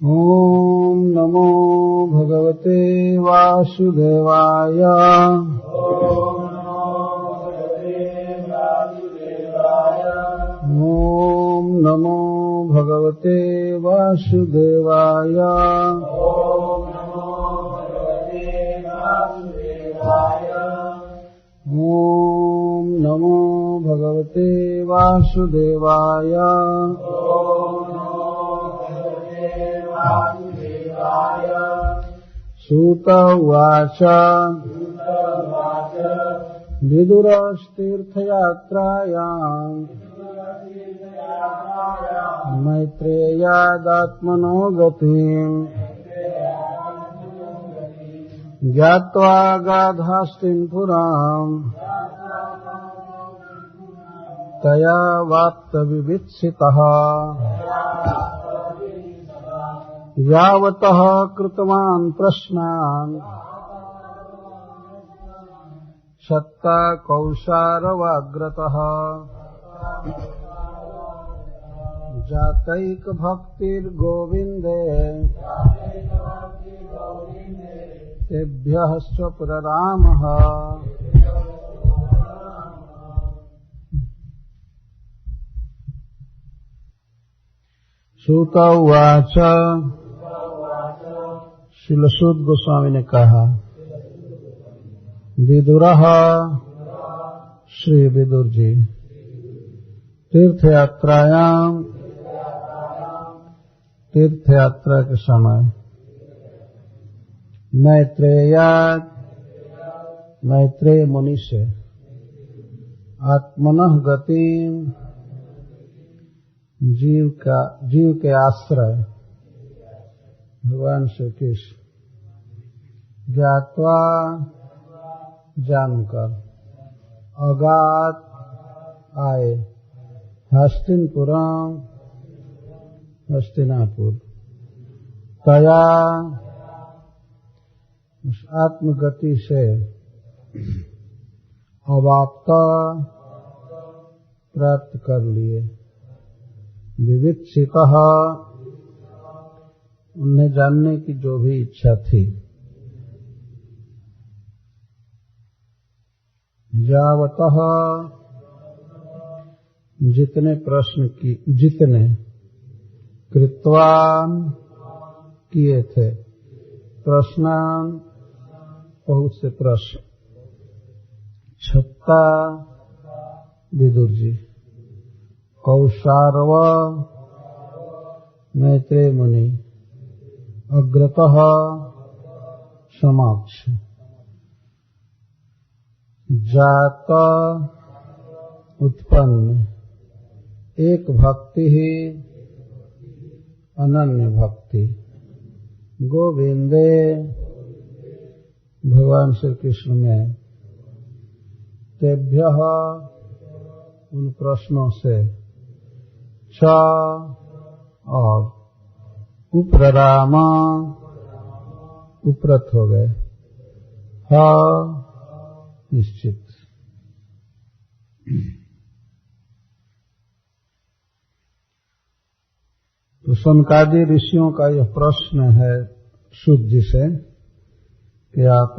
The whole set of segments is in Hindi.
ॐ नमो भगवते वासुदेवाय। ॐ नमो भगवते वासुदेवाय। ॐ नमो भगवते वासुदेवाय। सूत उवाच विदुरस्तीर्थयात्रायाम् मैत्रेयादात्मनो गतिम् ज्ञात्वा गाधास्तिम् पुराम् तया वाप्तविवित्सितः यावतः कृतवान् प्रश्नान् सत्ता कौशारवाग्रतः जातैकभक्तिर्गोविन्दे तेभ्यः स्वपुररामः। सूत उवाच श्रील सूत गोस्वामी ने कहा, विदुरः श्री विदुर जी तीर्थयात्रा के समय मैत्रेय मुनि से आत्मनः गति जीव के आश्रय भगवान श्री कृष्ण ज्ञात्वा जानकर अगात आए हस्तिनापुर तया उस आत्मगति से अवाप्त प्राप्त कर लिए। विवित्सितः उन्हें जानने की जो भी इच्छा थी। यावतः जितने कृत्वान किए थे, प्रश्नान बहुत से प्रश्न, छत्ता विदुर जी, कौशारव मैत्रेय मुनि, अग्रतः समाक्ष, जात उत्पन्न, एक भक्ति ही अनन्य भक्ति, गोविंदे भगवान श्री कृष्ण में, तेभ्यः उन प्रश्नों से, छ और उपरामा उपरत हो गए, ह निश्चित। तो सनकादि ऋषियों का यह प्रश्न है सूत जी से कि आप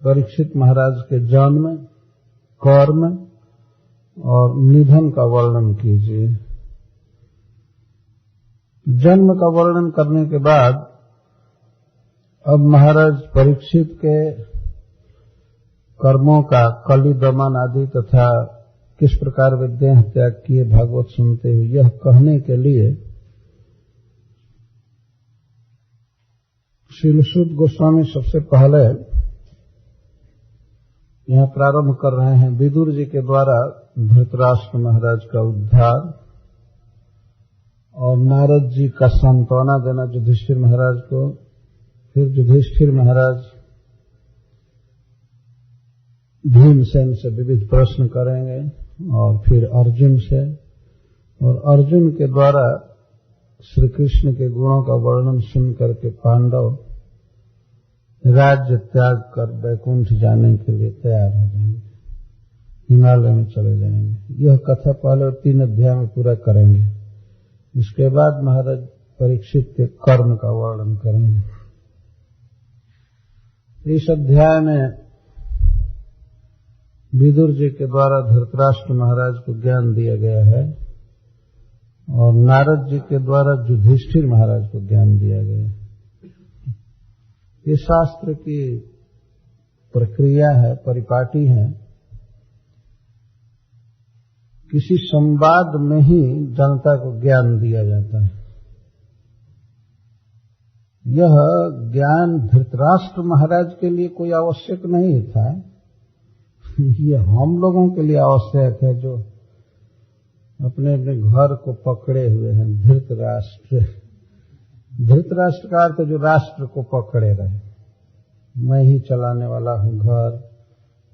परीक्षित महाराज के जन्म, कर्म और निधन का वर्णन कीजिए। जन्म का वर्णन करने के बाद अब महाराज परीक्षित के कर्मों का कली दमन आदि तथा किस प्रकार वे देह त्याग किए भागवत सुनते हुए यह कहने के लिए श्रील सूत गोस्वामी सबसे पहले यहाँ प्रारंभ कर रहे हैं विदुर जी के द्वारा धृतराष्ट्र महाराज का उद्धार और नारद जी का सांत्वना देना युधिष्ठिर महाराज को। फिर युधिष्ठिर महाराज भीमसेन से विविध प्रश्न करेंगे और फिर अर्जुन से, और अर्जुन के द्वारा श्री कृष्ण के गुणों का वर्णन सुन करके पांडव राज्य त्याग कर वैकुंठ जाने के लिए तैयार हो जाएंगे, हिमालय में चले जाएंगे। यह कथा पहले 3 अध्याय में पूरा करेंगे। इसके बाद महाराज परीक्षित के कर्म का वर्णन करेंगे। इस अध्याय में विदुर जी के द्वारा धृतराष्ट्र महाराज को ज्ञान दिया गया है और नारद जी के द्वारा युधिष्ठिर महाराज को ज्ञान दिया गया है। ये शास्त्र की प्रक्रिया है, परिपाटी है। किसी संवाद में ही जनता को ज्ञान दिया जाता है। यह ज्ञान धृतराष्ट्र महाराज के लिए कोई आवश्यक नहीं था, ये हम लोगों के लिए आवश्यक है जो अपने अपने घर को पकड़े हुए हैं। धृतराष्ट्र का अर्थ जो राष्ट्र को पकड़े रहे। मैं ही चलाने वाला हूँ घर,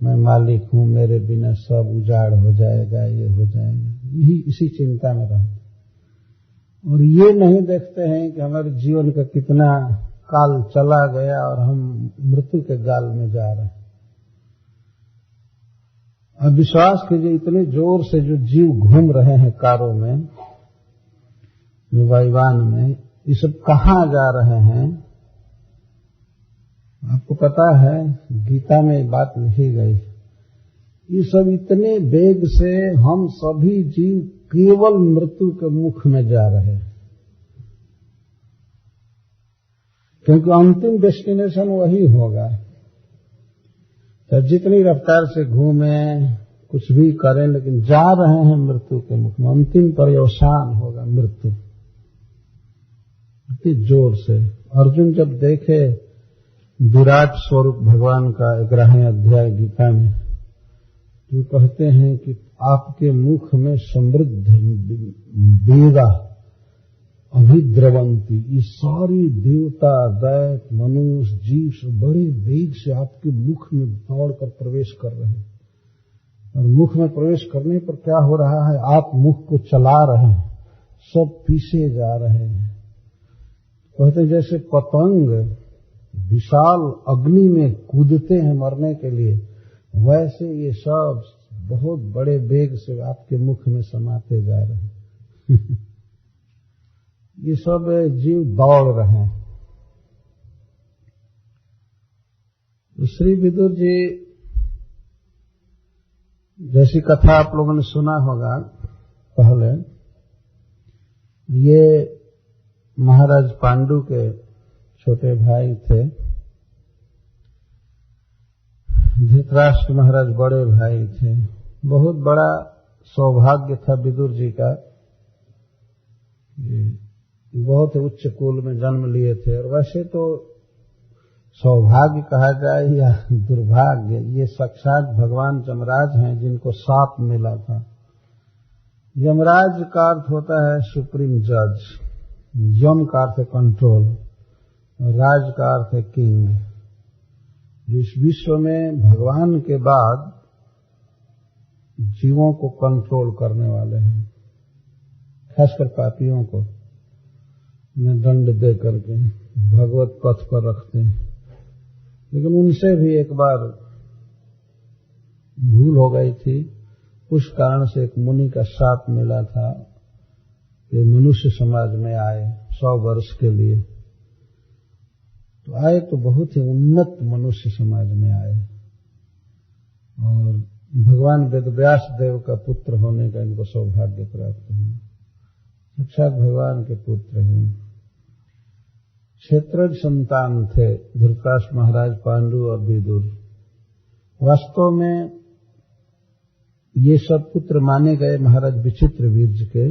मैं मालिक हूँ, मेरे बिना सब उजाड़ हो जाएगा, ये हो जाएगा, यही इसी चिंता में रहे और ये नहीं देखते हैं कि हमारे जीवन का कितना काल चला गया और हम मृत्यु के गाल में जा रहे हैं। अब विश्वास कीजिए, इतने जोर से जो जीव घूम रहे हैं कारों में, वायुयान में, ये सब कहाँ जा रहे हैं? आपको पता है गीता में बात लिखी गई, ये सब इतने वेग से हम सभी जीव केवल मृत्यु के मुख में जा रहे हैं, क्योंकि अंतिम डेस्टिनेशन वही होगा। तो जितनी रफ्तार से घूमे, कुछ भी करें, लेकिन जा रहे हैं मृत्यु के मुख में। अंतिम पर्यवसान होगा मृत्यु। इतनी जोर से अर्जुन जब देखे विराट स्वरूप भगवान का 11वें अध्याय गीता में, जो कहते हैं कि आपके मुख में समृद्ध वेगा अभिद्रवंती, ये सारी देवता, दैत्य, मनुष्य, जीव सब बड़े वेग से आपके मुख में दौड़कर प्रवेश कर रहे हैं। और मुख में प्रवेश करने पर क्या हो रहा है? आप मुख को चला रहे हैं, सब पीछे जा रहे हैं। कहते हैं जैसे पतंग विशाल अग्नि में कूदते हैं मरने के लिए, वैसे ये सब बहुत बड़े वेग से आपके मुख में समाते जा रहे हैं। ये सब जीव दौड़ रहे हैं। तो श्री विदुर जी जैसी कथा आप लोगों ने सुना होगा पहले, ये महाराज पांडु के छोटे भाई थे, धृतराष्ट्र महाराज बड़े भाई थे। बहुत बड़ा सौभाग्य था विदुर जी का, बहुत उच्च कुल में जन्म लिए थे। और वैसे तो सौभाग्य कहा जाए या दुर्भाग्य, ये साक्षात भगवान यमराज हैं जिनको शाप मिला था। यमराज का अर्थ होता है सुप्रीम जज, यम का अर्थ है कंट्रोल, और राज का अर्थ है किंग। इस विश्व में भगवान के बाद जीवों को कंट्रोल करने वाले हैं, खासकर पापियों को उन्हें दंड दे करके भगवत पथ पर रखते हैं। लेकिन उनसे भी एक बार भूल हो गई थी, उस कारण से एक मुनि का शाप मिला था कि मनुष्य समाज में आए 100 वर्ष के लिए। तो आए तो बहुत ही उन्नत मनुष्य समाज में आए और भगवान वेदव्यास देव का पुत्र होने का इनको सौभाग्य प्राप्त हुआ। साक्षात भगवान के पुत्र हैं। क्षेत्रज संतान थे धृतराष्ट्र महाराज, पांडु और विदुर। वास्तव में ये सब पुत्र माने गए महाराज विचित्रवीर्य के,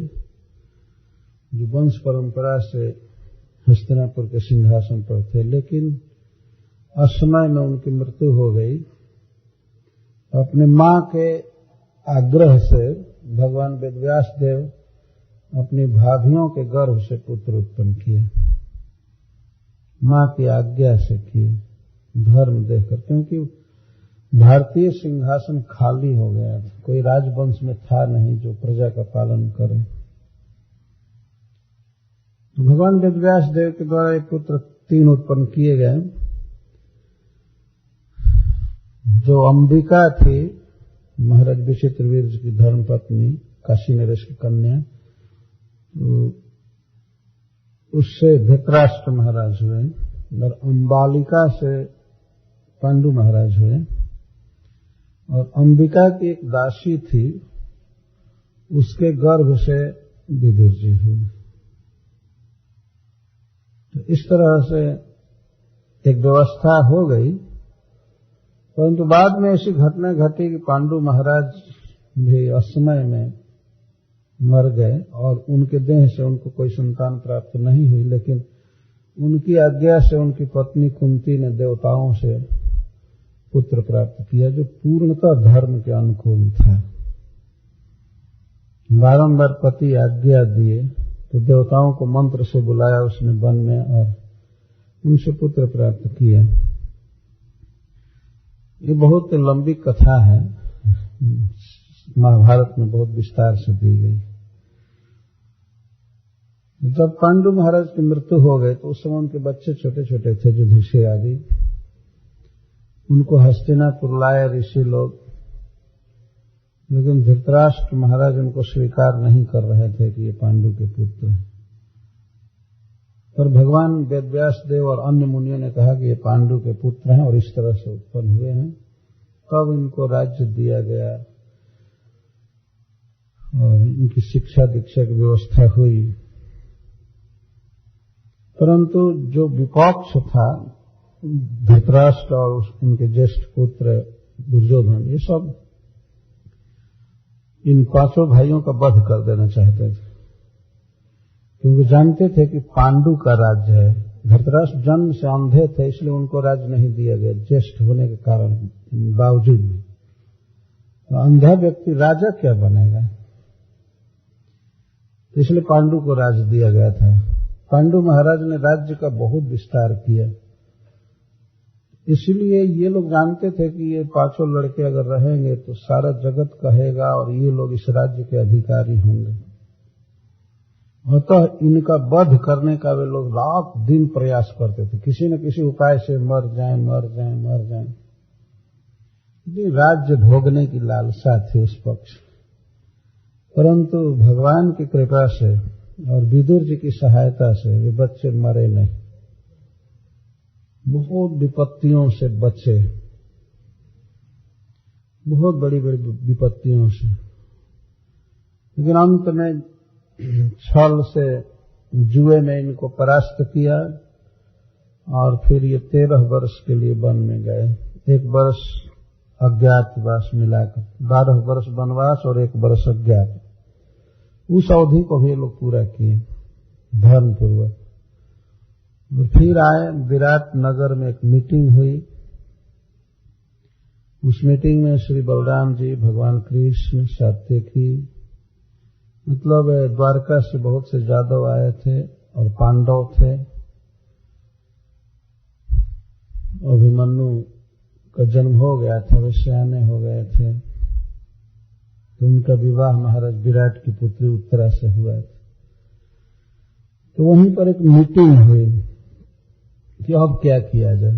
जो वंश परंपरा से हस्तिनापुर के सिंहासन पर थे। लेकिन असमय में उनकी मृत्यु हो गई। अपने मां के आग्रह से भगवान वेदव्यास देव अपनी भाभियों के गर्भ से पुत्र उत्पन्न किए, मां की आज्ञा से किए, धर्म देखकर, क्योंकि भारतीय सिंहासन खाली हो गया था, कोई राजवंश में था नहीं जो प्रजा का पालन करे। तो भगवान वेदव्यास देव के द्वारा ये पुत्र 3 उत्पन्न किए गए। जो अंबिका थी महाराज विचित्रवीर्य की धर्मपत्नी, काशी नरेश की कन्या, तो उससे धृतराष्ट्र महाराज हुए और अंबालिका से पांडु महाराज हुए, और अंबिका की एक दासी थी, उसके गर्भ से विदुर जी हुए। तो इस तरह से एक व्यवस्था हो गई, परंतु बाद में ऐसी घटना घटी कि पांडु महाराज भी असमय में मर गए और उनके देह से उनको कोई संतान प्राप्त नहीं हुई, लेकिन उनकी आज्ञा से उनकी पत्नी कुंती ने देवताओं से पुत्र प्राप्त किया, जो पूर्णतः धर्म के अनुकूल था। बारंबार पति आज्ञा दिए तो देवताओं को मंत्र से बुलाया उसने वन में और उनसे पुत्र प्राप्त किया। ये बहुत लंबी कथा है, महाभारत में बहुत विस्तार से दी गई। जब पांडु महाराज की मृत्यु हो गई तो उस समय उनके बच्चे छोटे छोटे थे, युधिष्ठिर आदि। उनको हस्तिनापुर लाए ऋषि लोग, लेकिन धृतराष्ट्र महाराज उनको स्वीकार नहीं कर रहे थे कि ये पांडु के पुत्र हैं। पर भगवान वेदव्यास देव और अन्य मुनियों ने कहा कि ये पांडु के पुत्र हैं और इस तरह से उत्पन्न हुए हैं। तब इनको राज्य दिया गया और इनकी शिक्षा दीक्षा की व्यवस्था हुई। परंतु जो विपक्ष था, धृतराष्ट्र और उनके ज्येष्ठ पुत्र दुर्योधन, ये सब इन पांचों भाइयों का वध कर देना चाहते थे, क्योंकि जानते थे कि पांडु का राज्य है। धृतराष्ट्र जन्म से अंधे थे, इसलिए उनको राज्य नहीं दिया गया, ज्येष्ठ होने के कारण बावजूद भी। तो अंधा व्यक्ति राजा क्या बनेगा, इसलिए पांडु को राज्य दिया गया था। पांडु महाराज ने राज्य का बहुत विस्तार किया, इसलिए ये लोग जानते थे कि ये पांचों लड़के अगर रहेंगे तो सारा जगत कहेगा और ये लोग इस राज्य के अधिकारी होंगे। अतः इनका वध करने का वे लोग रात दिन प्रयास करते थे, किसी न किसी उपाय से मर जाएं, मर जाएं, मर जाएं। राज्य भोगने की लालसा थी उस पक्ष। परंतु भगवान की कृपा से और विदुर जी की सहायता से वे बच्चे मरे नहीं, बहुत विपत्तियों से बचे, बहुत बड़ी बड़ी विपत्तियों से। लेकिन अंत में छल से जुए में इनको परास्त किया और फिर ये 13 वर्ष के लिए वन में गए। 1 वर्ष अज्ञातवास मिलाकर 12 वर्ष वनवास और 1 वर्ष अज्ञात। उस अवधि को भी लोग पूरा किए धर्म पूर्वक। और फिर आए, विराट नगर में एक मीटिंग हुई। उस मीटिंग में श्री बलराम जी, भगवान कृष्ण, सात्यकी, मतलब द्वारका से बहुत से यादव आए थे और पांडव थे। अभिमन्यु का जन्म हो गया था, वे सयाने हो गए थे, तो उनका विवाह महाराज विराट की पुत्री उत्तरा से हुआ था। तो वहीं पर एक मीटिंग हुई कि अब क्या किया जाए।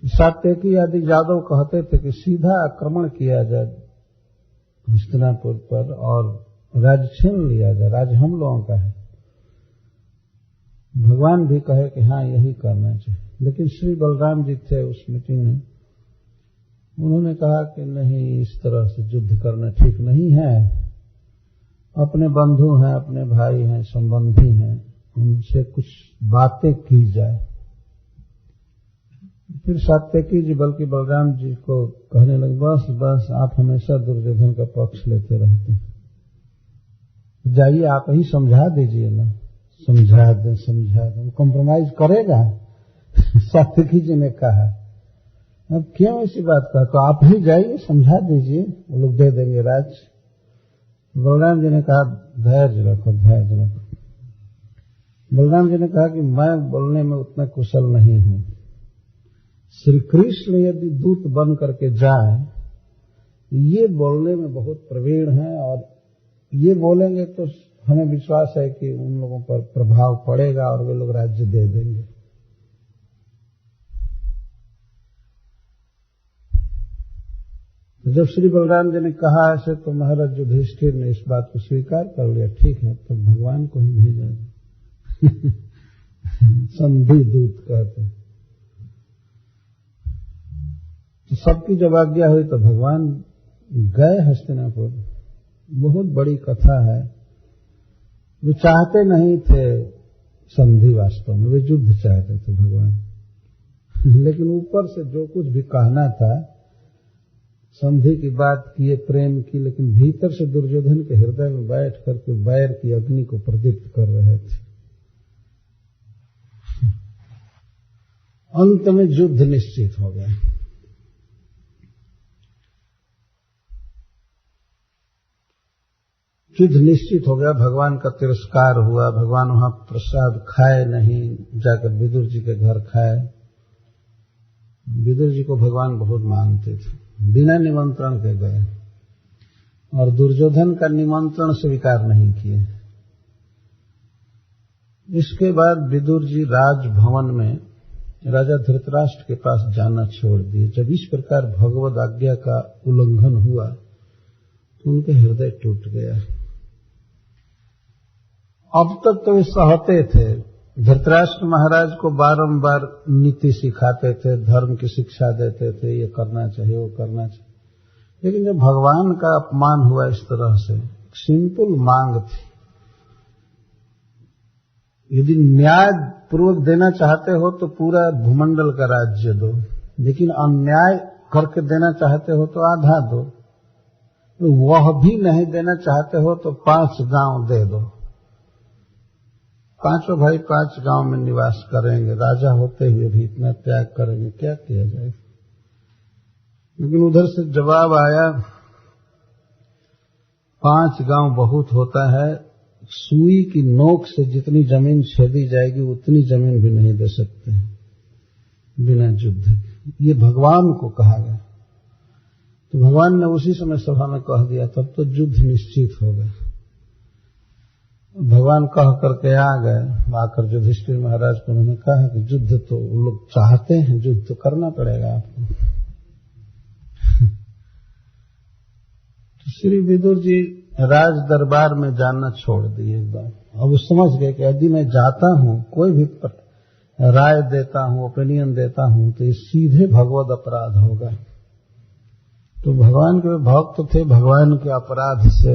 सात्यकी आदि यादव कहते थे कि सीधा आक्रमण किया जाए हस्तिनापुर पर और राज्य छीन लिया जाए, राज्य हम लोगों का है। भगवान भी कहे कि हाँ यही करना चाहिए, लेकिन श्री बलराम जी थे उस मीटिंग में, उन्होंने कहा कि नहीं, इस तरह से युद्ध करना ठीक नहीं है। अपने बंधु हैं, अपने भाई हैं, संबंधी हैं, उनसे कुछ बातें की जाए। फिर सात्यकी जी बल्कि बलराम जी को कहने लगे, बस बस आप हमेशा दुर्योधन का पक्ष लेते रहते हैं, जाइए आप ही समझा दीजिए ना। समझा दें, वो कॉम्प्रोमाइज करेगा। सात्यकी जी ने कहा, अब क्यों ऐसी बात कहा, तो आप ही जाइए समझा दीजिए, वो लोग दे देंगे राज। बलराम जी ने कहा, धैर्य रखो, धैर्य रखो। बलराम जी ने कहा कि मैं बोलने में उतना कुशल नहीं हूं। श्री कृष्ण यदि दूत बन करके जाए, ये बोलने में बहुत प्रवीण हैं और ये बोलेंगे तो हमें विश्वास है कि उन लोगों पर प्रभाव पड़ेगा और वे लोग राज्य दे देंगे। तो जब श्री बलराम जी ने कहा ऐसे तो महाराज युधिष्ठिर ने इस बात को स्वीकार कर लिया, ठीक है तो भगवान को ही भेजा। संधि दूत कहते। तो सबकी जब आज्ञा हुई तो भगवान गए हस्तिनापुर। बहुत बड़ी कथा है। वे चाहते नहीं थे संधि, वास्तव में वे युद्ध चाहते थे भगवान, लेकिन ऊपर से जो कुछ भी कहना था संधि की बात किए, प्रेम की, लेकिन भीतर से दुर्योधन के हृदय में बैठ करके वैर की अग्नि को प्रदीप्त कर रहे थे। अंत में युद्ध निश्चित हो गया। युद्ध निश्चित हो गया, भगवान का तिरस्कार हुआ, भगवान वहां प्रसाद खाए नहीं, जाकर विदुर जी के घर खाए। विदुर जी को भगवान बहुत मानते थे, बिना निमंत्रण के गए और दुर्योधन का निमंत्रण स्वीकार नहीं किए। इसके बाद विदुर जी राजभवन में राजा धृतराष्ट्र के पास जाना छोड़ दिए। जब इस प्रकार भगवद आज्ञा का उल्लंघन हुआ तो उनके हृदय टूट गया। अब तक तो वे सहते थे, धृतराष्ट्र महाराज को बारंबार नीति सिखाते थे, धर्म की शिक्षा देते थे, ये करना चाहिए वो करना चाहिए, लेकिन जब भगवान का अपमान हुआ इस तरह से, सिंपल मांग थी, यदि न्याय पूर्वक देना चाहते हो तो पूरा भूमंडल का राज्य दो, लेकिन अन्याय करके देना चाहते हो तो आधा दो, वह भी नहीं देना चाहते हो तो 5 गांव दे दो। 5 भाई 5 गांव में निवास करेंगे, राजा होते हुए भी इतना त्याग करेंगे, क्या किया जाए। लेकिन उधर से जवाब आया 5 गांव बहुत होता है, सुई की नोक से जितनी जमीन छेदी जाएगी उतनी जमीन भी नहीं दे सकते बिना युद्ध। ये भगवान को कहा गया। तो भगवान ने उसी समय सभा में कह दिया, तब तो युद्ध निश्चित हो गया। भगवान कह करके आ गए, आकर युधिष्ठिर महाराज को उन्होंने कहा कि युद्ध तो वो लोग चाहते हैं, युद्ध तो करना पड़ेगा आपको। तो श्री विदुर जी राज दरबार में जाना छोड़ दिए एकदम। अब वो समझ गए कि यदि मैं जाता हूं, कोई भी राय देता हूं, ओपिनियन देता हूं, तो ये सीधे भगवद अपराध होगा। तो भगवान के भक्त थे, भगवान के अपराध से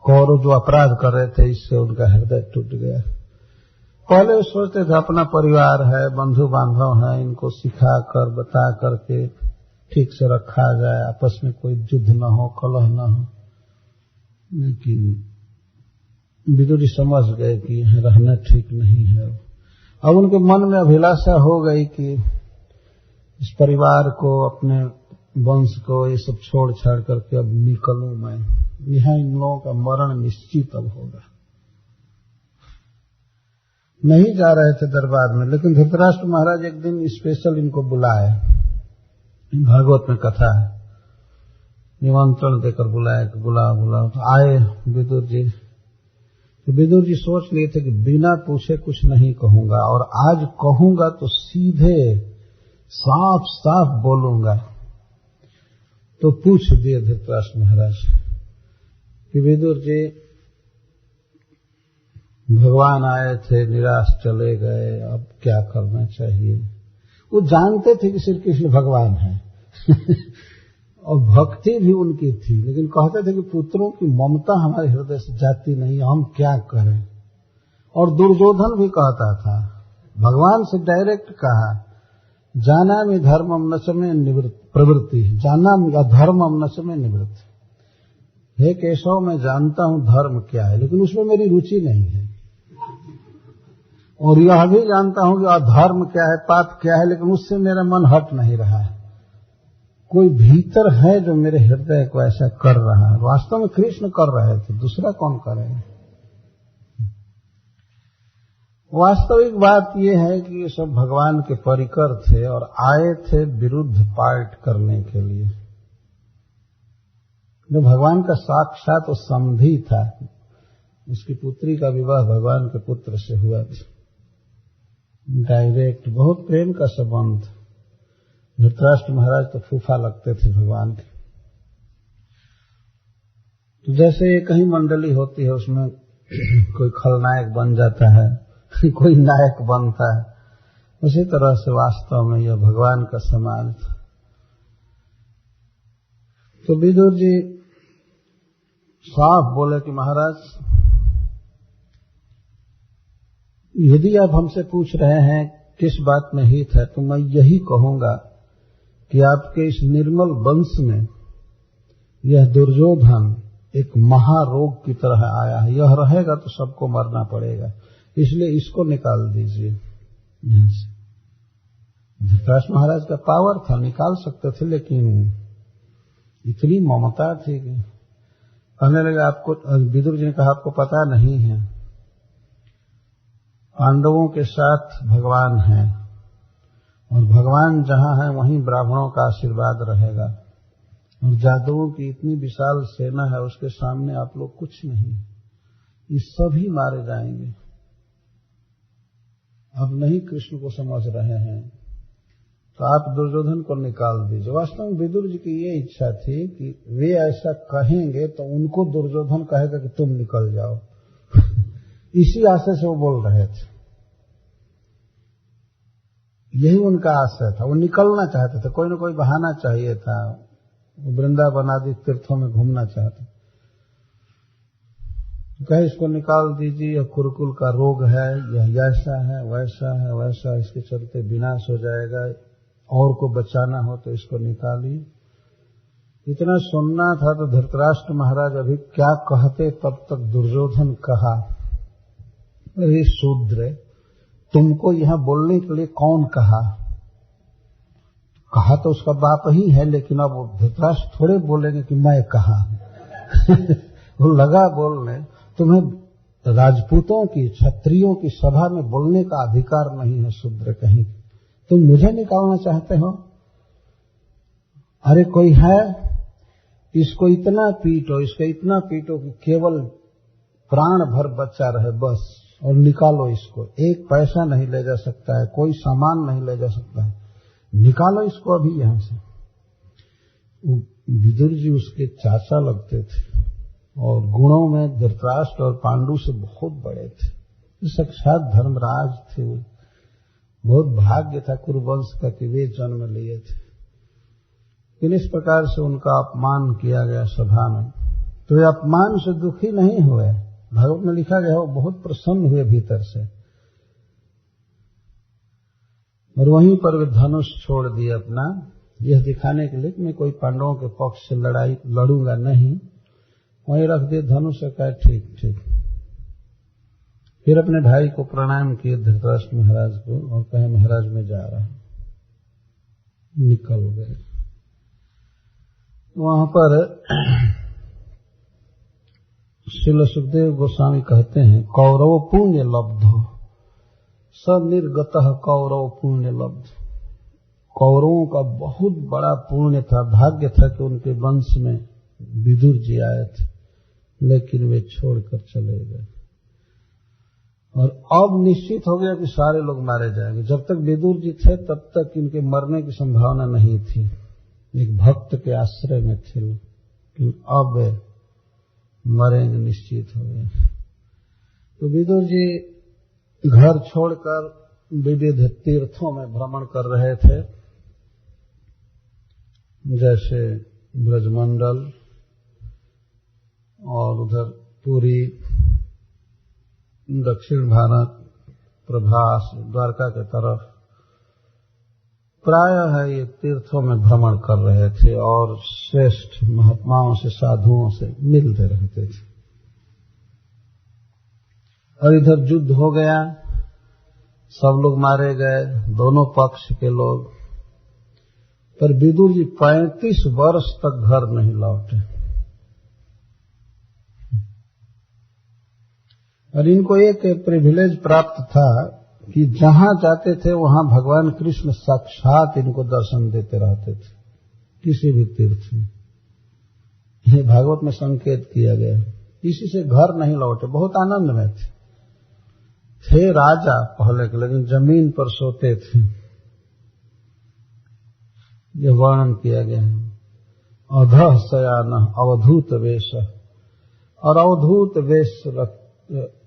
कौरव जो अपराध कर रहे थे, इससे उनका हृदय टूट गया। पहले वो सोचते थे अपना परिवार है, बंधु बांधव है, इनको सिखा कर बता करके ठीक से रखा जाए, आपस में कोई युद्ध न हो, कलह न हो। लेकिन विदुर जी समझ गए कि यहां रहना ठीक नहीं है। अब उनके मन में अभिलाषा हो गई कि इस परिवार को, अपने वंश को, ये सब छोड़ छाड़ करके अब निकलूं मैं। यहाँ इन लोगों का मरण निश्चित अब होगा। नहीं जा रहे थे दरबार में, लेकिन धृतराष्ट्र महाराज एक दिन स्पेशल इनको बुलाए। भागवत में कथा है, निमंत्रण देकर बुलाया कि बुलाओ। तो आए विदुर जी। तो विदुर जी सोच लिए थे कि बिना पूछे कुछ नहीं कहूंगा, और आज कहूंगा तो सीधे साफ साफ बोलूंगा। तो पूछ दिए धृतराष्ट्र महाराज कि विदुर जी, भगवान आए थे, निराश चले गए, अब क्या करना चाहिए। वो जानते थे कि श्री कृष्ण भगवान है और भक्ति भी उनकी थी, लेकिन कहते थे कि पुत्रों की ममता हमारे हृदय से जाती नहीं, हम क्या करें। और दुर्योधन भी कहता था, भगवान से डायरेक्ट कहा, जानामि धर्मम न च मे प्रवृत्ति, जानामि अधर्मम न च मे निवृत्ति। हे केशव, मैं जानता हूं धर्म क्या है, लेकिन उसमें मेरी रुचि नहीं है। और यह भी जानता हूं कि अधर्म क्या है, पाप क्या है, लेकिन उससे मेरा मन हट नहीं रहा है। कोई भीतर है जो मेरे हृदय को ऐसा कर रहा है। वास्तव में कृष्ण कर रहे थे, दूसरा कौन करेगा। वास्तविक बात यह है कि ये सब भगवान के परिकर थे और आए थे विरुद्ध पार्ट करने के लिए। जो भगवान का साक्षात समधी था, उसकी पुत्री का विवाह भगवान के पुत्र से हुआ था, डायरेक्ट, बहुत प्रेम का संबंध। धृतराष्ट्र महाराज तो फूफा लगते थे भगवान के। तो जैसे कहीं मंडली होती है, उसमें कोई खलनायक बन जाता है, कोई नायक बनता है, उसी तरह से वास्तव में यह भगवान का समाज था। तो विदुर जी साफ बोले कि महाराज, यदि आप हमसे पूछ रहे हैं किस बात में हित है, तो मैं यही कहूंगा कि आपके इस निर्मल वंश में यह दुर्योधन एक महारोग की तरह आया है। यह रहेगा तो सबको मरना पड़ेगा, इसलिए इसको निकाल दीजिए यहां से। धृतराष्ट्र महाराज का पावर था, निकाल सकते थे, लेकिन इतनी ममता थी कि कहने लगे, आपको, विदुर जी ने कहा, आपको पता नहीं है, पांडवों के साथ भगवान है, और भगवान जहां है वहीं ब्राह्मणों का आशीर्वाद रहेगा, और जादुओं की इतनी विशाल सेना है, उसके सामने आप लोग कुछ नहीं, ये सभी मारे जाएंगे। अब नहीं कृष्ण को समझ रहे हैं, तो आप दुर्योधन को निकाल दीजिए। वास्तव में विदुर जी की ये इच्छा थी कि वे ऐसा कहेंगे तो उनको दुर्योधन कहेगा कि तुम निकल जाओ। इसी आशय से वो बोल रहे थे, यही उनका आशय था। वो निकलना चाहते थे, कोई न कोई बहाना चाहिए था। वृंदावन आदि तीर्थों में घूमना चाहते, कहे इसको निकाल दीजिए, यह कुरुकुल का रोग है, यह ऐसा है, वैसा है, वैसा, इसके चलते विनाश हो जाएगा, और को बचाना हो तो इसको निकालिए। इतना सुनना था तो धृतराष्ट्र महाराज अभी क्या कहते, तब तक दुर्योधन कहा, अरे शूद्र, तुमको यहां बोलने के लिए कौन कहा? कहा तो उसका बाप ही है, लेकिन अब धृतराष्ट्र थोड़े बोलेंगे कि मैं कहा। वो लगा बोलने, तुम्हें राजपूतों की, क्षत्रियों की सभा में बोलने का अधिकार नहीं है, शूद्र कहीं, तुम मुझे निकालना चाहते हो? अरे कोई है, इसको इतना पीटो, इसको इतना पीटो कि केवल प्राण भर बच्चा रहे बस, और निकालो इसको। एक पैसा नहीं ले जा सकता है, कोई सामान नहीं ले जा सकता है, निकालो इसको अभी यहां से। विदुर जी उसके चाचा लगते थे, और गुणों में धृतराष्ट्र और पांडु से बहुत बड़े थे, साक्षात धर्मराज थे। बहुत भाग्य था कुरुवंश का कि वे जन्म लिए थे। लेकिन इस प्रकार से उनका अपमान किया गया सभा में, तो वे अपमान से दुखी नहीं हुए। भागवत में लिखा गया, वो बहुत प्रसन्न हुए भीतर से, और वहीं पर वे धनुष छोड़ दिए अपना, यह दिखाने के लिए कि मैं कोई पांडवों के पक्ष से लड़ूंगा नहीं। वहीं रख दिए धनुष, कहा ठीक ठीक। फिर अपने भाई को प्रणाम किए, धृतराष्ट्र महाराज को, और कहे महाराज मैं जा रहा हूं, निकल गए। वहां पर श्रील सुखदेव गोस्वामी कहते हैं, कौरव पुण्य लब्धो स निर्गतः कौरव पुण्य लब्ध। कौरवों का बहुत बड़ा पुण्य था, भाग्य था कि उनके वंश में विदुर जी आए थे, लेकिन वे छोड़कर चले गए। और अब निश्चित हो गया कि सारे लोग मारे जाएंगे। जब तक विदुर जी थे तब तक इनके मरने की संभावना नहीं थी, एक भक्त के आश्रय में थे, लेकिन अब वे मरेंगे निश्चित हो गए। तो विदुर जी घर छोड़कर विविध तीर्थों में भ्रमण कर रहे थे, जैसे ब्रजमंडल और उधर पुरी, दक्षिण भारत, प्रभास, द्वारका के तरफ प्रायः है ये तीर्थों में भ्रमण कर रहे थे, और श्रेष्ठ महात्माओं से, साधुओं से मिलते रहते थे। और इधर युद्ध हो गया, सब लोग मारे गए, दोनों पक्ष के लोग। पर विदुर जी 35 वर्ष तक घर नहीं लौटे, और इनको एक प्रिविलेज प्राप्त था कि जहां जाते थे वहां भगवान कृष्ण साक्षात इनको दर्शन देते रहते थे, किसी भी तीर्थ में। ये भागवत में संकेत किया गया। इसी से घर नहीं लौटे, बहुत आनंद में थे राजा पहले के, लेकिन जमीन पर सोते थे। यह वर्णन किया गया है। अधः शयान अवधूत वेश, और अवधूत वेश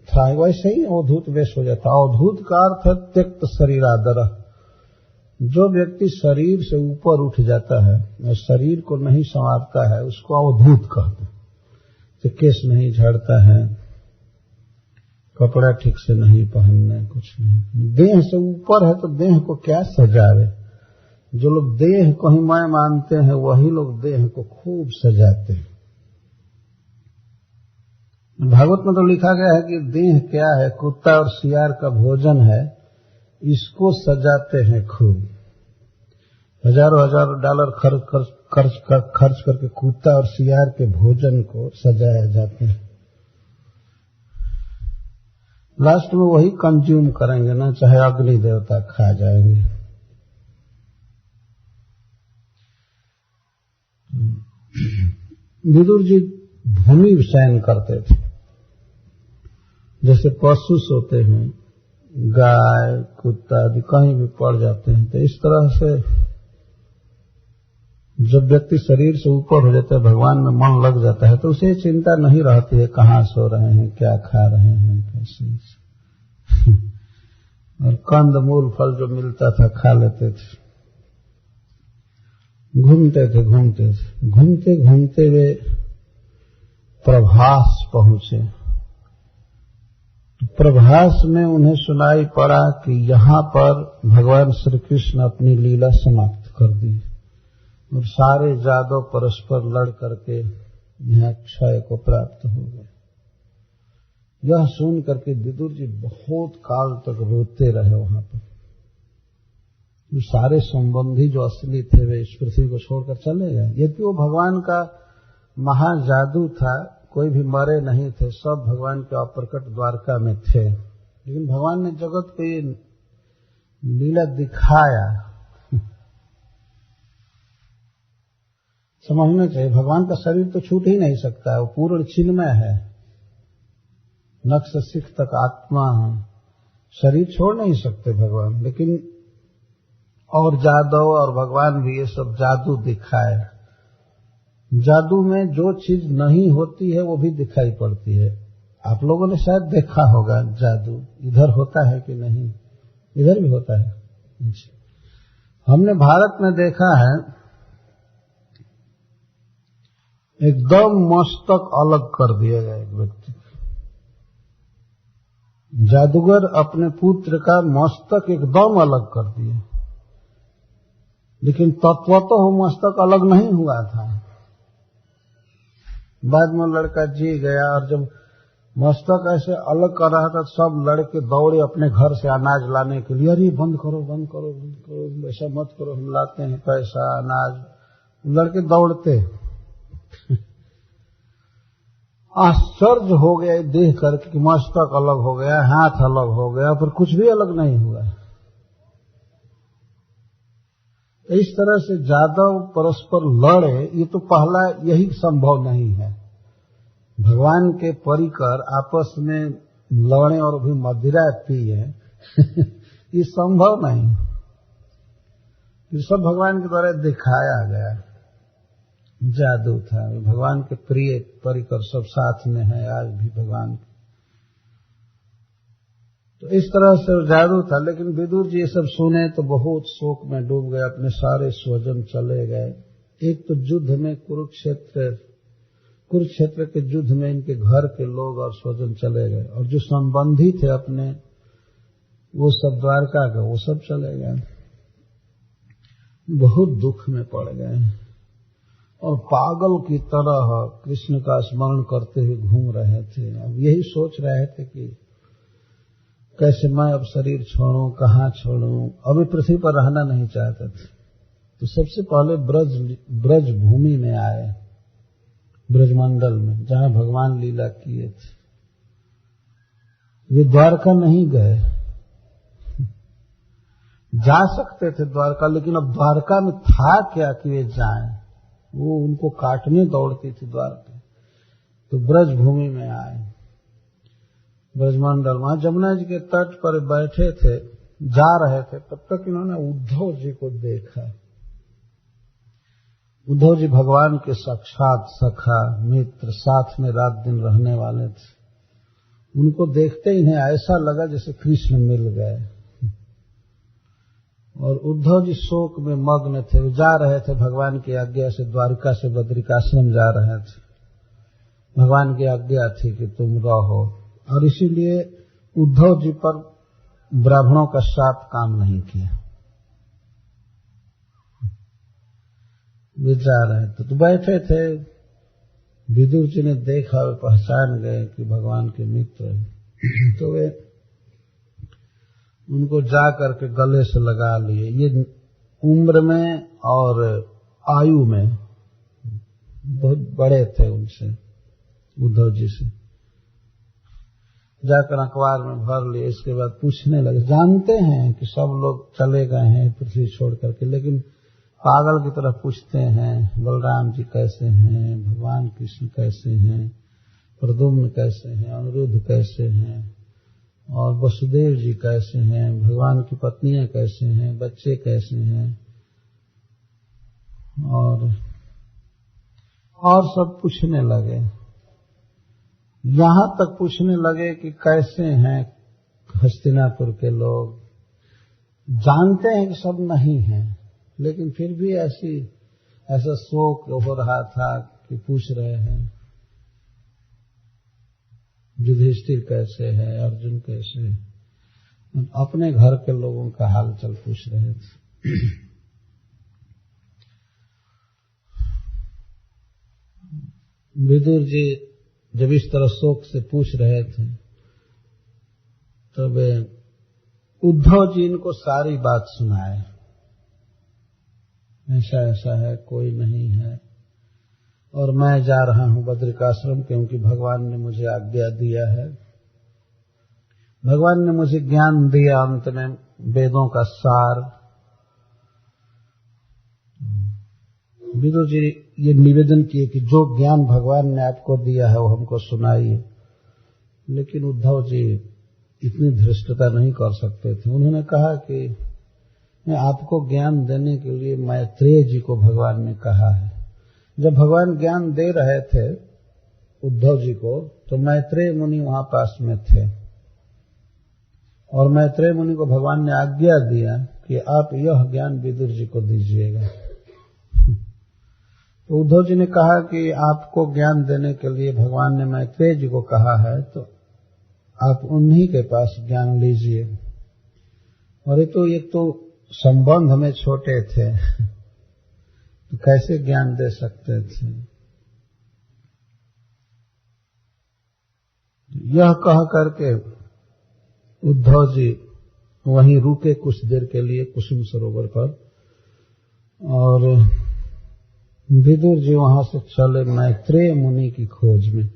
था, वैसे ही अवधूत वेश हो जाता। अवधूत का अर्थ है त्यक्त शरीरादर। जो व्यक्ति शरीर से ऊपर उठ जाता है और शरीर को नहीं संवारता है उसको अवधूत कहते हैं। तो केस नहीं झाड़ता है, कपड़ा ठीक से नहीं पहनने, कुछ नहीं, देह से ऊपर है तो देह को क्या सजावे। जो लोग देह को ही मैं मानते हैं वही लोग देह को खूब सजाते हैं। भागवत में तो लिखा गया है कि देह क्या है, कुत्ता और सियार का भोजन है, इसको सजाते हैं खूब। हजारों हजारों डॉलर खर्च करके कुत्ता और सियार के भोजन को सजाया जाता है। लास्ट में वही कंज्यूम करेंगे ना, चाहे अग्नि देवता खा जाएंगे। विदुर जी भूमि शयन करते थे, जैसे पशु सोते हैं, गाय कुत्ता आदि कहीं भी पड़ जाते हैं। तो इस तरह से जब व्यक्ति शरीर से ऊपर हो जाता है, भगवान में मन लग जाता है, तो उसे चिंता नहीं रहती है कहाँ सो रहे हैं, क्या खा रहे हैं, कैसे। और कंद मूल फल जो मिलता था खा लेते थे। घूमते घूमते वे प्रभास पहुंचे। प्रभास में उन्हें सुनाई पड़ा कि यहाँ पर भगवान श्री कृष्ण अपनी लीला समाप्त कर दी और सारे जादव परस्पर लड़ करके यहाँ क्षय को प्राप्त हो गए। यह सुन करके विदुर जी बहुत काल तक रोते रहे। वहां पर सारे संबंधी जो असली थे वे इस पृथ्वी को छोड़कर चले गए। यदि वो भगवान का महाजादू था, कोई भी मरे नहीं थे, सब भगवान के अप्रकट द्वारका में थे। लेकिन भगवान ने जगत को ये लीला दिखाया। समझना चाहिए, भगवान का शरीर तो छूट ही नहीं सकता है, वो पूर्ण चिन्मय है, नख से सिख तक आत्मा है, शरीर छोड़ नहीं सकते भगवान। लेकिन और जादव और भगवान भी ये सब जादू दिखाए। जादू में जो चीज नहीं होती है वो भी दिखाई पड़ती है। आप लोगों ने शायद देखा होगा जादू इधर होता है कि नहीं, इधर भी होता है। हमने भारत में देखा है, एकदम मस्तक अलग कर दिया गया एक व्यक्ति। जादूगर अपने पुत्र का मस्तक एकदम अलग कर दिए, लेकिन तत्वतः वो मस्तक अलग नहीं हुआ था। बाद में लड़का जी गया और जब मस्तक ऐसे अलग कर रहा था, सब लड़के दौड़े अपने घर से अनाज लाने के लिए। अरे बंद करो बंद करो बंद करो, ऐसा मत करो, हम लाते हैं पैसा अनाज। लड़के दौड़ते। आश्चर्य हो गया देख करके कि मस्तक अलग हो गया, हाथ अलग हो गया, पर कुछ भी अलग नहीं हुआ। इस तरह से जादव परस्पर लड़े, ये तो पहला यही संभव नहीं है। भगवान के परिकर आपस में लड़े और भी मदिरा पिए ये संभव नहीं। ये सब भगवान के द्वारा दिखाया गया जादू था। भगवान के प्रिय परिकर सब साथ में है आज भी भगवान के। तो इस तरह से जादू था। लेकिन विदुर जी ये सब सुने तो बहुत शोक में डूब गए, अपने सारे स्वजन चले गए। एक तो युद्ध में कुरुक्षेत्र के युद्ध में इनके घर के लोग और स्वजन चले गए, और जो संबंधी थे अपने वो सब द्वारका का वो सब चले गए। बहुत दुख में पड़ गए और पागल की तरह कृष्ण का स्मरण करते हुए घूम रहे थे। अब यही सोच रहे थे कि कैसे मैं अब शरीर छोड़ूं, कहाँ छोड़ूं। अभी पृथ्वी पर रहना नहीं चाहते थे। तो सबसे पहले ब्रज भूमि में आए, ब्रजमंडल में जहां भगवान लीला किए थे। वे द्वारका नहीं गए, जा सकते थे द्वारका, लेकिन अब द्वारका में था क्या कि वे जाएं। वो उनको काटने दौड़ती थी द्वारका। तो ब्रज भूमि में आए, ब्रजमंडल। वहां जमुना जी के तट पर बैठे थे, जा रहे थे, तब तक इन्होंने उद्धव जी को देखा। उद्धव जी भगवान के साक्षात सखा मित्र, साथ में रात दिन रहने वाले थे। उनको देखते इन्हें ऐसा लगा जैसे कृष्ण मिल गए। और उद्धव जी शोक में मग्न थे। वो जा रहे थे भगवान की आज्ञा से, द्वारिका से बद्रिकाश्रम जा रहे थे। भगवान की आज्ञा थी कि तुम रहो, और इसीलिए उद्धव जी पर ब्राह्मणों का शाप काम नहीं किया। वे जा रहे थे तो बैठे थे। विदुर जी ने देखा, वे पहचान गए कि भगवान के मित्र हैं। तो वे उनको जा करके गले से लगा लिए। ये उम्र में और आयु में बहुत बड़े थे उनसे, उद्धव जी से। जाकर अखबार में भर लिए। इसके बाद पूछने लगे। जानते हैं कि सब लोग चले गए हैं पृथ्वी छोड़ करके, लेकिन पागल की तरह पूछते हैं, बलराम जी कैसे हैं, भगवान कृष्ण कैसे हैं, प्रद्युम्न कैसे हैं, अनिरुद्ध कैसे हैं, और वसुदेव जी कैसे हैं, भगवान की पत्नियां कैसे हैं, बच्चे कैसे हैं, और सब पूछने लगे। यहां तक पूछने लगे कि कैसे हैं हस्तिनापुर के लोग। जानते हैं कि सब नहीं हैं, लेकिन फिर भी ऐसा शोक हो रहा था कि पूछ रहे हैं युधिष्ठिर कैसे है, अर्जुन कैसे है। अपने घर के लोगों का हालचाल पूछ रहे थे। विदुर जी जब इस तरह शोक से पूछ रहे थे, तब उद्धव जी इनको सारी बात सुनाए। ऐसा ऐसा है, कोई नहीं है, और मैं जा रहा हूं बद्रिकाश्रम क्योंकि भगवान ने मुझे आज्ञा दिया है। भगवान ने मुझे ज्ञान दिया, अंत में वेदों का सार। विदुर जी ये निवेदन किए कि जो ज्ञान भगवान ने आपको दिया है वो हमको सुनाइए। लेकिन उद्धव जी इतनी धृष्टता नहीं कर सकते थे। उन्होंने कहा कि मैं आपको ज्ञान देने के लिए मैत्रेय जी को भगवान ने कहा है। जब भगवान ज्ञान दे रहे थे उद्धव जी को, तो मैत्रेय मुनि वहां पास में थे, और मैत्रेय मुनि को भगवान ने आज्ञा दिया कि आप यह ज्ञान विदुर जी को दीजिएगा। तो उद्धव जी ने कहा कि आपको ज्ञान देने के लिए भगवान ने मैत्रेय जी को कहा है, तो आप उन्हीं के पास ज्ञान लीजिए। और ये तो संबंध में छोटे थे, तो कैसे ज्ञान दे सकते थे। यह कह करके उद्धव जी वहीं रुके कुछ देर के लिए कुसुम सरोवर पर, और विदुर जी वहां से चले मैत्रेय मुनि की खोज में।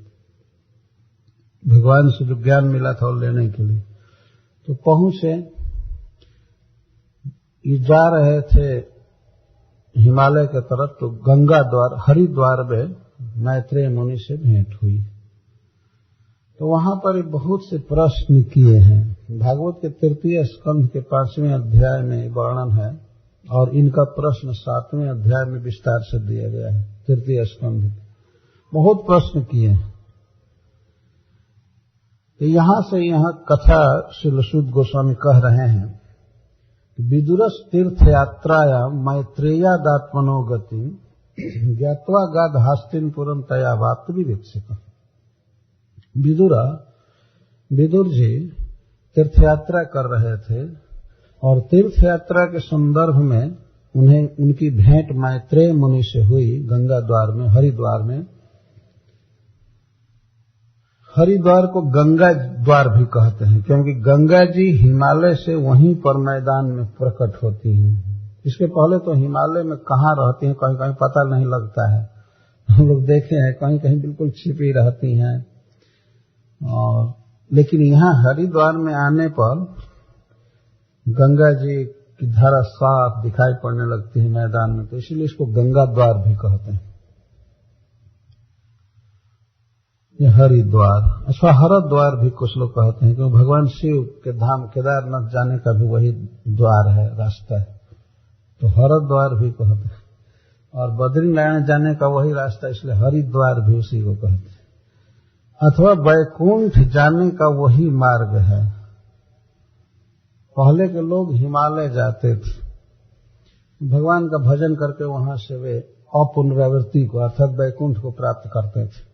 भगवान से जो ज्ञान मिला था वो लेने के लिए तो पहुंचे। ये जा रहे थे हिमालय के तरफ, तो गंगा द्वार हरिद्वार में मैत्रेय मुनि से भेंट हुई। तो वहां पर बहुत से प्रश्न किए हैं। भागवत के 3 स्कंध के 5वें अध्याय में वर्णन है, और इनका प्रश्न 7वें अध्याय में विस्तार से दिया गया है। 3 स्कंध बहुत प्रश्न किए हैं। तो यहां से यहां कथा श्री सूत गोस्वामी कह रहे हैं, विदुरस तीर्थ यात्राया मैत्रेयादात्मनो गति ज्ञात्वा गाद हास्तिनपुरम तया वाप्त विवेक्षित। विदुर जी तीर्थ यात्रा कर रहे थे, और तीर्थ यात्रा के संदर्भ में उन्हें उनकी भेंट मैत्रेय मुनि से हुई गंगा द्वार में, हरिद्वार में। हरिद्वार को गंगा द्वार भी कहते हैं, क्योंकि गंगा जी हिमालय से वहीं पर मैदान में प्रकट होती हैं। इसके पहले तो हिमालय में कहाँ रहती हैं, कहीं कहीं पता नहीं लगता है। हम लोग देखे हैं कहीं कहीं बिल्कुल छिपी रहती हैं, और लेकिन यहाँ हरिद्वार में आने पर गंगा जी की धारा साफ दिखाई पड़ने लगती है मैदान में, तो इसीलिए इसको गंगा द्वार भी कहते हैं। ये हरिद्वार, अच्छा हरद्वार भी कुछ लोग कहते हैं, क्योंकि भगवान शिव के धाम केदारनाथ जाने का भी वही द्वार है, रास्ता है, तो हरद्वार भी कहते हैं। और बद्रीनारायण जाने का वही रास्ता, इसलिए हरिद्वार भी उसी को कहते हैं। अथवा वैकुंठ जाने का वही मार्ग है। पहले के लोग हिमालय जाते थे, भगवान का भजन करके वहां से वे अपुनरावृत्ति को अर्थात वैकुंठ को प्राप्त करते थे,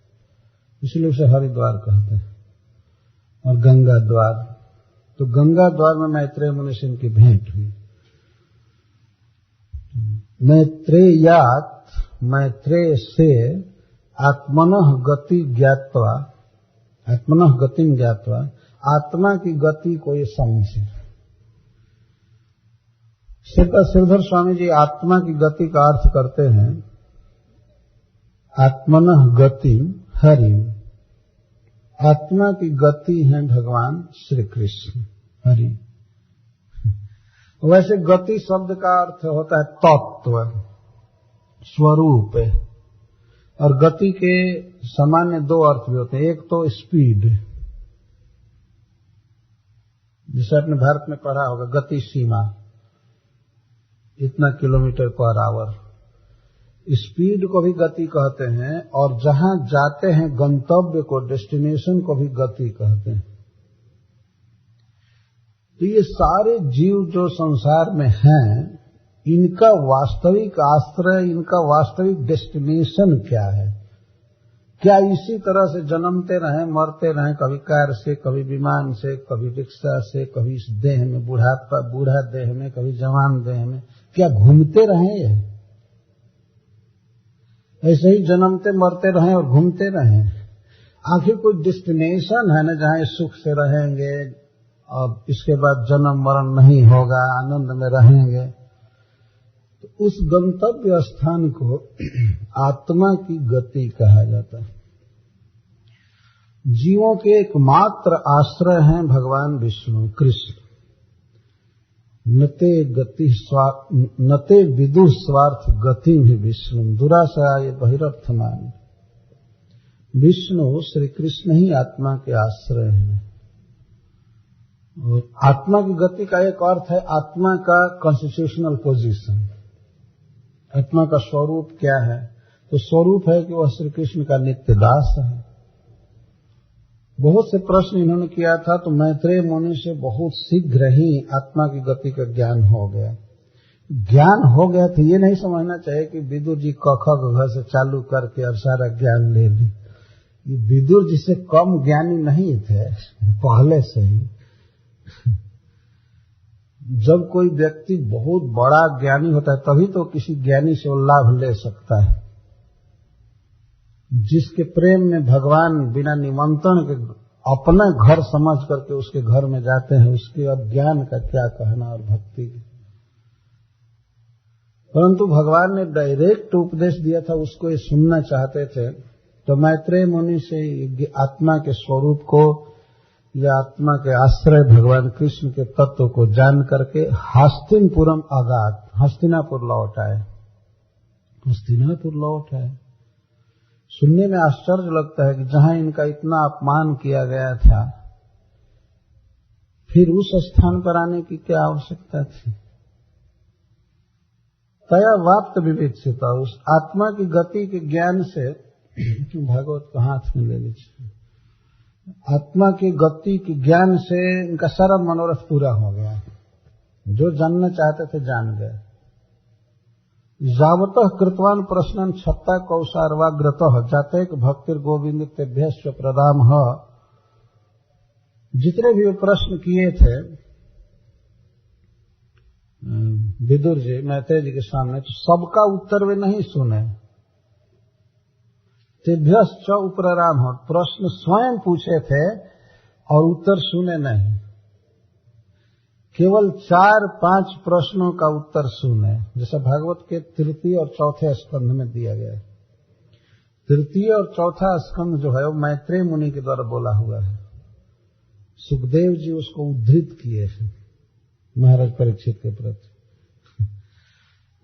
इसलिए उसे हरिद्वार कहते हैं। और गंगा द्वार, तो गंगा द्वार में मैत्रेय मुनि से इनकी भेंट हुई। मैत्रेयात, मैत्रेय से आत्मनः गति ज्ञात्वा, आत्मनः गतिं ज्ञात्वा, आत्मा की गति को ये समझे। श्रीधर स्वामी जी आत्मा की गति का अर्थ करते हैं आत्मनः गति हरि, आत्मा की गति है भगवान श्री कृष्ण हरि। वैसे गति शब्द का अर्थ होता है तत्व, स्वरूप, और गति के सामान्य दो अर्थ भी होते हैं। एक तो स्पीड, जिसे आपने भारत में पढ़ा होगा गति सीमा, इतना किलोमीटर पर आवर, स्पीड को भी गति कहते हैं। और जहां जाते हैं गंतव्य को, डेस्टिनेशन को भी गति कहते हैं। तो ये सारे जीव जो संसार में हैं, इनका वास्तविक आश्रय, इनका वास्तविक डेस्टिनेशन क्या है? क्या इसी तरह से जन्मते रहें, मरते रहें, कभी कार से, कभी विमान से, कभी रिक्शा से, कभी इस देह में बूढ़ा देह में, कभी जवान देह में, क्या घूमते रहें? ये ऐसे ही जन्मते मरते रहें और घूमते रहें? आखिर कोई डेस्टिनेशन है ना, जहां सुख से रहेंगे और इसके बाद जन्म मरण नहीं होगा, आनंद में रहेंगे। तो उस गंतव्य स्थान को आत्मा की गति कहा जाता है। जीवों के एकमात्र आश्रय हैं भगवान विष्णु कृष्ण। नते विदुर स्वार्थ गति भी विष्णु दुराशय बहिरर्थमान। विष्णु श्री कृष्ण ही आत्मा के आश्रय हैं। और आत्मा की गति का एक अर्थ है आत्मा का कॉन्स्टिट्यूशनल पोजीशन। आत्मा का स्वरूप क्या है? तो स्वरूप है कि वह श्री कृष्ण का नित्य दास है। बहुत से प्रश्न इन्होंने किया था, तो मैत्रेय मुनि से बहुत शीघ्र ही आत्मा की गति का ज्ञान हो गया। ज्ञान हो गया तो ये नहीं समझना चाहिए कि विदुर जी क ख ग से चालू करके और सारा ज्ञान ले ली। ये विदुर जी से कम ज्ञानी नहीं थे पहले से ही। जब कोई व्यक्ति बहुत बड़ा ज्ञानी होता है तभी तो किसी ज्ञानी से वो लाभ ले सकता है। जिसके प्रेम में भगवान बिना निमंत्रण के अपना घर समझ करके उसके घर में जाते हैं, उसके अज्ञान का क्या कहना और भक्ति की। परंतु भगवान ने डायरेक्ट उपदेश दिया था, उसको ये सुनना चाहते थे। तो मैत्रेय मुनि से आत्मा के स्वरूप को या आत्मा के आश्रय भगवान कृष्ण के तत्व को जान करके हस्तिनापुरम आगात, हस्तिनापुर लौट आए। हस्तिनापुर लौट आए। सुनने में आश्चर्य लगता है कि जहां इनका इतना अपमान किया गया था, फिर उस स्थान पर आने की क्या आवश्यकता थी? तया वाप्त विवेक्षिता, उस आत्मा की गति के ज्ञान से भागवत को हाथ में ले लीजिए। आत्मा की गति के ज्ञान से इनका सारा मनोरथ पूरा हो गया। जो जानना चाहते थे जान गए। यावतः कृतवान प्रश्नन छत्ता कौशारवाग्रतः जातेक भक्तिर गोविंद तेभ्यश्च प्रदाम। जितने भी प्रश्न किए थे विदुर जी मैत्रेय जी के सामने, तो सबका उत्तर वे नहीं सुने। तेभ्यश्च उपराम, प्रश्न स्वयं पूछे थे और उत्तर सुने नहीं। केवल 4-5 प्रश्नों का उत्तर सुने, जैसा भागवत के तृतीय और चौथे स्कंध में दिया गया है। तृतीय और चौथा स्कंध जो है वो मैत्रेय मुनि के द्वारा बोला हुआ है। सुखदेव जी उसको उद्धृत किए हैं महाराज परीक्षित के प्रति।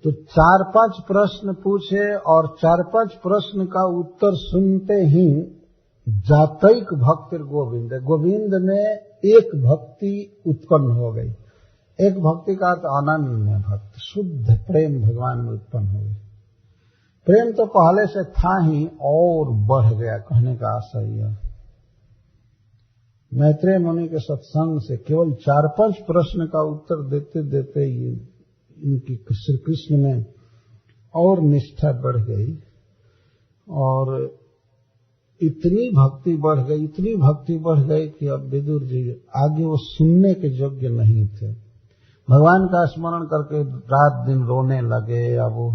तो 4-5 प्रश्न पूछे और 4-5 प्रश्न का उत्तर सुनते ही जातैक भक्तिर गोविंद, गोविंद में एक भक्ति उत्पन्न हो गई। एक भक्ति का अर्थ अनन्य भक्त, शुद्ध प्रेम भगवान में उत्पन्न हो गई। प्रेम तो पहले से था ही और बढ़ गया, कहने का आशय यह। मैत्रेय मुनि के सत्संग से केवल 4-5 प्रश्न का उत्तर देते देते ये इनकी श्री कृष्ण में और निष्ठा बढ़ गई और इतनी भक्ति बढ़ गई कि अब विदुर जी आगे वो सुनने के योग्य नहीं थे। भगवान का स्मरण करके रात दिन रोने लगे। अब वो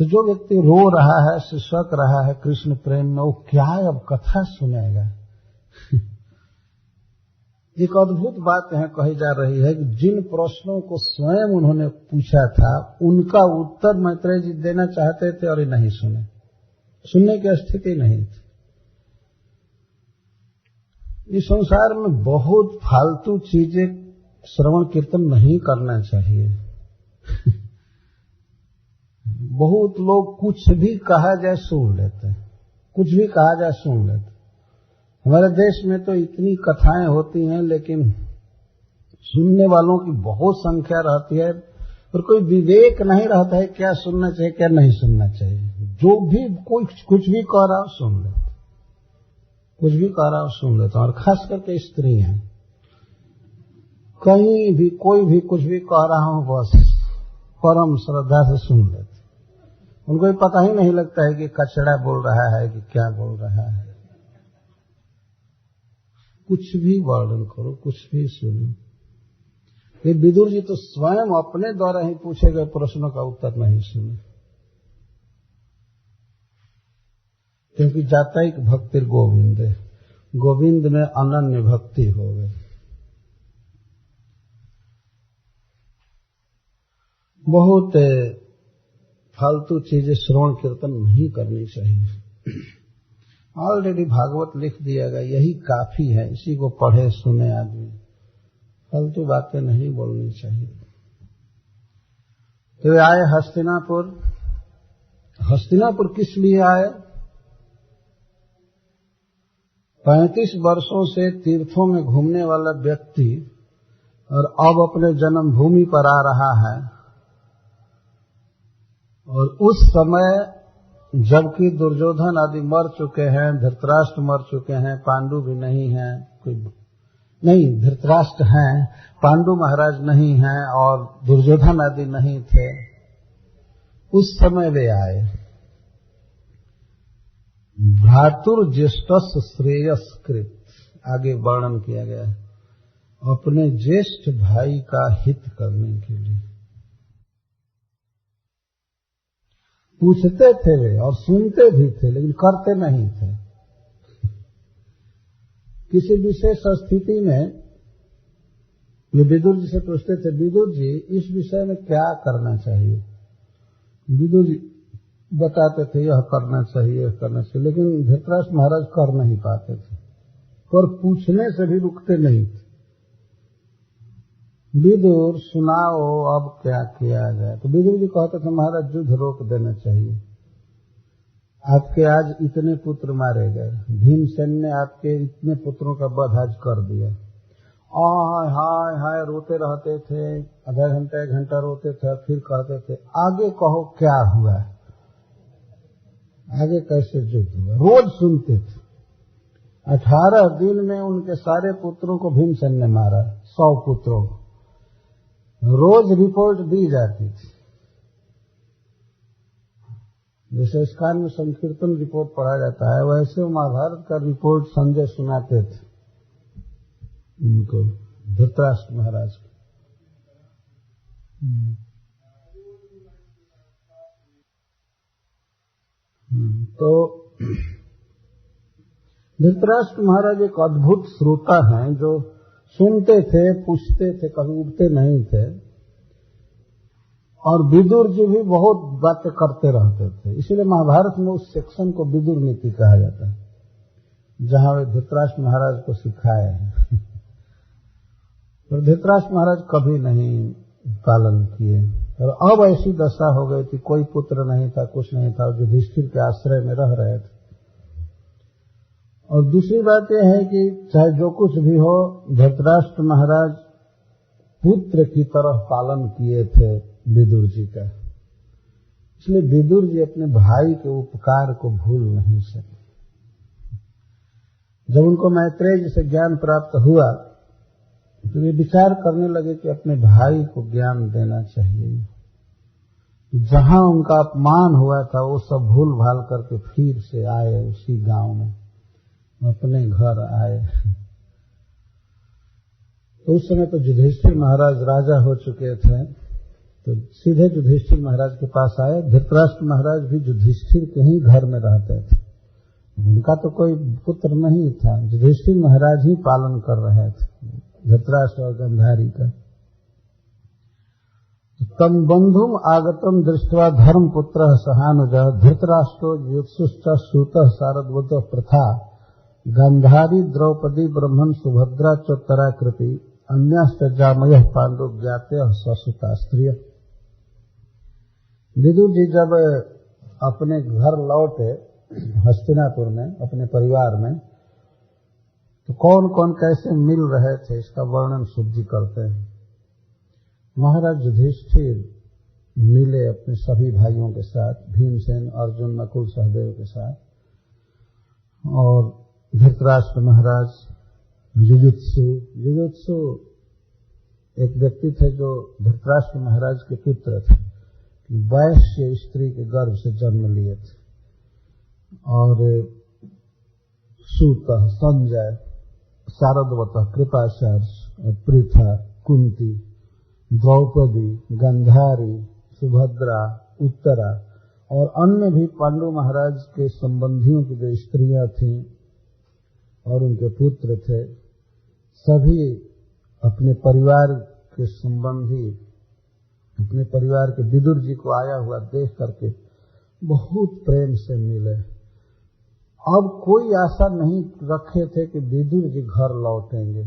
तो जो व्यक्ति रो रहा है, सिसक रहा है कृष्ण प्रेम में, वो क्या अब कथा सुनेगा। एक अद्भुत बात यहाँ कही जा रही है कि जिन प्रश्नों को स्वयं उन्होंने पूछा था उनका उत्तर मैत्रेय जी देना चाहते थे और नहीं सुने, सुनने की स्थिति नहीं थी। इस संसार में बहुत फालतू चीजें श्रवण कीर्तन नहीं करना चाहिए। बहुत लोग कुछ भी कहा जाए सुन लेते हैं, कुछ भी कहा जाए सुन लेते। हमारे देश में तो इतनी कथाएं होती हैं लेकिन सुनने वालों की बहुत संख्या रहती है और कोई विवेक नहीं रहता है क्या सुनना चाहिए क्या नहीं सुनना चाहिए। जो भी कोई कुछ भी कह रहा हो सुन लेते, कुछ भी कह रहा हो सुन लेते। और खास करके स्त्री हैं, कहीं भी कोई भी कुछ भी कह रहा हो बस परम श्रद्धा से सुन लेते। उनको पता ही नहीं लगता है कि कचड़ा बोल रहा है कि क्या बोल रहा है। कुछ भी वर्णन करो, कुछ भी सुनो। ये विदुर जी तो स्वयं अपने द्वारा ही पूछे गए प्रश्नों का उत्तर नहीं सुने, क्योंकि जातैक भक्ति गोविंद, गोविंद में अनन्य भक्ति हो गई। बहुत फालतू चीजें श्रवण कीर्तन नहीं करनी चाहिए। ऑलरेडी भागवत लिख दिया गया, यही काफी है, इसी को पढ़े सुने आदमी, फालतू बातें नहीं बोलनी चाहिए। तो आए हस्तिनापुर। हस्तिनापुर किस लिए आए? 35 वर्षों से तीर्थों में घूमने वाला व्यक्ति और अब अपने जन्मभूमि पर आ रहा है, और उस समय जबकि दुर्योधन आदि मर चुके हैं, धृतराष्ट्र मर चुके हैं, पांडु भी नहीं हैं, कोई नहीं, धृतराष्ट्र हैं, पांडु महाराज नहीं हैं और दुर्योधन आदि नहीं थे, उस समय वे आए। भ्रातुर ज्येष्ठस श्रेयस्कृत, आगे वर्णन किया गया है, अपने ज्येष्ठ भाई का हित करने के लिए। पूछते थे वे और सुनते भी थे लेकिन करते नहीं थे। किसी विशेष स्थिति में वे विदुर जी से पूछते थे, विदुर जी इस विषय में क्या करना चाहिए। विदुर जी बताते थे यह करना चाहिए, यह करना चाहिए, लेकिन धृतराष्ट्र महाराज कर नहीं पाते थे, पर पूछने से भी रुकते नहीं थे। विदुर सुनाओ अब क्या किया जाए। तो विदुर जी कहते थे महाराज युद्ध रोक देना चाहिए, आपके आज इतने पुत्र मारे गए, भीमसेन ने आपके इतने पुत्रों का वध आज कर दिया। हाय हाय हाय रोते रहते थे, आधा घंटा 1 घंटा रोते थे, फिर कहते थे आगे कहो क्या हुआ, आगे कैसे युद्ध हुआ। रोज सुनते थे। 18 दिन में उनके सारे पुत्रों को भीमसेन ने मारा, 100 पुत्रों को, रोज रिपोर्ट दी जाती थी। जैसे स्कान में संकीर्तन रिपोर्ट पढ़ा जाता है, वैसे महाभारत का रिपोर्ट संजय सुनाते थे उनको, धृतराष्ट्र महाराज को। तो धृतराष्ट्र महाराज एक अद्भुत श्रोता हैं, जो सुनते थे, पूछते थे, कभी उठते नहीं थे। और विदुर जी भी बहुत बातें करते रहते थे, इसीलिए महाभारत में उस सेक्शन को विदुर नीति कहा जाता है, जहां वे धृतराष्ट्र महाराज को सिखाए हैं। और धृतराष्ट्र महाराज कभी नहीं पालन किए, और अब ऐसी दशा हो गई थी, कोई पुत्र नहीं था, कुछ नहीं था, युधिष्ठिर के आश्रय में रह रहे थे। और दूसरी बात यह है कि चाहे जो कुछ भी हो, धृतराष्ट्र महाराज पुत्र की तरह पालन किए थे विदुर जी का। इसलिए विदुर जी अपने भाई के उपकार को भूल नहीं सके। जब उनको मैत्रेय जी से ज्ञान प्राप्त हुआ तो वे विचार करने लगे कि अपने भाई को ज्ञान देना चाहिए। जहां उनका अपमान हुआ था वो सब भूल भाल करके फिर से आए, उसी गांव में अपने घर आए। तो उस समय तो युधिष्ठिर महाराज राजा हो चुके थे, तो सीधे युधिष्ठिर महाराज के पास आए। धृतराष्ट्र महाराज भी युधिष्ठिर के ही घर में रहते थे, उनका तो कोई पुत्र नहीं था, युधिष्ठिर महाराज ही पालन कर रहे थे धृतराष्ट्र और गांधारी का। तम बंधुम आगतम दृष्ट्वा धर्मपुत्र सहानुजः धृतराष्ट्रो युत्सुश्च सूतः शारद्वतः प्रथा गांधारी द्रौपदी ब्रह्मण सुभद्रा चोत्तरा कृपि अन्यश्च जामयः पांडु ज्ञाते ससुता स्त्रिय। विदुर जी जब अपने घर लौटे हस्तिनापुर में अपने परिवार में, तो कौन कौन कैसे मिल रहे थे इसका वर्णन शुद्ध जी करते हैं। महाराज युधिष्ठिर मिले अपने सभी भाइयों के साथ, भीमसेन, अर्जुन, नकुल, सहदेव के साथ, और धृतराष्ट्र महाराज, युयुत्सु एक व्यक्ति थे जो धृतराष्ट्र महाराज के पुत्र थे, वैश्य स्त्री के गर्भ से जन्म लिए थे, और सूत, संजय, शारद्वत, कृपाचार्य, पृथा, कुंती, द्रौपदी, गांधारी, सुभद्रा, उत्तरा और अन्य भी पांडु महाराज के संबंधियों की जो स्त्रियां थीं और उनके पुत्र थे, सभी अपने परिवार के संबंधी, अपने परिवार के विदुर जी को आया हुआ देख करके बहुत प्रेम से मिले। अब कोई आशा नहीं रखे थे कि विदुर जी घर लौटेंगे।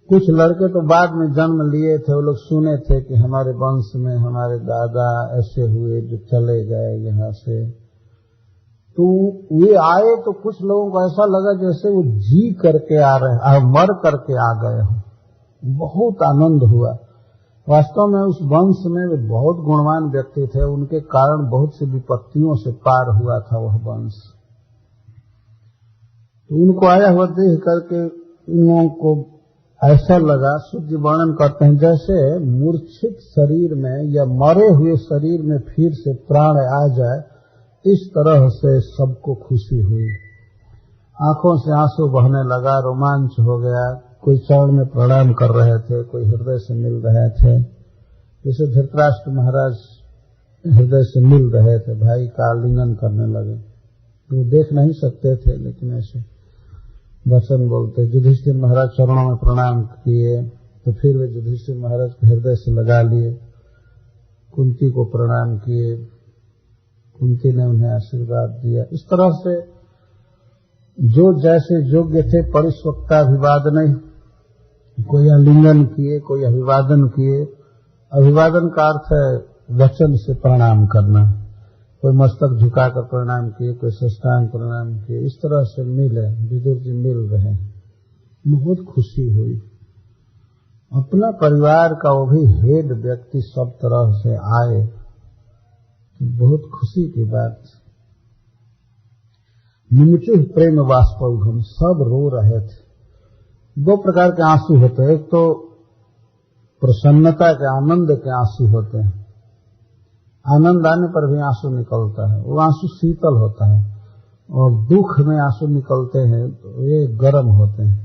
कुछ लड़के तो बाद में जन्म लिए थे, वो लोग सुने थे कि हमारे वंश में हमारे दादा ऐसे हुए जो चले गए यहाँ से, तो ये आए तो कुछ लोगों को ऐसा लगा जैसे वो जी करके आ रहे, मर करके आ गए हो। बहुत आनंद हुआ। वास्तव में उस वंश में वे बहुत गुणवान व्यक्ति थे, उनके कारण बहुत सी विपत्तियों से पार हुआ था वह वंश। तो उनको आया हुआ देख करके उन को ऐसा लगा, शुद्ध वर्णन करते हैं, जैसे मूर्छित शरीर में या मरे हुए शरीर में फिर से प्राण आ जाए, इस तरह से सबको खुशी हुई। आंखों से आंसू बहने लगा, रोमांच हो गया। कोई चरण में प्रणाम कर रहे थे, कोई हृदय से मिल रहे थे। जैसे धृतराष्ट्र महाराज हृदय से मिल रहे थे, भाई का आलिंगन करने लगे। वो देख नहीं सकते थे, लेकिन ऐसे वचन बोलते। युधिष्ठिर महाराज चरणों में प्रणाम किए, तो फिर वे युधिष्ठिर महाराज को हृदय से लगा लिए। कुंती को प्रणाम किए, कुंती ने उन्हें आशीर्वाद दिया। इस तरह से जो जैसे योग्य थे परिस्वक्ताभिवादन, कोई आलिंगन किए, कोई अभिवादन किए। अभिवादन का अर्थ है वचन से प्रणाम करना। कोई मस्तक झुकाकर प्रणाम किए, कोई साष्टांग प्रणाम किए। इस तरह से मिले, विदुर जी मिल रहे हैं, बहुत खुशी हुई। अपना परिवार का वो भी हेड व्यक्ति सब तरह से आए, तो बहुत खुशी की बात। मुमुचुः प्रेम बाष्पौघम, सब रो रहे थे। दो प्रकार के आंसू होते हैं, एक तो प्रसन्नता के, आनंद के आंसू होते हैं। आनंद आने पर भी आंसू निकलता है, वो आंसू शीतल होता है, और दुख में आंसू निकलते हैं तो ये गर्म होते हैं।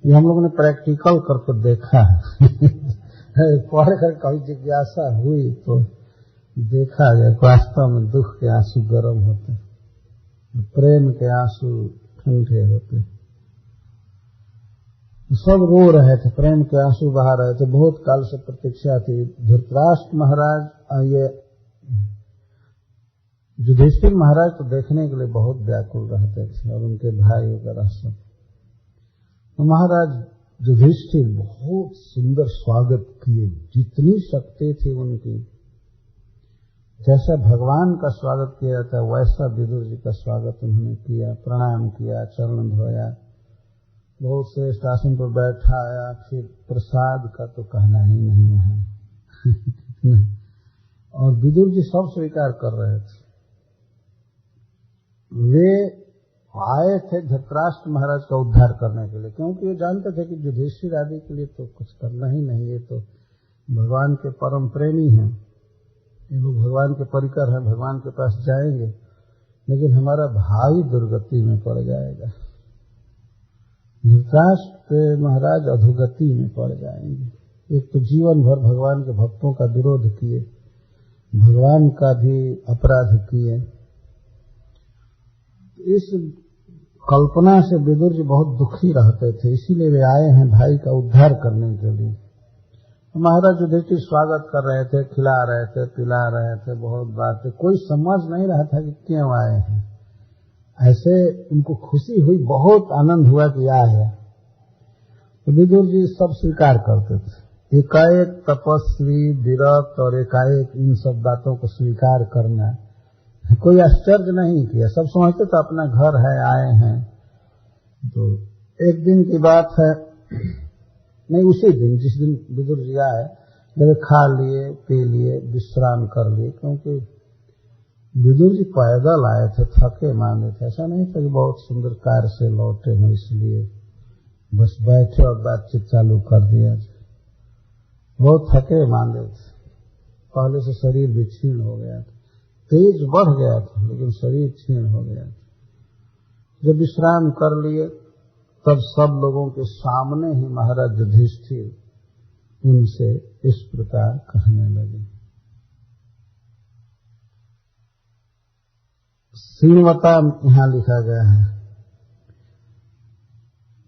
ये हम लोगों ने प्रैक्टिकल करके देखा है। पढ़कर कभी जिज्ञासा हुई तो देखा गया वास्तव में दुख के आंसू गर्म होते हैं, प्रेम के आंसू ठंडे होते हैं। सब रो रहे थे, प्रेम के आंसू बहा रहे थे। बहुत काल से प्रतीक्षा थी। धृतराष्ट्र महाराज, ये युधिष्ठिर महाराज तो देखने के लिए बहुत व्याकुल रहते थे, और उनके भाई वगैरह सब। तो महाराज युधिष्ठिर बहुत सुंदर स्वागत किए, जितनी शक्ति थी उनकी। जैसा भगवान का स्वागत किया जाता है वैसा विदुर जी का स्वागत उन्होंने किया, प्रणाम किया, चरण धोया, बहुत श्रेष्ठ आसन पर बैठाया। फिर प्रसाद का तो कहना ही नहीं है। और विदुर जी सब स्वीकार कर रहे थे। वे आए थे धृतराष्ट्र महाराज का उद्धार करने के लिए, क्योंकि वे जानते थे कि युधिष्ठिर आदि के लिए तो कुछ करना ही नहीं, ये तो भगवान के परम प्रेमी हैं, ये लोग भगवान के परिकर हैं, भगवान के पास जाएंगे, लेकिन हमारा भाई दुर्गति में पड़ जाएगा, धृतराष्ट्र महाराज अधोगति में पड़ जाएंगे। एक तो जीवन भर भगवान के भक्तों का विरोध किए, भगवान का भी अपराध किए। इस कल्पना से विदुर जी बहुत दुखी रहते थे, इसीलिए वे आए हैं भाई का उद्धार करने के लिए। महाराज युधिष्ठिर स्वागत कर रहे थे, खिला रहे थे, पिला रहे थे, बहुत बातें, कोई समझ नहीं रहा था कि क्यों आए हैं। ऐसे उनको खुशी हुई, बहुत आनंद हुआ कि आए। तो विदुर जी सब स्वीकार करते थे। एकाएक तपस्वी, विरक्त और एकाएक इन सब बातों को स्वीकार करना, कोई आश्चर्य नहीं किया, सब समझते तो अपना घर है, आए हैं। तो एक दिन की बात है, नहीं उसी दिन जिस दिन विदुर जी आए, जब खा लिए, पी लिए, विश्राम कर लिए, क्योंकि विदुर जी पैदल आए थे, थके मांदे थे, ऐसा नहीं था कि बहुत सुंदर कार से लौटे हो, इसलिए बस बैठे और बातचीत चालू कर दिया। बहुत थके मांदे थे, पहले से शरीर भी क्षीण हो गया था, तेज बढ़ गया था, लेकिन शरीर क्षीण हो गया था। जब विश्राम कर लिए तब सब लोगों के सामने ही महाराज युधिष्ठिर उनसे इस प्रकार कहने लगे। श्रीमता यहां लिखा गया है,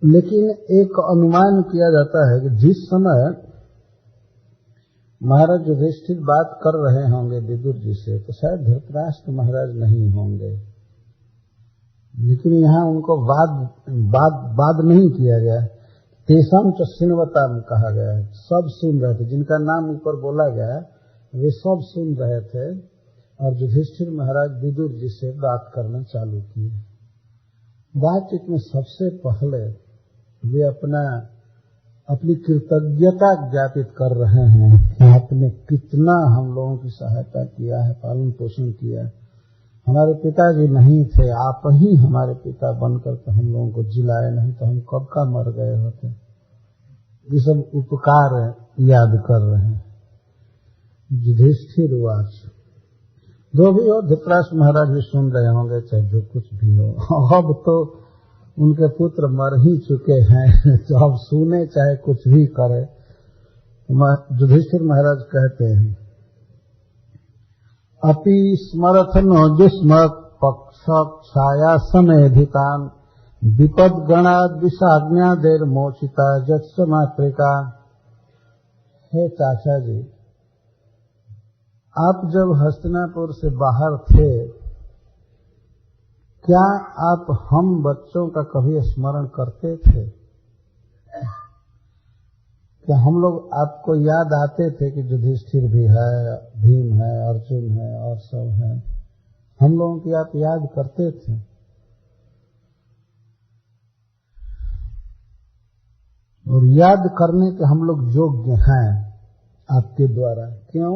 लेकिन एक अनुमान किया जाता है कि जिस समय महाराज युधिष्ठिर बात कर रहे होंगे विदुर जी से, तो शायद धृतराष्ट्र महाराज नहीं होंगे, लेकिन यहाँ उनको वाद नहीं किया गया। तेषां च श्रृण्वताम कहा गया है, सब सुन रहे थे, जिनका नाम ऊपर बोला गया वे सब सुन रहे थे, और युधिष्ठिर महाराज विदुर जी से बात करना चालू किए। बातचीत में सबसे पहले वे अपनी कृतज्ञता ज्ञापित कर रहे हैं कि आपने कितना हम लोगों की सहायता किया है, पालन पोषण किया है। हमारे पिताजी नहीं थे, आप ही हमारे पिता बनकर के हम लोगों को जिलाए, नहीं तो हम कब का मर गए होते। ये सब उपकार याद कर रहे हैं। युधिष्ठिर वाच, जो भी हो, धृतराष्ट्र महाराज भी सुन रहे होंगे, चाहे जो कुछ भी हो। अब तो उनके पुत्र मर ही चुके हैं, तो अब सुने चाहे कुछ भी करे। युधिष्ठिर महाराज कहते हैं, अपि स्मरथ नो जुष्म पक्ष छाया समेधितान विपद गणाद विषाज्ञा देर मोचिता जत्स मात्रिका। हे चाचा जी, आप जब हस्तिनापुर से बाहर थे, क्या आप हम बच्चों का कभी स्मरण करते थे? क्या हम लोग आपको याद आते थे कि युधिष्ठिर भी है, भीम है, अर्जुन है और सब है, हम लोगों की आप याद करते थे? और याद करने के हम लोग योग्य हैं आपके द्वारा। क्यों?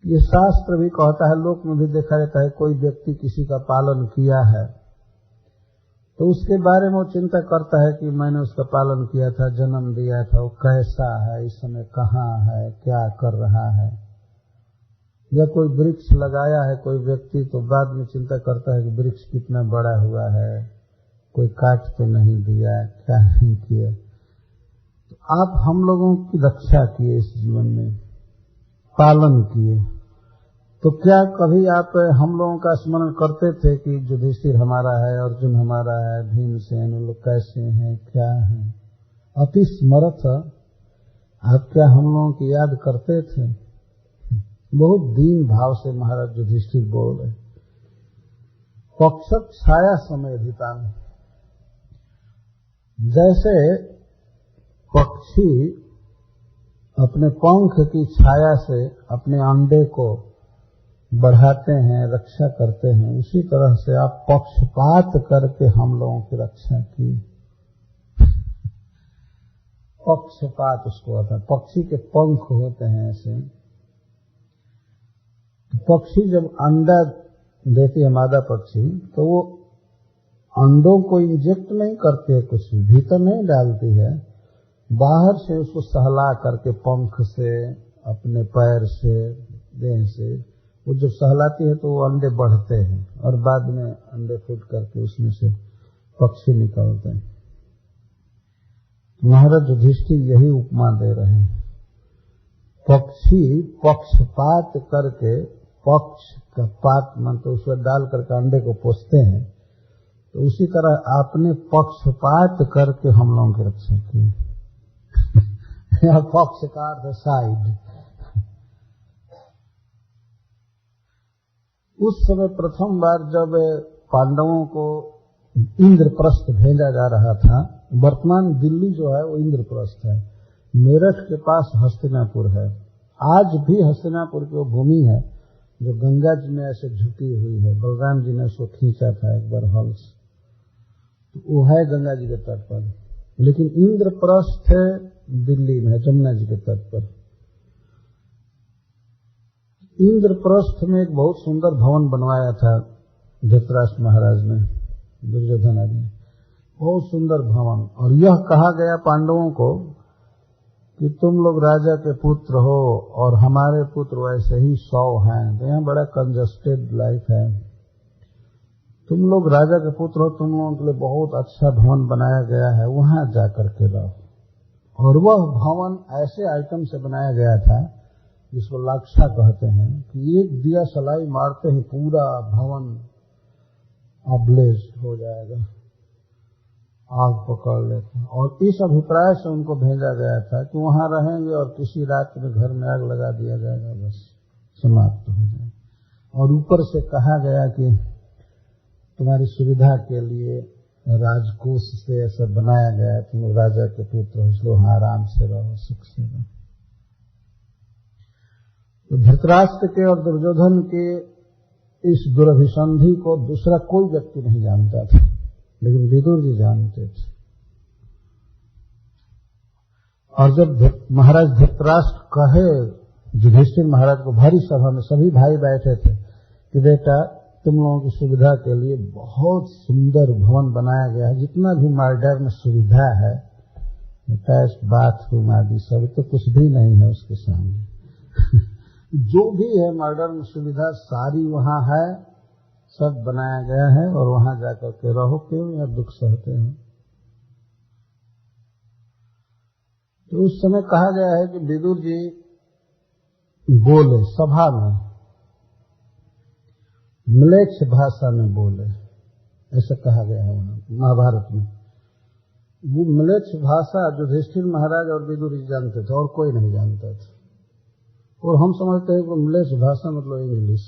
ये शास्त्र भी कहता है, लोक में भी देखा जाता है, कोई व्यक्ति किसी का पालन किया है तो उसके बारे में वो चिंता करता है कि मैंने उसका पालन किया था, जन्म दिया था, वो कैसा है, इस समय कहाँ है, क्या कर रहा है। या कोई वृक्ष लगाया है कोई व्यक्ति, तो बाद में चिंता करता है कि वृक्ष कितना बड़ा हुआ है, कोई काट तो नहीं दिया, क्या नहीं किया। तो आप हम लोगों की रक्षा किए, इस जीवन में पालन किए, तो क्या कभी आप हम लोगों का स्मरण करते थे कि युधिष्ठिर हमारा है, अर्जुन हमारा है, भीमसेन, लोग कैसे हैं, क्या हैं? अति स्मरथ, आप क्या हम लोगों की याद करते थे? बहुत दीन भाव से महाराज युधिष्ठिर बोल रहे। पक्षक छाया समेधितान, जैसे पक्षी अपने पंख की छाया से अपने अंडे को बढ़ाते हैं, रक्षा करते हैं, उसी तरह से आप पक्षपात करके हम लोगों की रक्षा की। पक्षपात उसको होता है। पक्षी के पंख होते हैं ऐसे। पक्षी जब अंडा देती है मादा पक्षी, तो वो अंडों को इंजेक्ट नहीं करती है, कुछ भीतर नहीं डालती है, बाहर से उसको सहला करके पंख से, अपने पैर से, देह से वो जब सहलाती है तो वो अंडे बढ़ते हैं और बाद में अंडे फूट करके उसमें से पक्षी निकलते हैं। महाराज युधिष्ठिर यही उपमा दे रहे हैं। पक्षी पक्षपात करके, पक्ष का पात मन तो उसमें डाल करके अंडे को पोसते हैं, तो उसी तरह आपने पक्षपात करके हम लोगों की रक्षा की। यह पक्ष का अर्थ साइड। उस समय प्रथम बार जब पांडवों को इंद्रप्रस्थ भेजा जा रहा था, वर्तमान दिल्ली जो है वो इंद्रप्रस्थ है, मेरठ के पास हस्तिनापुर है। आज भी हस्तिनापुर की वो भूमि है जो गंगा जी में ऐसे झुकी हुई है। बलराम जी ने उसको खींचा था एक बार हल से, तो वो है गंगा जी के तट पर। लेकिन इंद्रप्रस्थ दिल्ली में है, जमुना जी के तट पर। इंद्रप्रस्थ में एक बहुत सुंदर भवन बनवाया था धृतराष्ट्र महाराज ने, दुर्योधन आदि, बहुत सुंदर भवन। और यह कहा गया पांडवों को कि तुम लोग राजा के पुत्र हो और हमारे पुत्र वैसे ही 100 हैं, तो यहाँ बड़ा कंजस्टेड लाइफ है, तुम लोग राजा के पुत्र हो, तुम लोगों के लिए बहुत अच्छा भवन बनाया गया है, वहां जाकर के रहो। और वह भवन ऐसे आइटम से बनाया गया था जिसको लाक्षा कहते हैं, कि एक दिया सलाई मारते ही पूरा भवन अब्लेज हो जाएगा, आग पकड़ लेते। और इस अभिप्राय से उनको भेजा गया था कि वहां रहेंगे और किसी रात में घर में आग लगा दिया जाएगा, बस समाप्त हो जाए। और ऊपर से कहा गया कि तुम्हारी सुविधा के लिए राजकोष से ऐसा बनाया गया है, तुम राजा के पुत्र हो, इसलिए वहां आराम से रहो, सुख से रहो। तो धृतराष्ट्र के और दुर्योधन के इस दुरभिसंधि को दूसरा कोई व्यक्ति नहीं जानता था, लेकिन विदुर जी जानते थे। और जब महाराज धृतराष्ट्र कहे युधिष्ठिर महाराज को, भरी सभा में सभी भाई बैठे थे, कि बेटा तुम लोगों की सुविधा के लिए बहुत सुंदर भवन बनाया गया है, जितना भी मॉडर्न सुविधा है, अटैच्ड बाथरूम आदि सब, तो कुछ भी नहीं है उसके सामने। जो भी है मॉडर्न सुविधा सारी वहां है, सब बनाया गया है, और वहां जाकर के रहो, क्यों या दुख सहते हैं। तो उस समय कहा गया है कि विदुर जी बोले सभा में, म्लेच्छ भाषा में बोले, ऐसा कहा गया है वहां महाभारत में। वो म्लेच्छ भाषा युधिष्ठिर महाराज और विदुर जी जानते थे और कोई नहीं जानता था। और हम समझते हैं कि म्लेच्छ भाषा मतलब इंग्लिश,